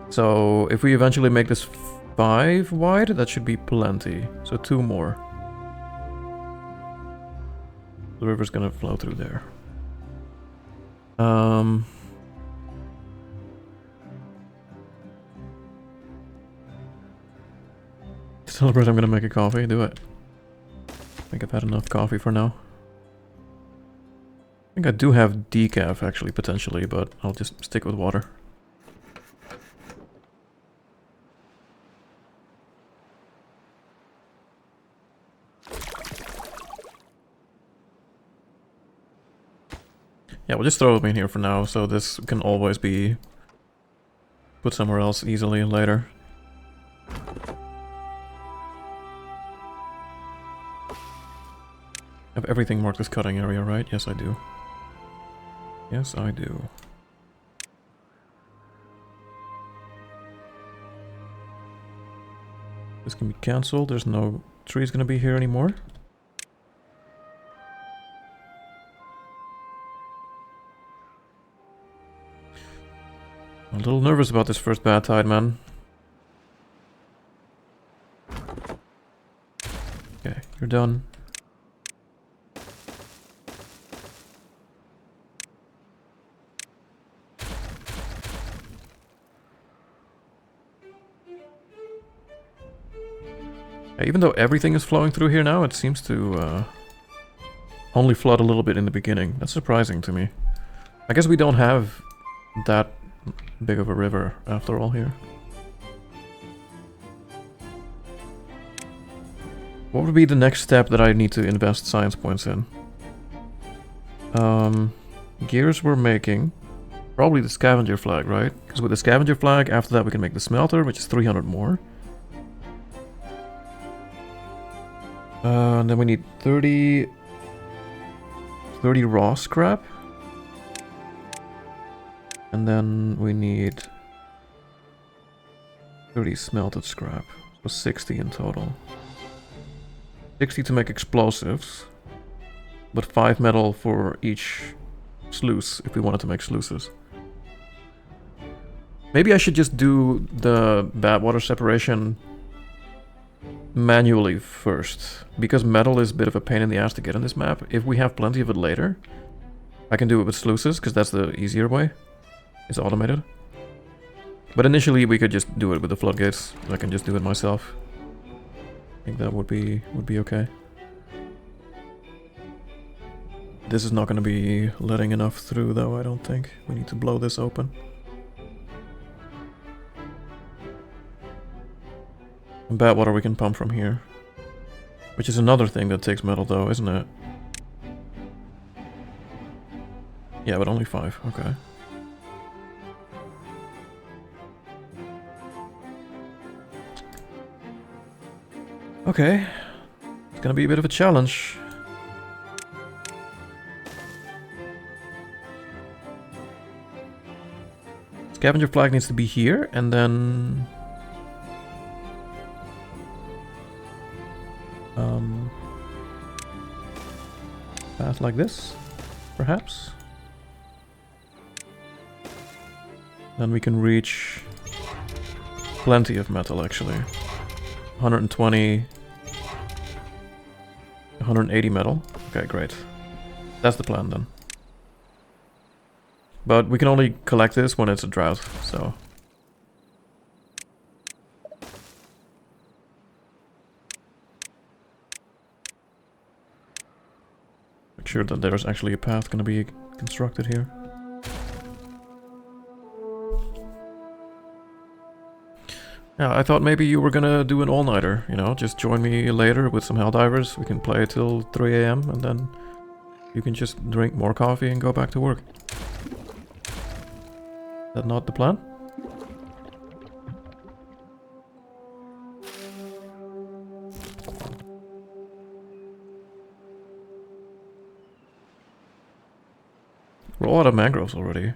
So if we eventually make this 5 wide, that should be plenty. So 2 more. The river's gonna flow through there. To celebrate, I'm gonna make a coffee. Do it. I think I've had enough coffee for now. I think I do have decaf actually, potentially, but I'll just stick with water. Yeah, we'll just throw them in here for now, so this can always be put somewhere else easily later. I have everything marked as cutting area, right? Yes, I do. Yes, I do. This can be cancelled. There's no trees gonna be here anymore. I'm a little nervous about this first bad tide, man. Okay, you're done. Even though everything is flowing through here now, it seems to only flood a little bit in the beginning. That's surprising to me. I guess we don't have that big of a river after all here. What would be the next step that I need to invest science points in? Gears we're making. Probably the scavenger flag, right? Because with the scavenger flag, after that we can make the smelter, which is 300 more. And then we need 30 raw scrap. And then we need 30 smelted scrap. So 60 in total. 60 to make explosives. But 5 metal for each sluice if we wanted to make sluices. Maybe I should just do the bad water separation manually first, because metal is a bit of a pain in the ass to get on this map. If we have plenty of it later, I can do it with sluices, because that's the easier way. It's automated. But initially we could just do it with the floodgates. I can just do it myself. I think that would be okay. This is not going to be letting enough through though, I don't think. We need to blow this open. bad water we can pump from here. Which is another thing that takes metal though, isn't it? Yeah, but only 5, okay. Okay. It's gonna be a bit of a challenge. Scavenger flag needs to be here, and then... path like this, perhaps? Then we can reach plenty of metal, actually. 120... 180 metal. Okay, great. That's the plan, then. But we can only collect this when it's a drought, so... make sure that there's actually a path gonna be constructed here. Yeah, I thought maybe you were gonna do an all-nighter, you know? Just join me later with some Helldivers. We can play till 3 AM and then you can just drink more coffee and go back to work. Is that not the plan? We're all out of mangroves already.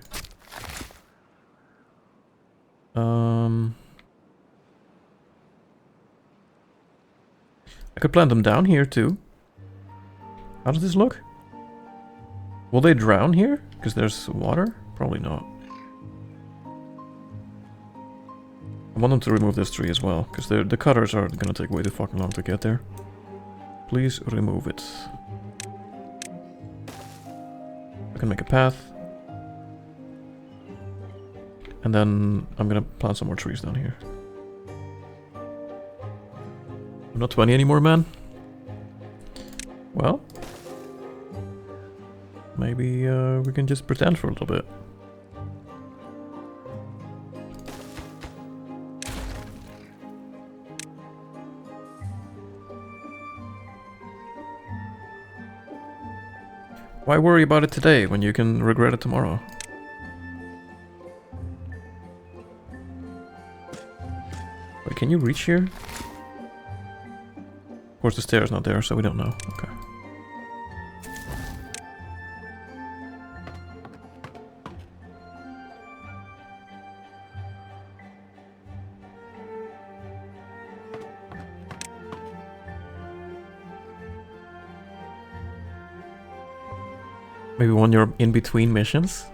I could plant them down here too. How does this look? Will they drown here? Because there's water? Probably not. I want them to remove this tree as well, because the cutters are gonna take way too fucking long to get there. Please remove it. I can make a path. And then I'm gonna plant some more trees down here. I'm not 20 anymore, man. Well, maybe we can just pretend for a little bit. Why worry about it today when you can regret it tomorrow? Wait, can you reach here? Of course the stair is not there, so we don't know. Okay. Maybe when you're in between missions.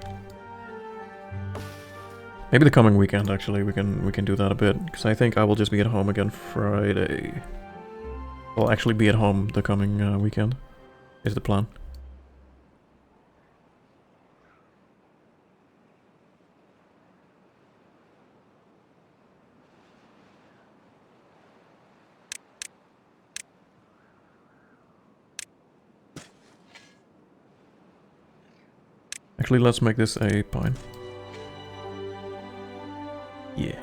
Maybe the coming weekend actually we can do that a bit, because I think I will just be at home again Friday. I'll actually be at home the coming weekend, is the plan. Actually, let's make this a pine. Yeah.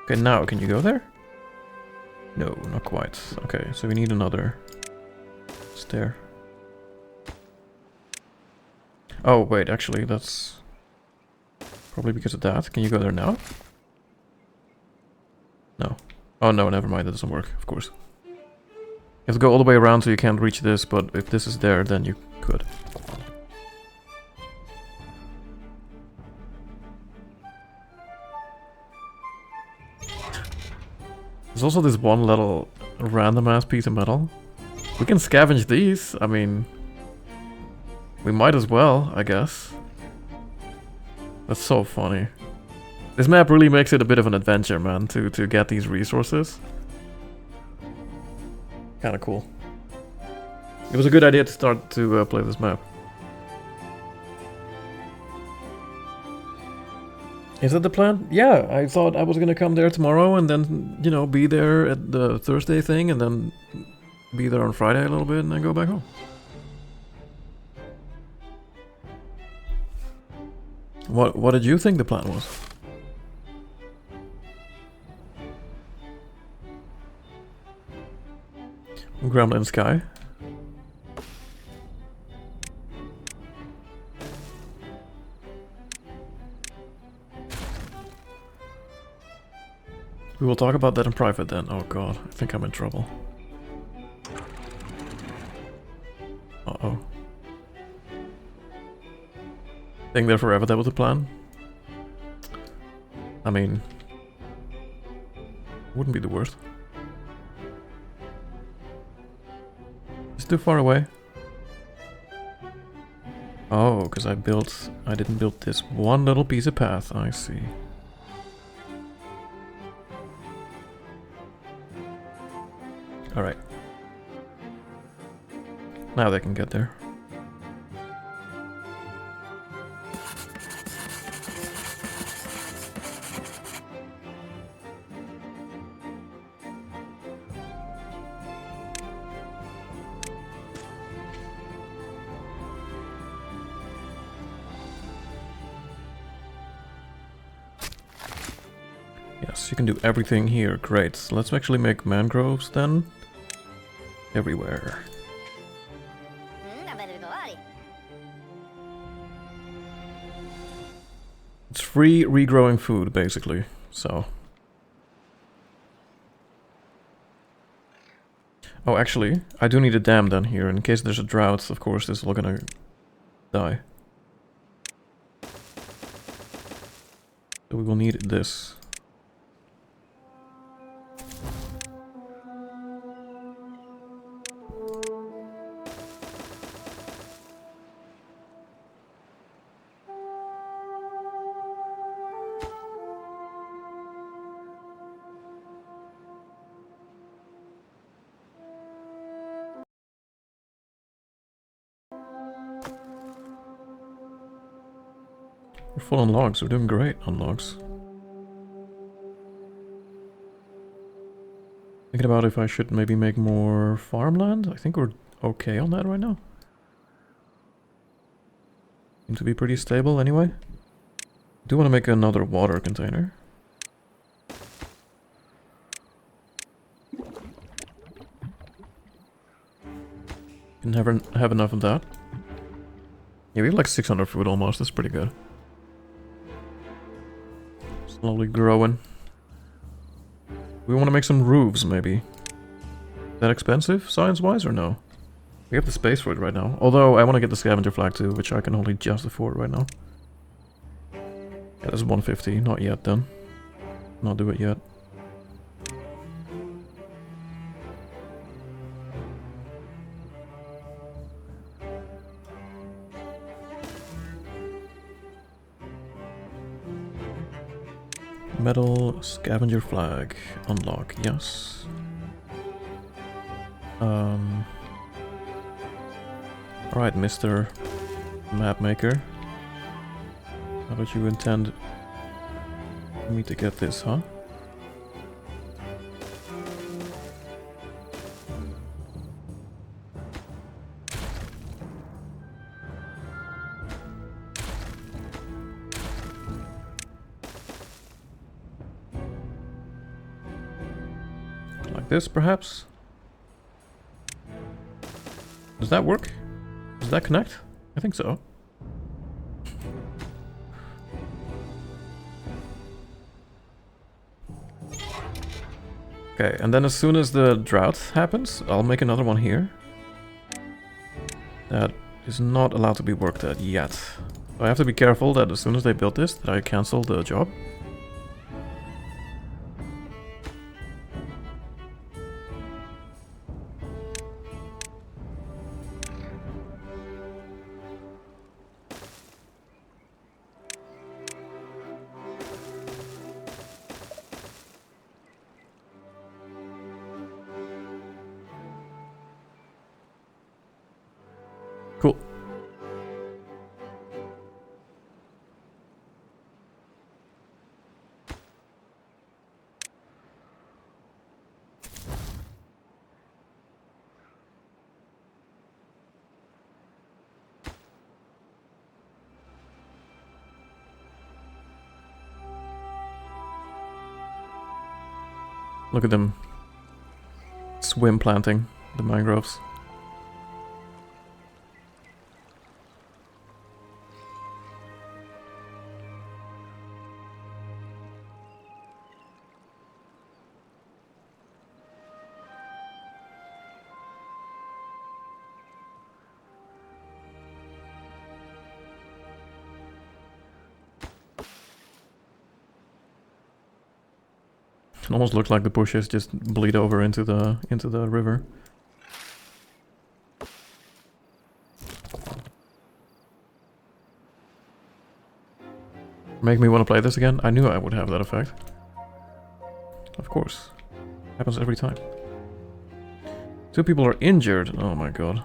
Okay, now can you go there? No, not quite. Okay, so we need another stair. Oh, wait, actually, that's probably because of that. Can you go there now? No. Oh, no, never mind. That doesn't work, of course. You have to go all the way around so you can't reach this, but if this is there, then you could. There's also this one little random ass piece of metal. We can scavenge these, I mean... we might as well, I guess. That's so funny. This map really makes it a bit of an adventure, man, to get these resources. Kinda cool. It was a good idea to start to play this map. Is that the plan? Yeah, I thought I was gonna come there tomorrow and then, you know, be there at the Thursday thing and then be there on Friday a little bit and then go back home. What did you think the plan was? Gremlin Sky. We will talk about that in private then. Oh god, I think I'm in trouble. Uh-oh. Staying there forever, that was the plan? I mean... wouldn't be the worst. It's too far away. Oh, because I didn't build this one little piece of path, I see. Alright. Now they can get there. Yes, you can do everything here. Great. Let's actually make mangroves then. Everywhere. It's free regrowing food, basically. So. Oh, actually, I do need a dam down here. In case there's a drought, of course, this is all gonna die. So we will need this. We're full on logs. We're doing great on logs. Thinking about if I should maybe make more farmland. I think we're okay on that right now. Seem to be pretty stable anyway. I do want to make another water container. Can never have enough of that. Yeah, we have like 600 food almost. That's pretty good. Slowly growing. We want to make some roofs, maybe. Is that expensive, science-wise, or no? We have the space for it right now. Although, I want to get the scavenger flag too, which I can only just afford right now. Yeah, that's 150. Not yet, then. Not do it yet. Metal scavenger flag. Unlock, yes. Alright, Mr. Map Maker. How did you intend me to get this, huh? Like this, perhaps? Does that work? Does that connect? I think so. Okay, and then as soon as the drought happens, I'll make another one here. That is not allowed to be worked at yet. So I have to be careful that as soon as they build this, that I cancel the job. Cool. Look at them swim planting the mangroves. It almost looks like the bushes just bleed over into the river. Make me want to play this again? I knew I would have that effect. Of course. Happens every time. 2 people are injured. Oh my god.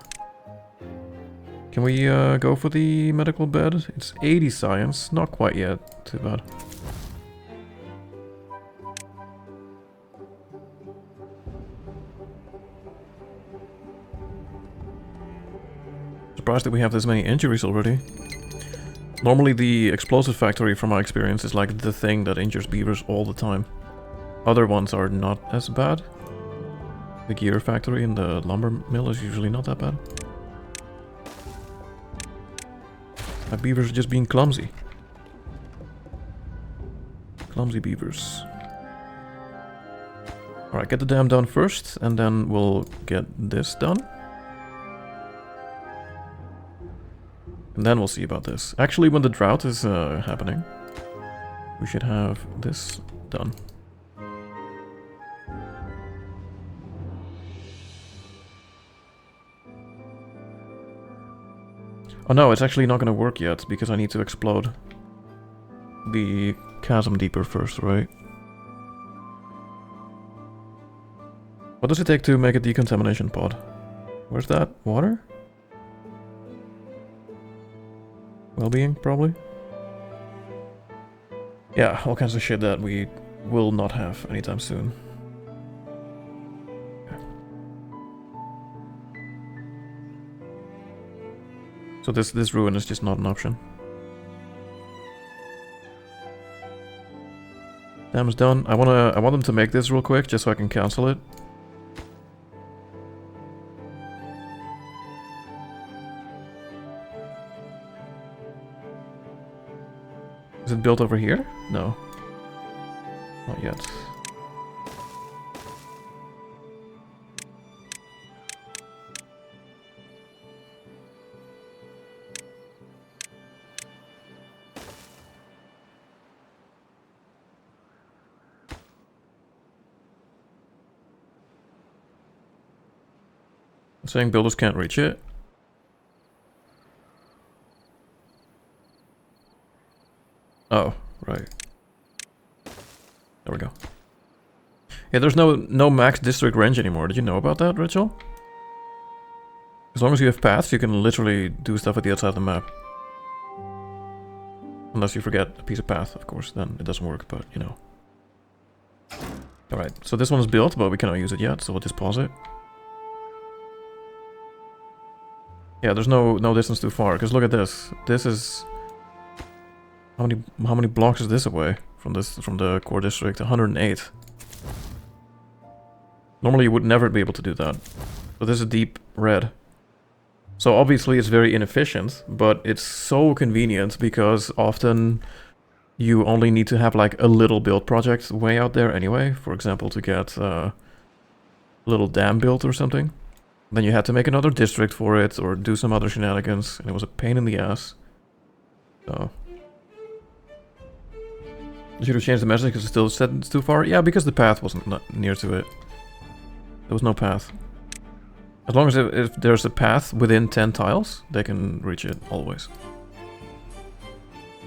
Can we go for the medical bed? It's 80 science. Not quite yet. Too bad. Surprised that we have this many injuries already. Normally the explosive factory, from my experience, is like the thing that injures beavers all the time. Other ones are not as bad. The gear factory and the lumber mill is usually not that bad. My beavers are just being clumsy. Clumsy beavers. Alright, get the dam done first, and then we'll get this done. And then we'll see about this. Actually, when the drought is happening, we should have this done. Oh no, it's actually not going to work yet, because I need to explode the chasm deeper first, right? What does it take to make a decontamination pod? Where's that? Water? Well-being, probably? Yeah, all kinds of shit that we will not have anytime soon. Okay. So this ruin is just not an option. Dam's done. I want them to make this real quick, just so I can cancel it. Is it built over here? No. Not yet. I'm saying builders can't reach it. Oh, right. There we go. Yeah, there's no max district range anymore. Did you know about that, Rachel? As long as you have paths, you can literally do stuff at the outside of the map. Unless you forget a piece of path, of course, then it doesn't work, but you know. Alright, so this one's built, but we cannot use it yet, so we'll just pause it. Yeah, there's no distance too far, because look at this. This is... How many blocks is this away from the core district? 108. Normally you would never be able to do that. But this is deep red. So obviously it's very inefficient, but it's so convenient because often you only need to have like a little build project way out there anyway. For example, to get a little dam built or something. Then you had to make another district for it or do some other shenanigans, and it was a pain in the ass. So... You should have changed the message because it still said it's too far. Yeah, because the path wasn't near to it. There was no path. As long as if there's a path within 10 tiles, they can reach it always.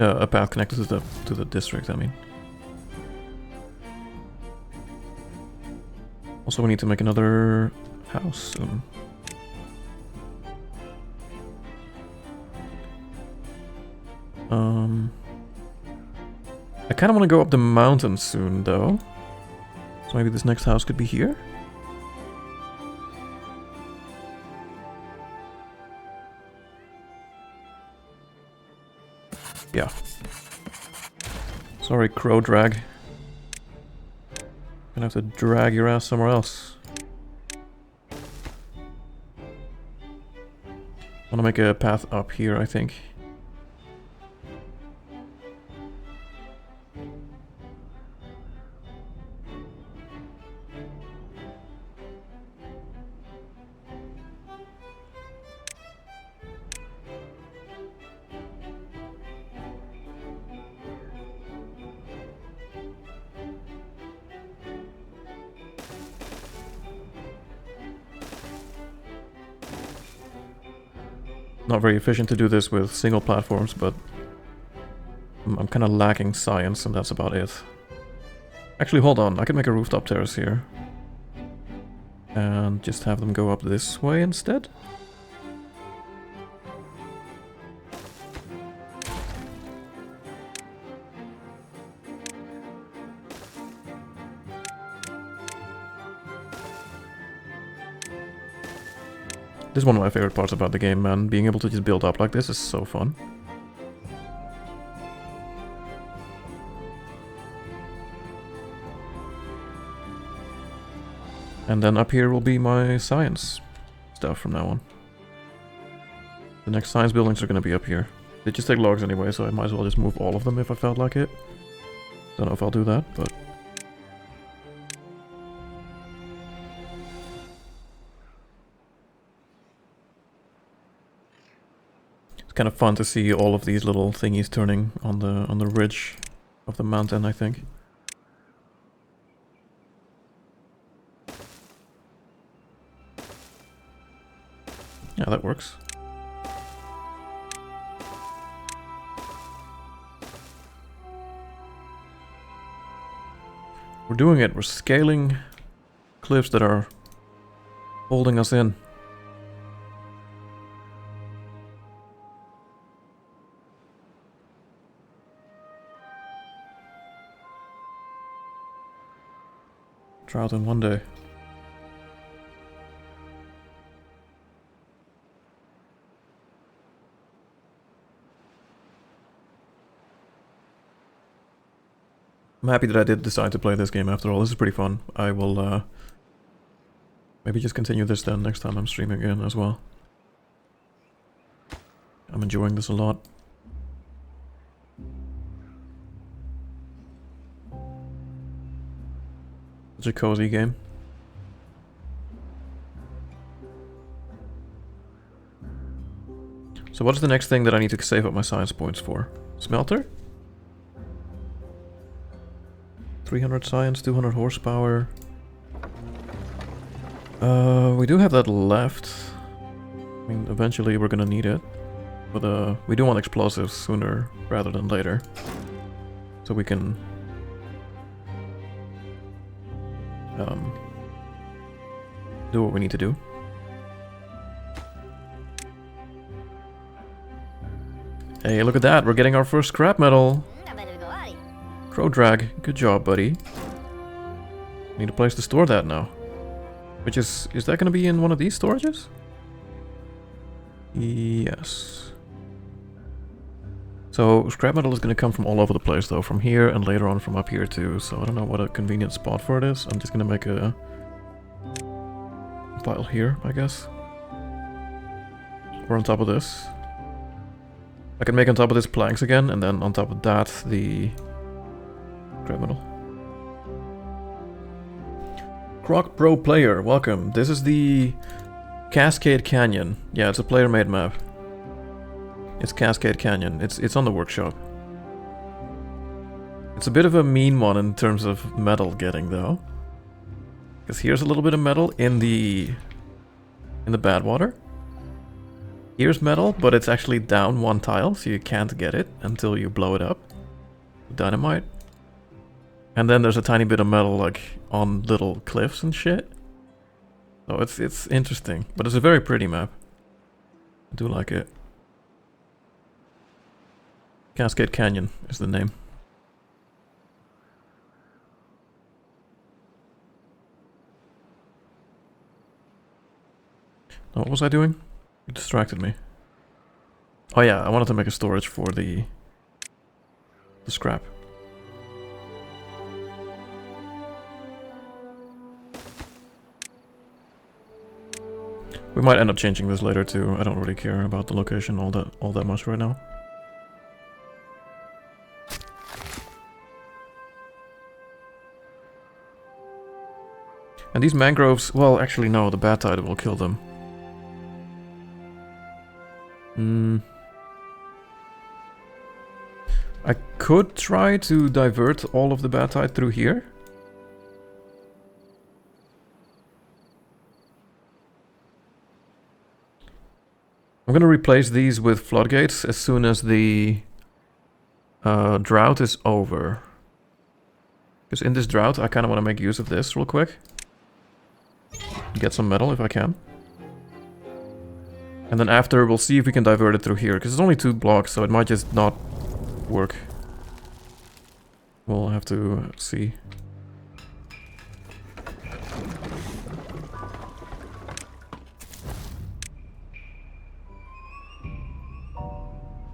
A path connected to the district, I mean. Also, we need to make another house soon. I kind of want to go up the mountain soon, though. So maybe this next house could be here? Yeah. Sorry, crow drag. Gonna have to drag your ass somewhere else. Wanna make a path up here, I think. Not very efficient to do this with single platforms, but I'm kind of lacking science, and that's about it. Actually, hold on. I could make a rooftop terrace here. And just have them go up this way instead. This is one of my favorite parts about the game, man. Being able to just build up like this is so fun. And then up here will be my science stuff from now on. The next science buildings are going to be up here. They just take logs anyway, so I might as well just move all of them if I felt like it. Don't know if I'll do that, but... It's kind of fun to see all of these little thingies turning on the ridge of the mountain, I think. Yeah, that works. We're doing it. We're scaling cliffs that are holding us in. Drought in one day. I'm happy that I did decide to play this game after all. This is pretty fun. I will maybe just continue this then next time I'm streaming again as well. I'm enjoying this a lot. Such a cozy game. So what is the next thing that I need to save up my science points for? Smelter? 300 science, 200 horsepower. We do have that left. I mean, eventually we're gonna need it. But we do want explosives sooner rather than later. So we can... do what we need to do. Hey, look at that! We're getting our first scrap metal! Crow drag, good job, buddy. Need a place to store that now. Which is that gonna be in one of these storages? Yes. So, scrap metal is gonna come from all over the place though, from here and later on from up here too, so I don't know what a convenient spot for it is. I'm just gonna make a pile here, I guess. Or on top of this. I can make on top of this planks again, and then on top of that, the criminal. Croc Pro Player, welcome. This is the Cascade Canyon. Yeah, it's a player-made map. It's Cascade Canyon. It's on the workshop. It's a bit of a mean one in terms of metal getting, though. Because here's a little bit of metal in the bad water. Here's metal, but it's actually down one tile, so you can't get it until you blow it up. Dynamite. And then there's a tiny bit of metal, like, on little cliffs and shit. So it's interesting. But it's a very pretty map. I do like it. Cascade Canyon is the name. Now, what was I doing? You distracted me. Oh yeah, I wanted to make a storage for the scrap. We might end up changing this later too. I don't really care about the location all that much right now. And these mangroves, well, actually no, the bad tide will kill them. I could try to divert all of the bad tide through here. I'm gonna replace these with floodgates as soon as the drought is over. Because in this drought, I kind of want to make use of this real quick. Get some metal if I can. And then after, we'll see if we can divert it through here. Because it's only 2 blocks, so it might just not work. We'll have to see.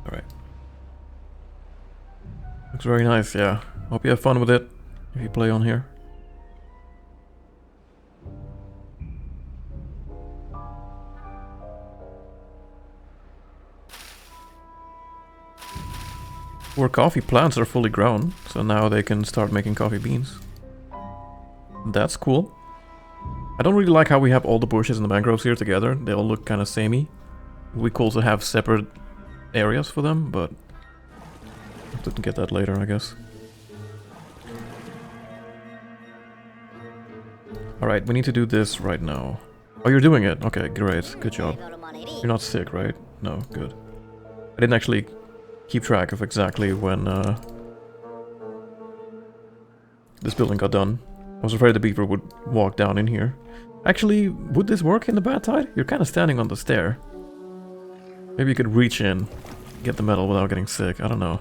Alright. Looks very nice, yeah. Hope you have fun with it if you play on here. Our coffee plants are fully grown, so now they can start making coffee beans. That's cool. I don't really like how we have all the bushes and the mangroves here together. They all look kind of samey. It would be cool to have separate areas for them, but I have to get that later, I guess. Alright, we need to do this right now. Oh, you're doing it? Okay, great. Good job. You're not sick, right? No, good. I didn't actually keep track of exactly when this building got done. I was afraid the beaver would walk down in here. Actually, would this work in the bad tide? You're kind of standing on the stair. Maybe you could reach in, get the metal without getting sick. I don't know.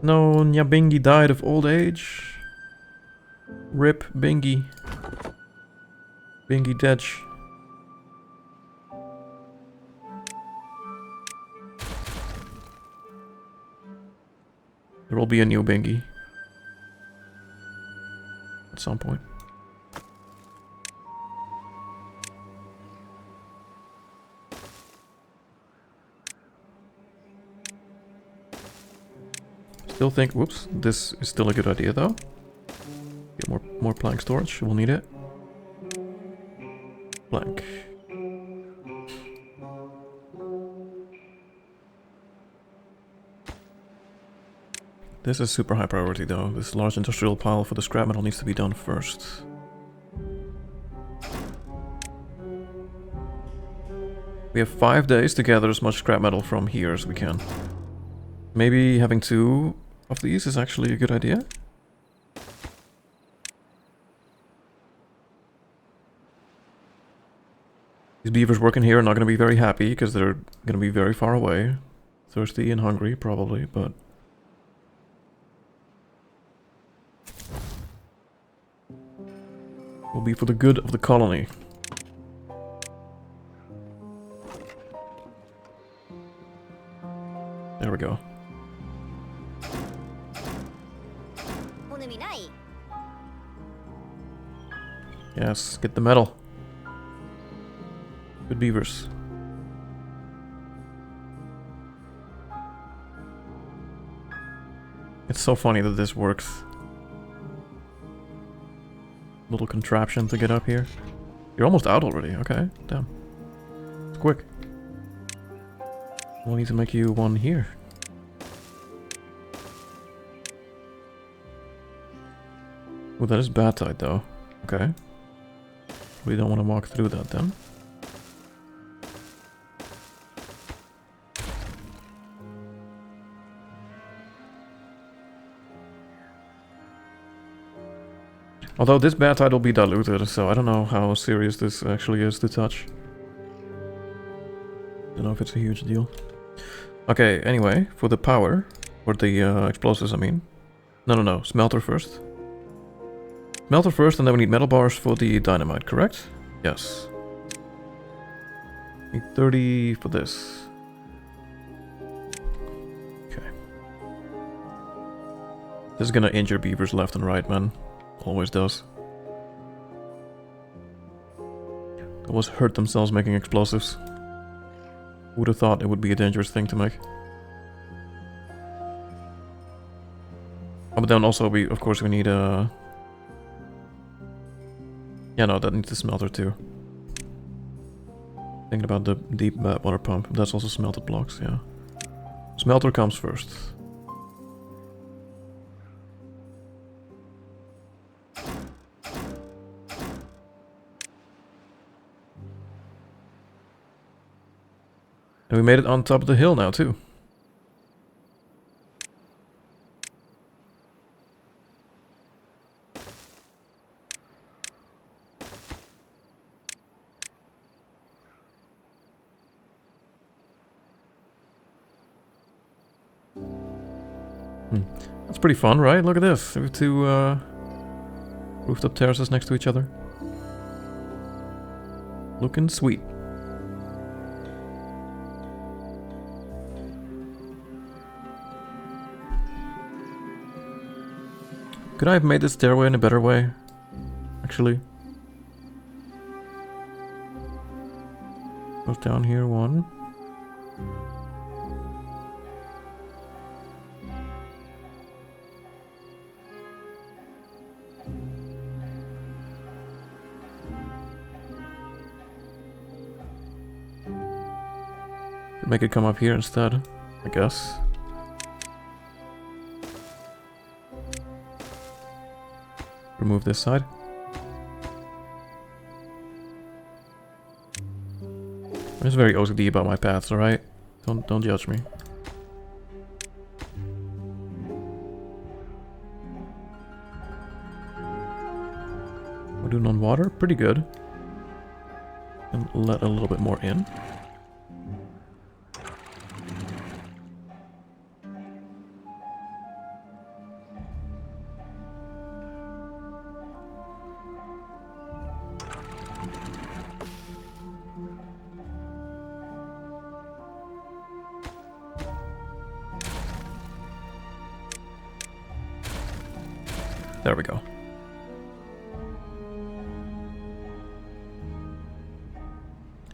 No, Nyabingi died of old age. Rip Bingy. Bingy Detch. There will be a new Bingy. At some point. Still think, whoops, this is still a good idea though. Get more plank storage, we'll need it. Plank. This is super high priority though. This large industrial pile for the scrap metal needs to be done first. We have 5 days to gather as much scrap metal from here as we can. Maybe having 2 of these is actually a good idea. These beavers working here are not going to be very happy because they're going to be very far away. Thirsty and hungry, probably, but... will be for the good of the colony. There we go. Yes, get the metal. Good beavers. It's so funny that this works. Little contraption to get up here. You're almost out already, okay. Damn. It's quick. We'll need to make you one here. Oh, that is bad tide though. Okay. We don't want to walk through that then. Although this bad tide will be diluted, so I don't know how serious this actually is to touch. Don't know if it's a huge deal. Okay, anyway, for the power, or the explosives I mean. No, smelter first. Smelter first, and then we need metal bars for the dynamite, correct? Yes. Need 30 for this. Okay. This is gonna injure beavers left and right, man. Always does. They always hurt themselves making explosives. Who would have thought it would be a dangerous thing to make? Oh, but then also of course we need a... Yeah, no, that needs a smelter too. Thinking about the deep water pump. That's also smelted blocks, yeah. Smelter comes first. And we made it on top of the hill now too. That's pretty fun, right? Look at this. We have two rooftop terraces next to each other. Looking sweet. Could I have made this stairway in a better way? Actually. Goes down here, one. Make it come up here instead, I guess. Remove this side. I'm just very OCD about my paths, alright? Don't judge me. We're doing on water, pretty good. And let a little bit more in. There we go.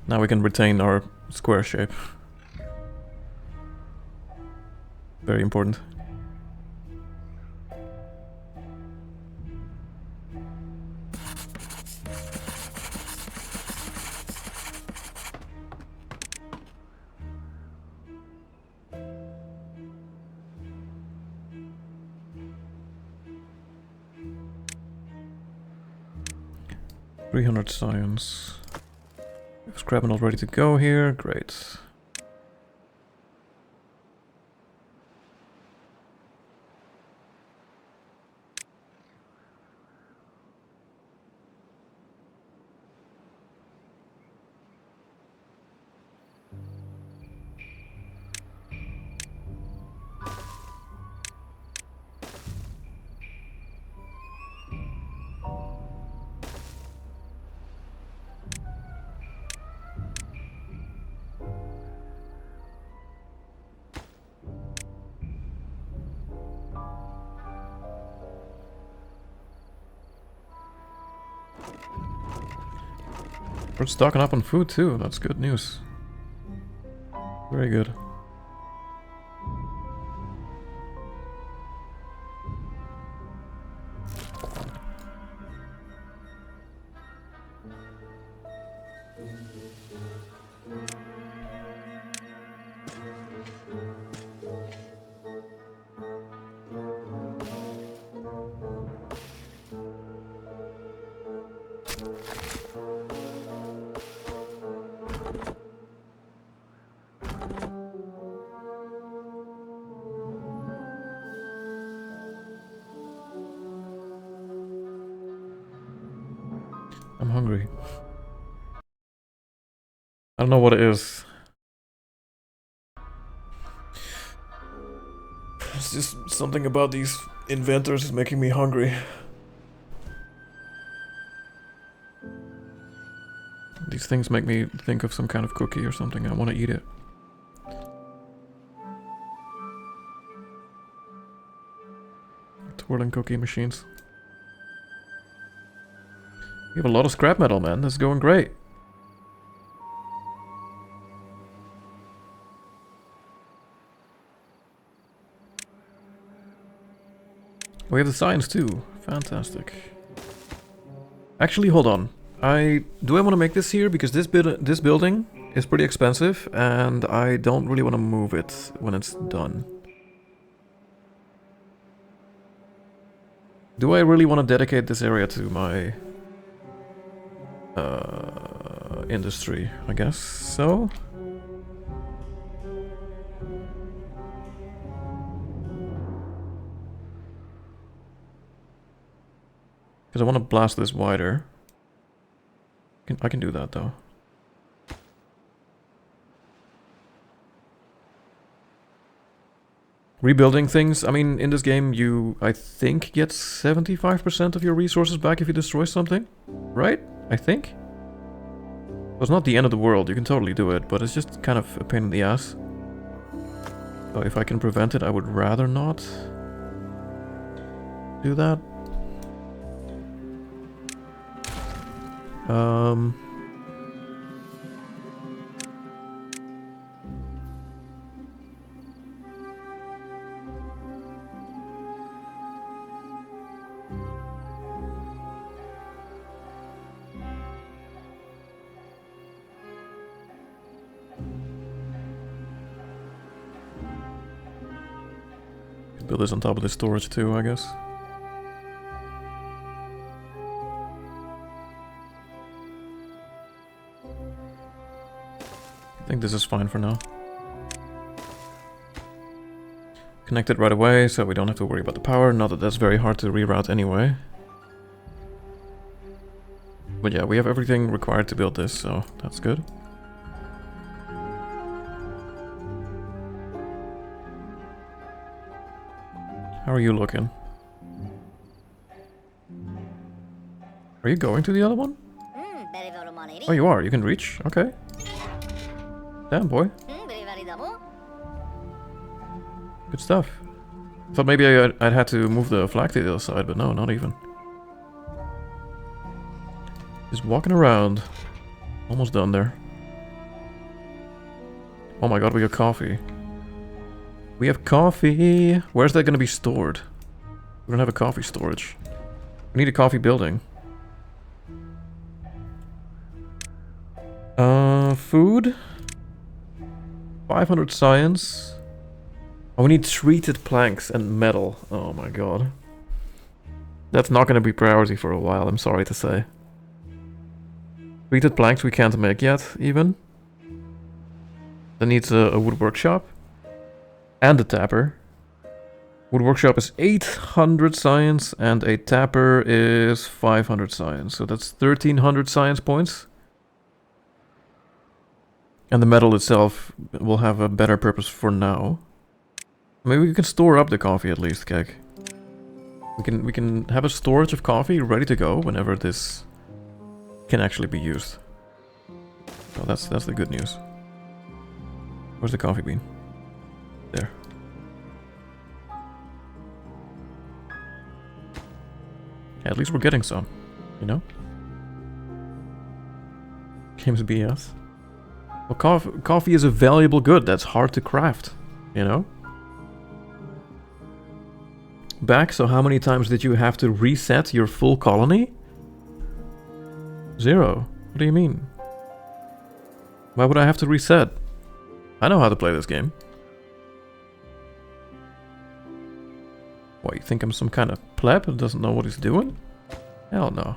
Now we can retain our square shape. Very important. $300 science. Scrap and all ready to go here. Great. We're stocking up on food too, that's good news. Very good. I'm hungry. I don't know what it is. It's just something about these inventors is making me hungry. These things make me think of some kind of cookie or something. I want to eat it. twirling cookie machines. We have a lot of scrap metal, man. This is going great. We have the science too. Fantastic. Actually, hold on. Do I want to make this here? Because this building is pretty expensive, and I don't really want to move it when it's done. Do I really want to dedicate this area to my industry? I guess so. Because I want to blast this wider. I can do that though. Rebuilding things, I mean, in this game you, I think, get 75% of your resources back if you destroy something, right? I think? So it's not the end of the world, you can totally do it, but it's just kind of a pain in the ass. So if I can prevent it, I would rather not do that. Build this on top of the storage too, I guess. I think this is fine for now. Connect it right away, so we don't have to worry about the power. Not that that's very hard to reroute anyway. But yeah, we have everything required to build this, so that's good. How are you looking? Are you going to the other one? Oh, you are. You can reach? Okay. Damn, boy. Good stuff. Thought maybe I'd had to move the flag to the other side, but no, not even. Just walking around. Almost done there. Oh my god, we got coffee. We have coffee. Where's that going to be stored? We don't have a coffee storage. We need a coffee building. Food. 500 science. Oh, we need treated planks and metal. Oh my god. That's not going to be priority for a while, I'm sorry to say. Treated planks we can't make yet, even. That needs a wood workshop. And a tapper. Wood workshop is 800 science, and a tapper is 500 science. So that's 1300 science points. And the metal itself will have a better purpose for now. Maybe we can store up the coffee at least, Kek. We can have a storage of coffee ready to go whenever this can actually be used. So that's the good news. Where's the coffee bean? There. Yeah, at least we're getting some, you know? Games BS. Well, coffee is a valuable good that's hard to craft, you know? Back, so how many times did you have to reset your full colony? 0. What do you mean? Why would I have to reset? I know how to play this game. What, you think I'm some kind of pleb who doesn't know what he's doing? Hell no.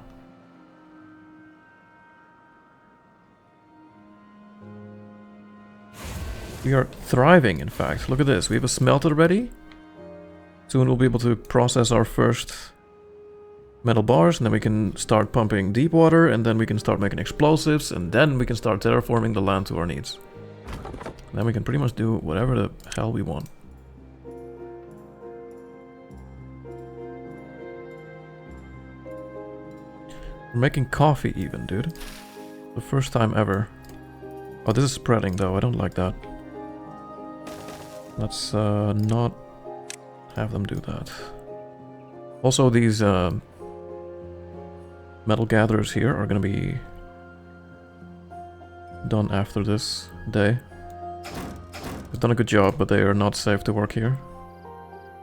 We are thriving, in fact. Look at this. We have a smelter ready. Soon we'll be able to process our first metal bars, and then we can start pumping deep water, and then we can start making explosives, and then we can start terraforming the land to our needs. And then we can pretty much do whatever the hell we want. We're making coffee even, dude. The first time ever. Oh, this is spreading though. I don't like that. Let's not have them do that. Also, these metal gatherers here are gonna be done after this day. They've done a good job, but they are not safe to work here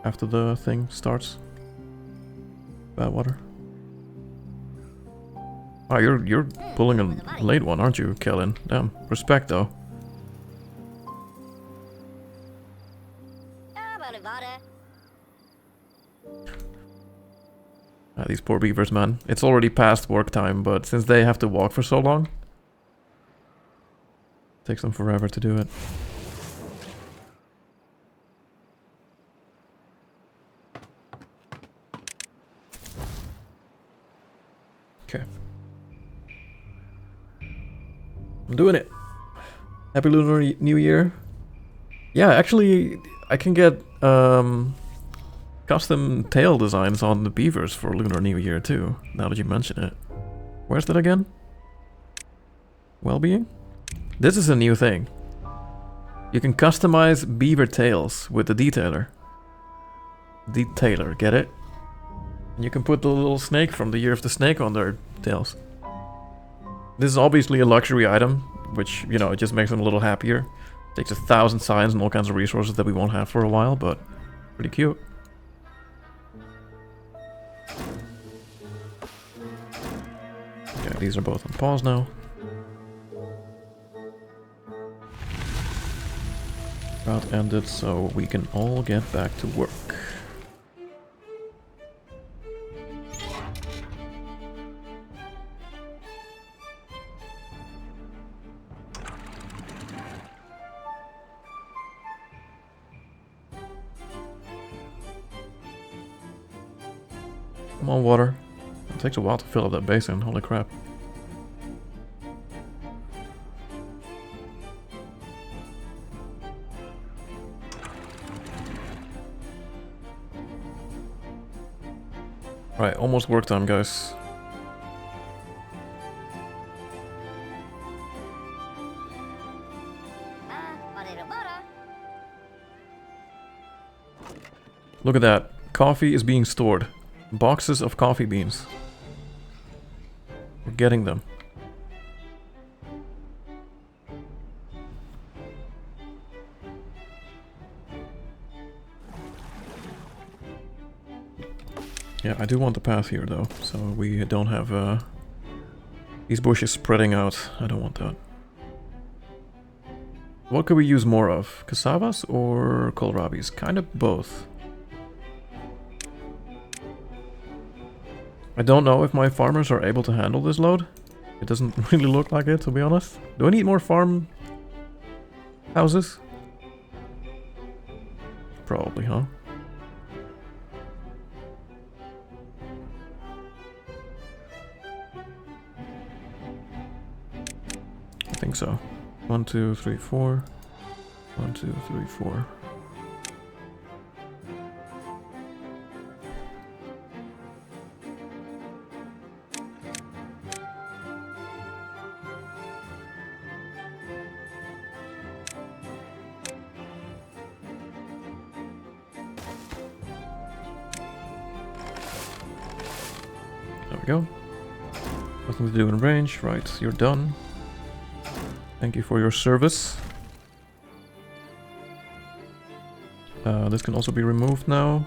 after the thing starts. Bad water. Oh, you're pulling a late one, aren't you, Kellen? Damn, respect though. These poor beavers, man. It's already past work time, but since they have to walk for so long, it takes them forever to do it. Okay. I'm doing it. Happy Lunar New Year. Yeah, actually, I can get custom tail designs on the beavers for Lunar New Year too, now that you mention it. Where's that again? Well-being? This is a new thing. You can customize beaver tails with the detailer. Detailer, get it? And you can put the little snake from the Year of the Snake on their tails. This is obviously a luxury item, which, you know, it just makes them a little happier. Takes 1,000 signs and all kinds of resources that we won't have for a while, but pretty cute. Okay, these are both on pause now. Route ended, so we can all get back to work. Come on, water. It takes a while to fill up that basin, holy crap. Right, almost work time, guys. Look at that. Coffee is being stored. Boxes of coffee beans. We're getting them. Yeah, I do want the path here though, so we don't have these bushes spreading out. I don't want that. What could we use more of? Cassavas or kohlrabis? Kind of both. I don't know if my farmers are able to handle this load. It doesn't really look like it, to be honest. Do I need more farm houses? Probably, huh? I think so. 1, 2, 3, 4. 1, 2, 3, 4. There we go. Nothing to do in range. Right, you're done. Thank you for your service. This can also be removed now.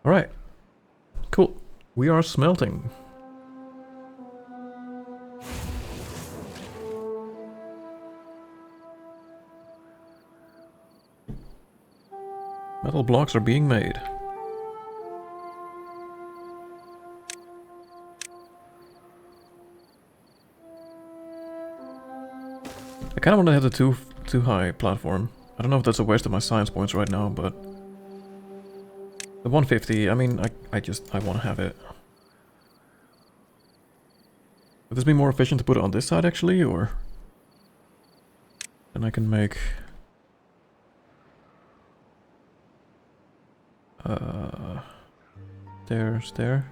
Alright. Cool. We are smelting. Metal blocks are being made. I kind of want to have the too high platform. I don't know if that's a waste of my science points right now, but the 150, I mean, I want to have it. Would this be more efficient to put it on this side actually, or? Then I can make... Stairs there.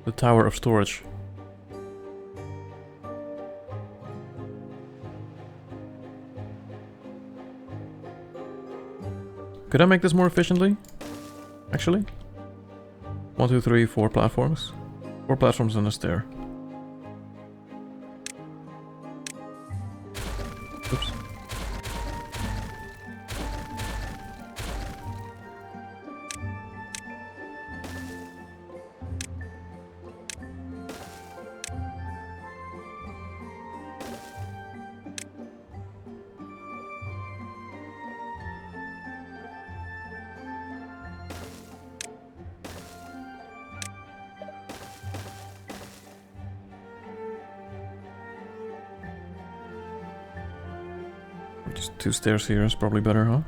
The tower of storage. Could I make this more efficiently? Actually? 1, 2, 3, 4 platforms. 4 platforms and a stair. Oops. Just 2 stairs here is probably better, huh?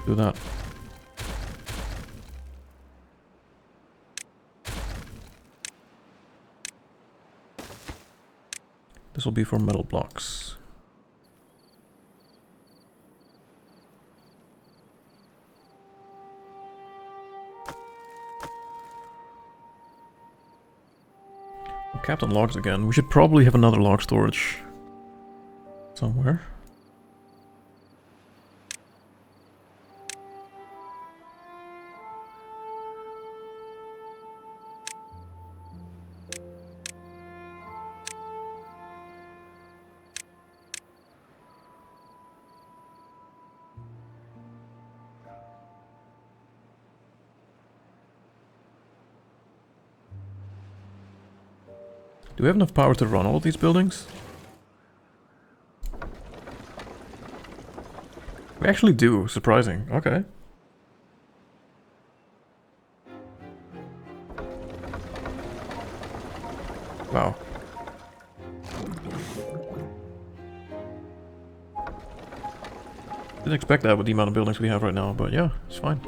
Do that. This will be for metal blocks. Captain logs again. We should probably have another log storage somewhere. Do we have enough power to run all of these buildings? We actually do, surprising. Okay. Wow. Didn't expect that with the amount of buildings we have right now, but yeah, it's fine.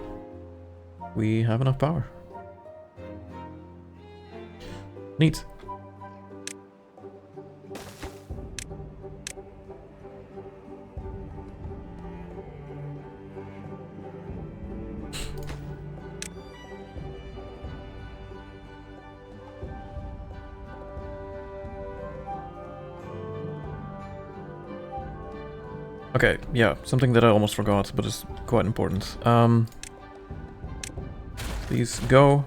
We have enough power. Neat. Okay, yeah, something that I almost forgot, but is quite important. These go.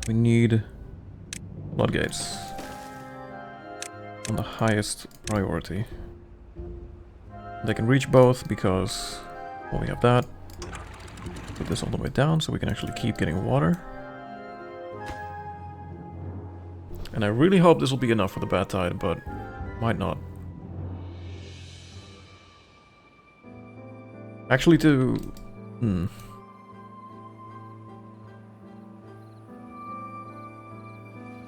We need floodgates on the highest priority. They can reach both because, well, we have that. Put this all the way down so we can actually keep getting water. And I really hope this will be enough for the bad tide, but might not. Actually to...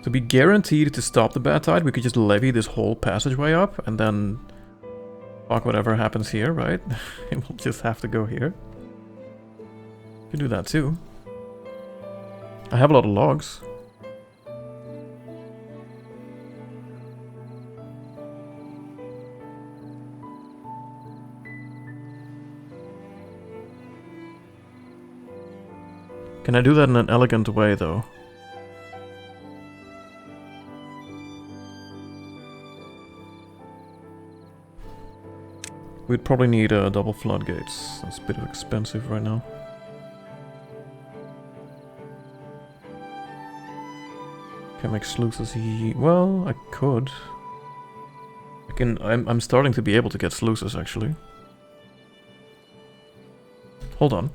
To be guaranteed to stop the bad tide, we could just levy this whole passageway up, and then... fuck whatever happens here, right? It will just have to go here. Can do that too. I have a lot of logs. Can I do that in an elegant way, though? We'd probably need double floodgates. That's a bit expensive right now. Can I make sluices? Well, I could. I'm starting to be able to get sluices, actually. Hold on.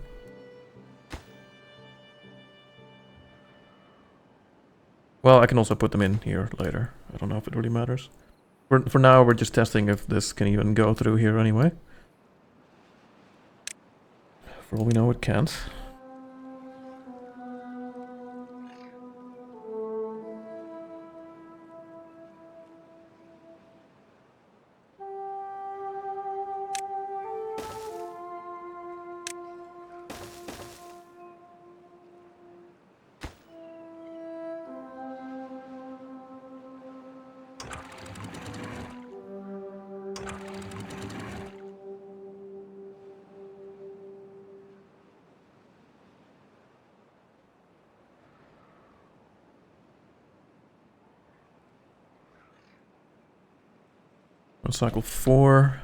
Well, I can also put them in here later. I don't know if it really matters. For now, we're just testing if this can even go through here anyway. For all we know, it can't. On cycle 4.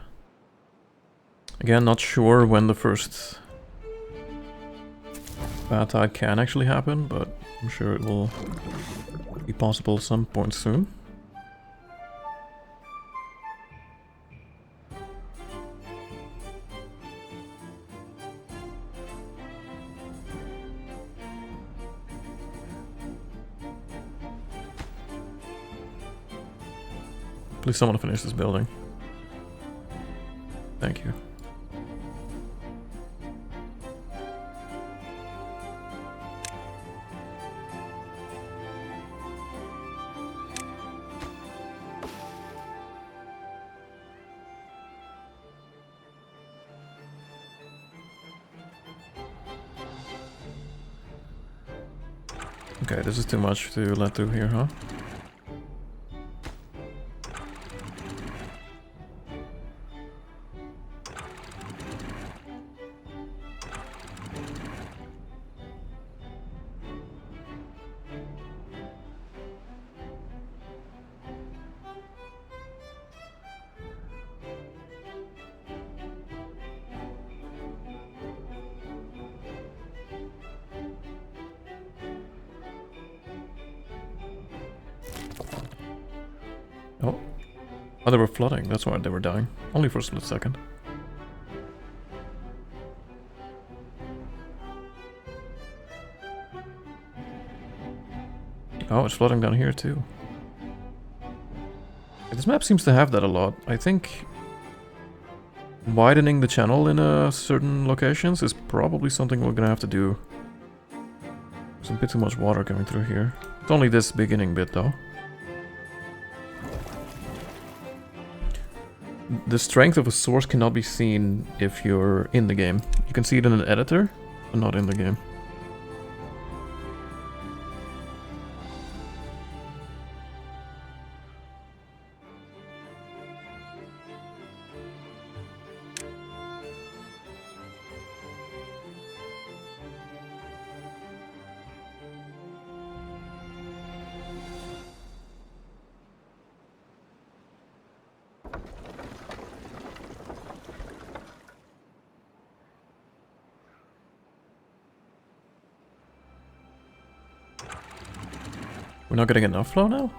Again, not sure when the first bad tide can actually happen, but I'm sure it will be possible at some point soon. Please someone finish this building. Thank you. Okay, this is too much to let through here, huh? Oh, they were flooding, that's why they were dying. Only for a split second. Oh, it's flooding down here too. This map seems to have that a lot. I think widening the channel in certain locations is probably something we're gonna have to do. There's a bit too much water coming through here. It's only this beginning bit though. The strength of a source cannot be seen if you're in the game. You can see it in an editor, but not in the game. We're not getting enough flow now?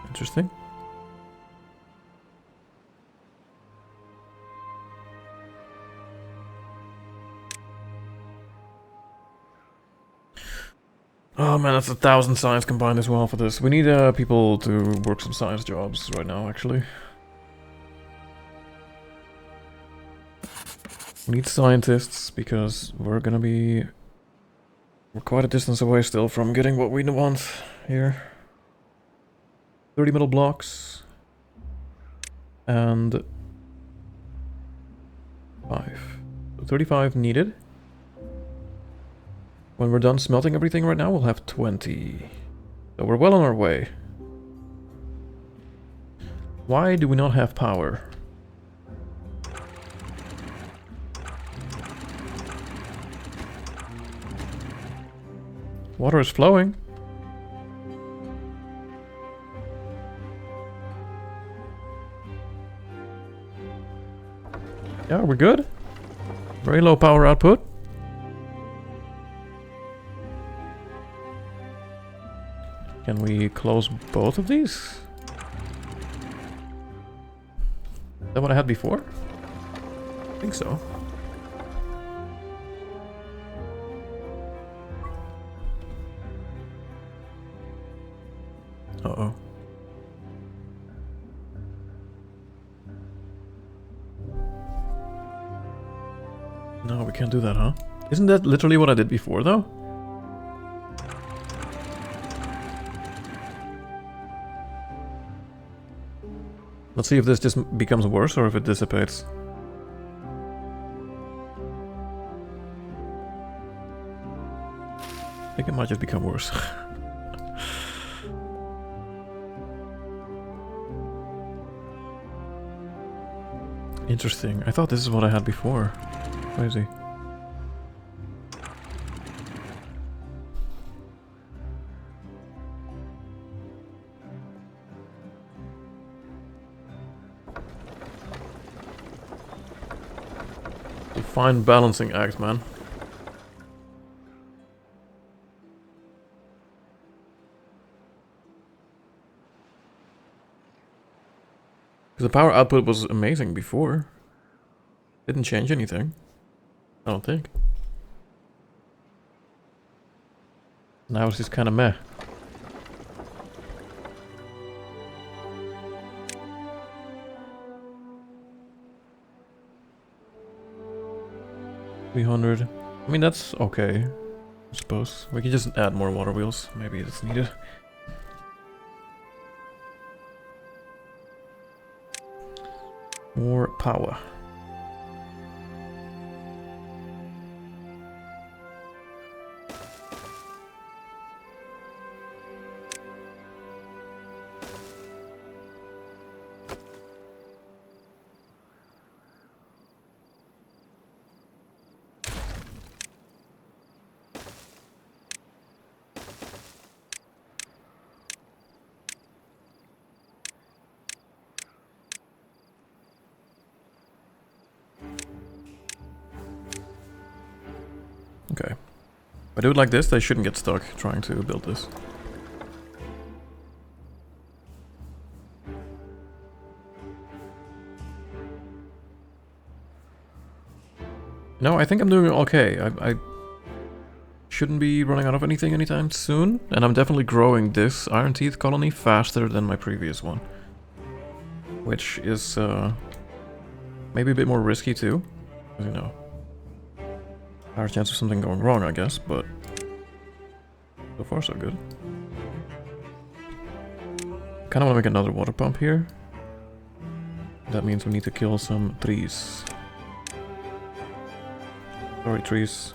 Interesting. Oh man, that's 1,000 science combined as well for this. We need people to work some science jobs right now, actually. We need scientists, because we're quite a distance away still from getting what we want here. 30 metal blocks. And 5. So 35 needed. When we're done smelting everything right now, we'll have 20. So we're well on our way. Why do we not have power? Water is flowing. Yeah, we're good. Very low power output. Can we close both of these? Is that what I had before? I think so. Uh-oh. No, we can't do that, huh? Isn't that literally what I did before, though? Let's see if this just becomes worse or if it dissipates. I think it might just become worse. Interesting. I thought this is what I had before. Crazy. A fine balancing act, man. The power output was amazing before. Didn't change anything. I don't think. Now it's just kind of meh. $300. I mean, that's okay, I suppose. We can just add more water wheels. Maybe it's needed. More power. Okay. If I do it like this, they shouldn't get stuck trying to build this. No, I think I'm doing okay. I shouldn't be running out of anything anytime soon. And I'm definitely growing this Iron Teeth colony faster than my previous one. Which is maybe a bit more risky too. As you know. Higher chance of something going wrong, I guess, but so far so good. Kinda wanna make another water pump here. That means we need to kill some trees. Sorry, trees.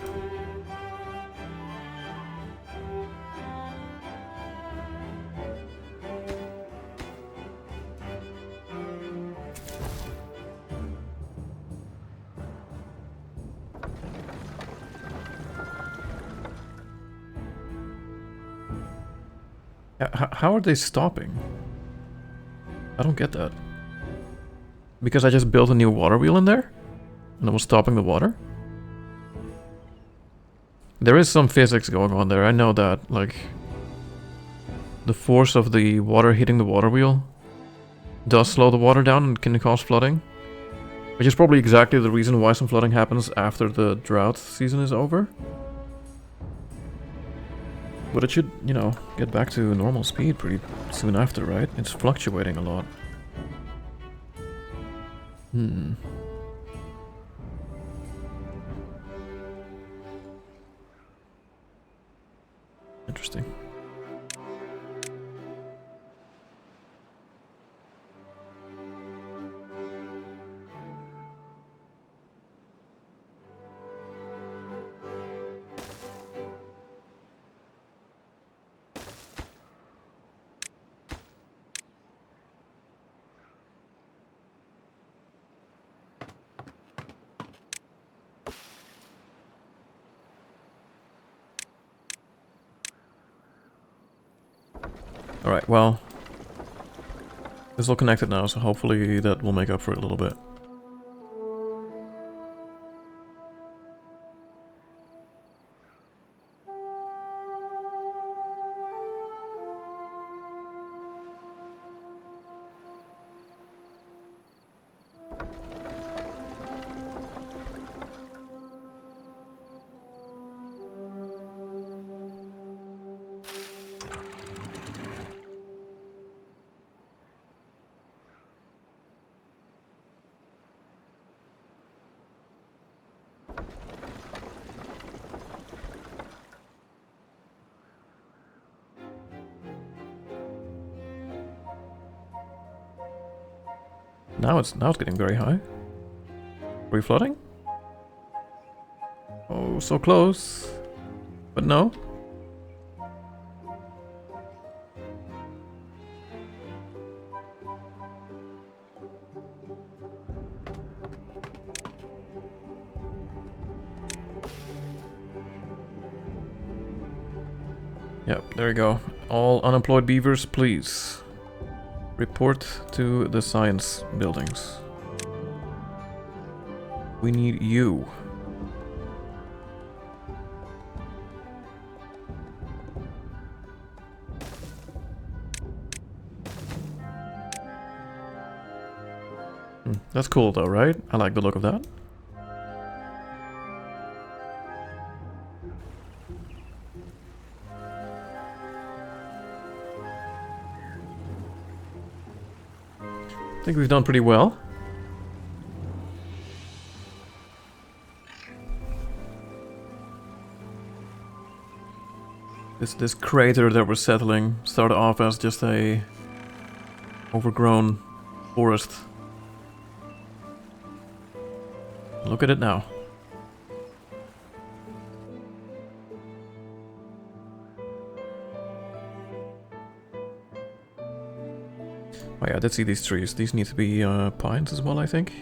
How are they stopping? I don't get that. Because I just built a new water wheel in there? And it was stopping the water? There is some physics going on there, I know that. Like, the force of the water hitting the water wheel does slow the water down and can cause flooding. Which is probably exactly the reason why some flooding happens after the drought season is over. But it should, you know, get back to normal speed pretty soon after, right? It's fluctuating a lot. Interesting. Alright, well, it's all connected now, so hopefully that will make up for it a little bit. Now it's getting very high. Are we flooding? Oh, so close. But no. Yep, there you go. All unemployed beavers, please report to the science buildings. We need you. That's cool though, right? I like the look of that. I think we've done pretty well. This crater that we're settling started off as just a overgrown forest. Look at it now. Oh yeah, I did see these trees. These need to be pines as well, I think.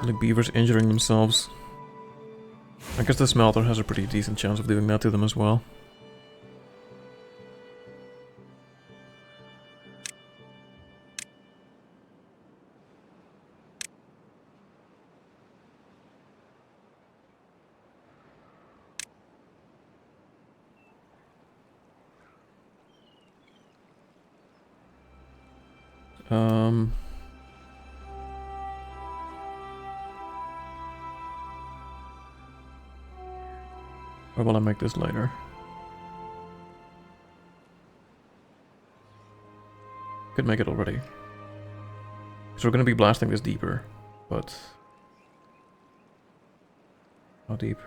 The beavers injuring themselves. I guess the smelter has a pretty decent chance of doing that to them as well. Or will I make this later? Could make it already. So we're gonna be blasting this deeper, but how deep?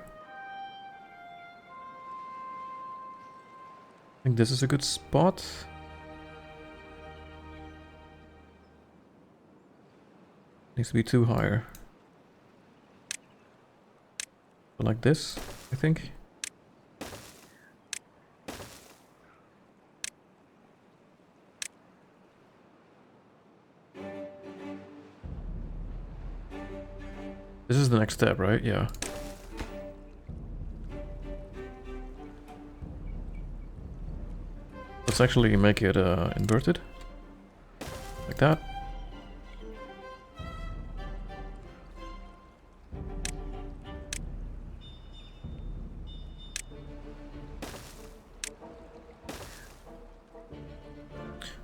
I think this is a good spot. Needs to be 2 higher. So like this, I think. This is the next step, right? Yeah. Let's actually make it inverted. Like that.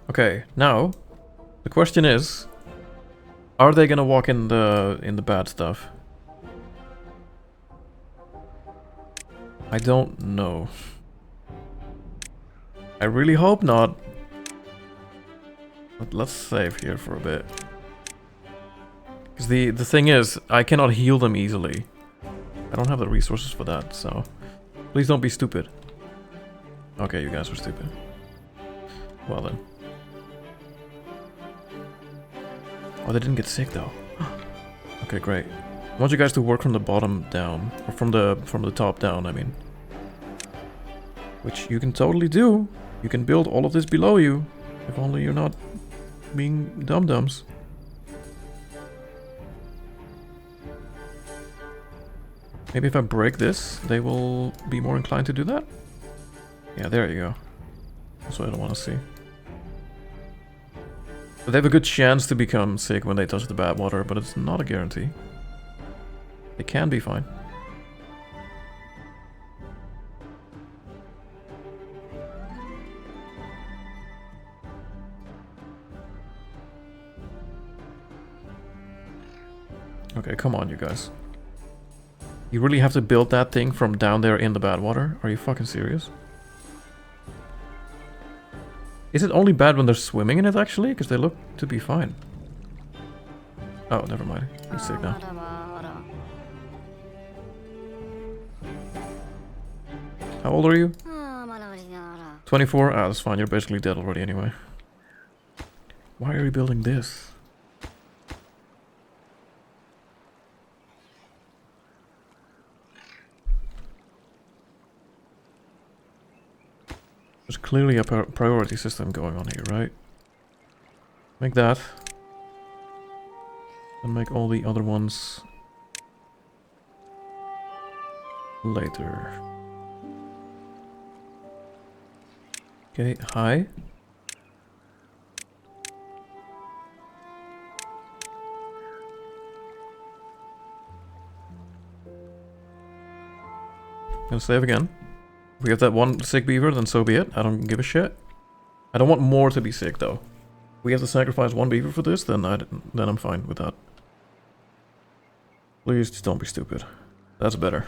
Okay, now the question is, are they gonna walk in the bad stuff? I don't know. I really hope not. But let's save here for a bit. Because the thing is, I cannot heal them easily. I don't have the resources for that, so please don't be stupid. Okay, you guys were stupid. Well then. Oh, they didn't get sick though. Okay, great. I want you guys to work from the bottom down, or from the top down, I mean. Which you can totally do. You can build all of this below you, if only you're not being dum-dums. Maybe if I break this, they will be more inclined to do that? Yeah, there you go. That's what I don't want to see. But they have a good chance to become sick when they touch the bad water, but it's not a guarantee. They can be fine. Okay, come on, you guys. You really have to build that thing from down there in the bad water? Are you fucking serious? Is it only bad when they're swimming in it, actually? Because they look to be fine. Oh, never mind. He's sick now. How old are you? 24? Ah, that's fine. You're basically dead already anyway. Why are you building this? There's clearly a priority system going on here, right? Make that. And make all the other ones later. Okay, hi. Gonna save again. If we have that one sick beaver, then so be it. I don't give a shit. I don't want more to be sick, though. If we have to sacrifice one beaver for this, then I'm fine with that. Please, just don't be stupid. That's better.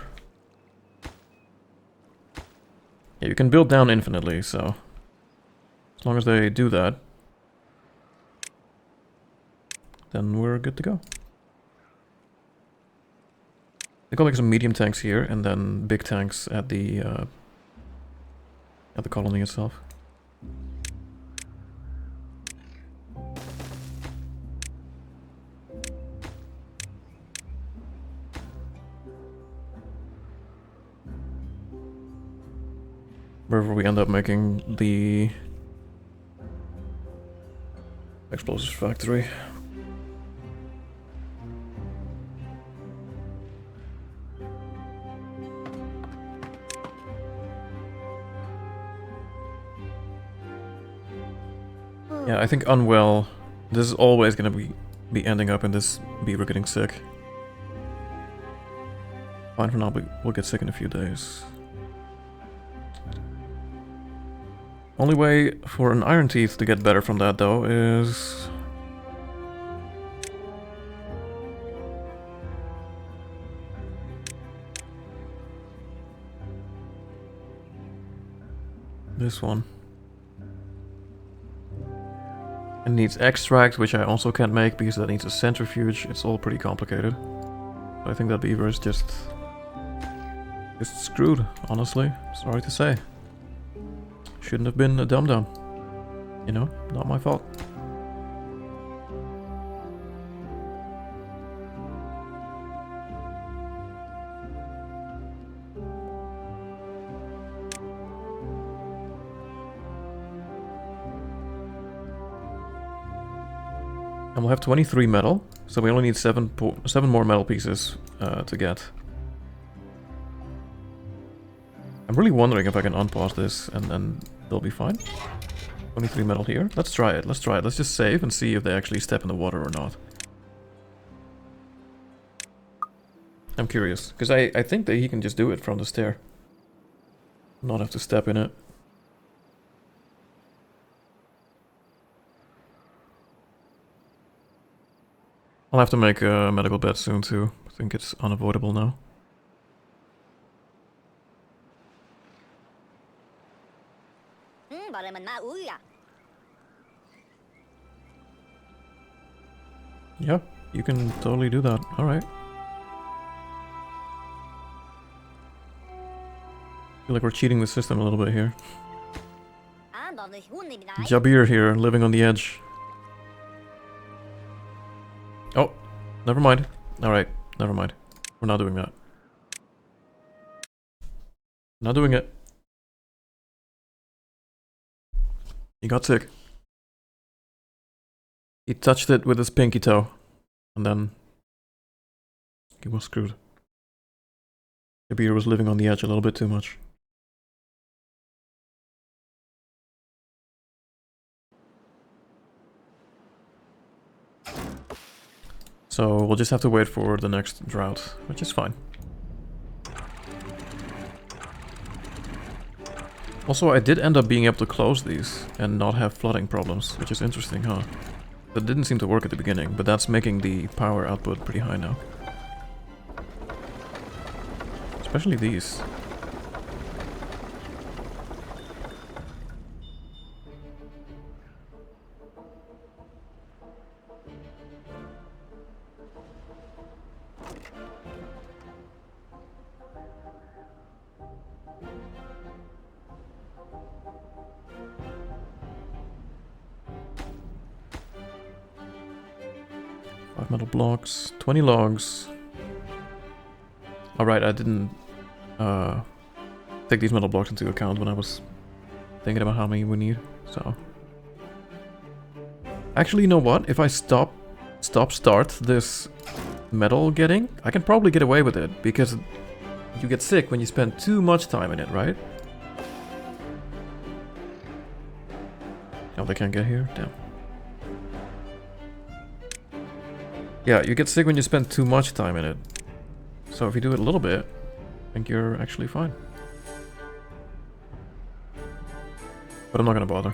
Yeah, you can build down infinitely, so... As long as they do that, then we're good to go. They got like some medium tanks here, and then big tanks at the colony itself. Wherever we end up making the explosives factory. Yeah, I think unwell. This is always gonna be ending up in this beaver getting sick. Fine for now, but we'll get sick in a few days. Only way for an Iron Teeth to get better from that, though, is... this one. It needs extract, which I also can't make because that needs a centrifuge. It's all pretty complicated. But I think that beaver is just screwed, honestly. Sorry to say. Shouldn't have been a dum-dum. You know, not my fault. And we'll have 23 metal, so we only need 7 more metal pieces to get. I'm really wondering if I can unpause this and then they'll be fine. 23 metal here. Let's try it. Let's try it. Let's just save and see if they actually step in the water or not. I'm curious, because I think that he can just do it from the stair. Not have to step in it. I'll have to make a medical bed soon too. I think it's unavoidable now. Yeah, you can totally do that. Alright. Feel like we're cheating the system a little bit here. Jabir here, living on the edge. Oh, never mind. Alright, never mind. We're not doing that. Not doing it. He got sick. He touched it with his pinky toe. And then he was screwed. Jabir was living on the edge a little bit too much. So we'll just have to wait for the next drought, which is fine. Also, I did end up being able to close these and not have flooding problems, which is interesting, huh? That didn't seem to work at the beginning, but that's making the power output pretty high now. Especially these. Five metal blocks, 20 logs. Alright, I didn't take these metal blocks into account when I was thinking about how many we need, so... Actually, you know what? If I start this metal getting, I can probably get away with it, because you get sick when you spend too much time in it, right? Oh, they can't get here? Damn. Yeah, you get sick when you spend too much time in it. So if you do it a little bit, I think you're actually fine. But I'm not gonna bother.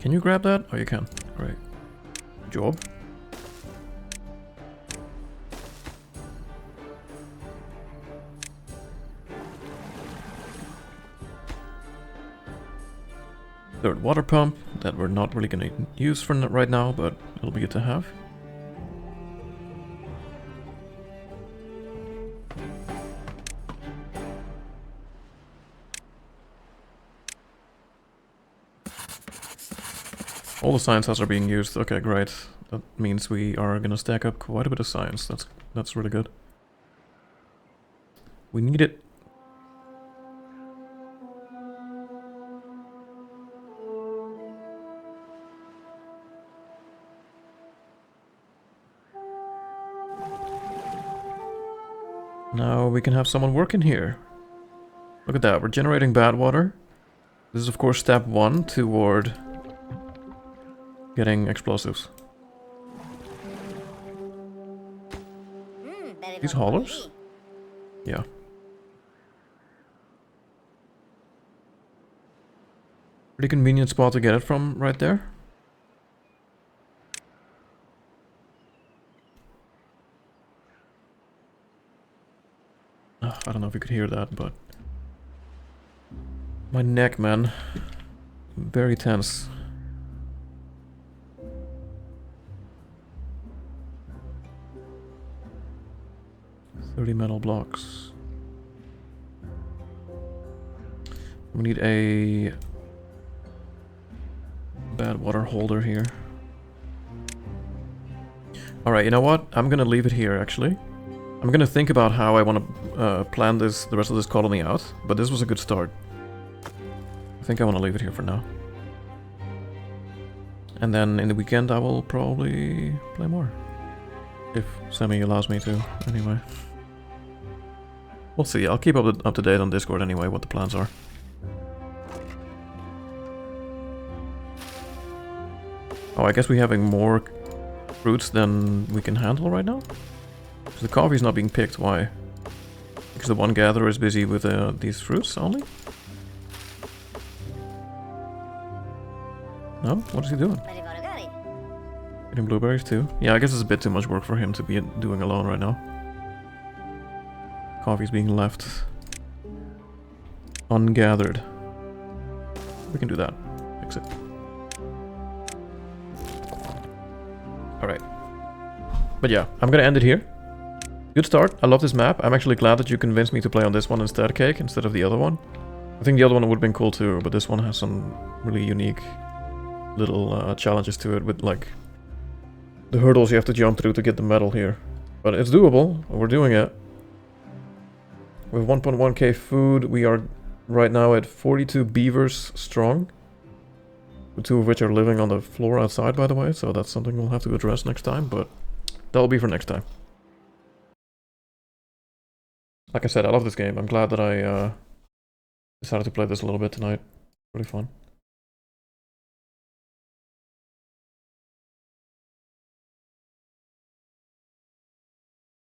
Can you grab that? Oh, you can. Great. Job. Third water pump that we're not really gonna use for right now, but it'll be good to have. All the science hubs are being used. Okay, great. That means we are gonna stack up quite a bit of science. That's really good. We need it. Now we can have someone working here. Look at that, we're generating bad water. This is of course step 1 toward getting explosives. These haulers? Yeah. Pretty convenient spot to get it from right there. I don't know if you could hear that, but... My neck, man. Very tense. $30 metal blocks. We need a bad water holder here. Alright, you know what? I'm gonna leave it here, actually. I'm gonna think about how I want to plan the rest of this colony out, but this was a good start. I think I want to leave it here for now. And then in the weekend I will probably play more. If Sammy allows me to, anyway. We'll see, I'll keep up to date on Discord anyway, what the plans are. Oh, I guess we're having more fruits than we can handle right now? The coffee's not being picked, why? Because the one gatherer is busy with these fruits only? No? What is he doing? Getting blueberries too? Yeah, I guess it's a bit too much work for him to be doing alone right now. Coffee's being left ungathered. We can do that. Fix it. Alright. But yeah, I'm gonna end it here. Good start. I love this map. I'm actually glad that you convinced me to play on this one instead, Cake, instead of the other one. I think the other one would have been cool too, but this one has some really unique little challenges to it with, like, the hurdles you have to jump through to get the medal here. But it's doable. We're doing it. With 1.1k food, we are right now at 42 beavers strong. 2 of which are living on the floor outside, by the way, so that's something we'll have to address next time, but that'll be for next time. Like I said, I love this game. I'm glad that I decided to play this a little bit tonight. Really fun.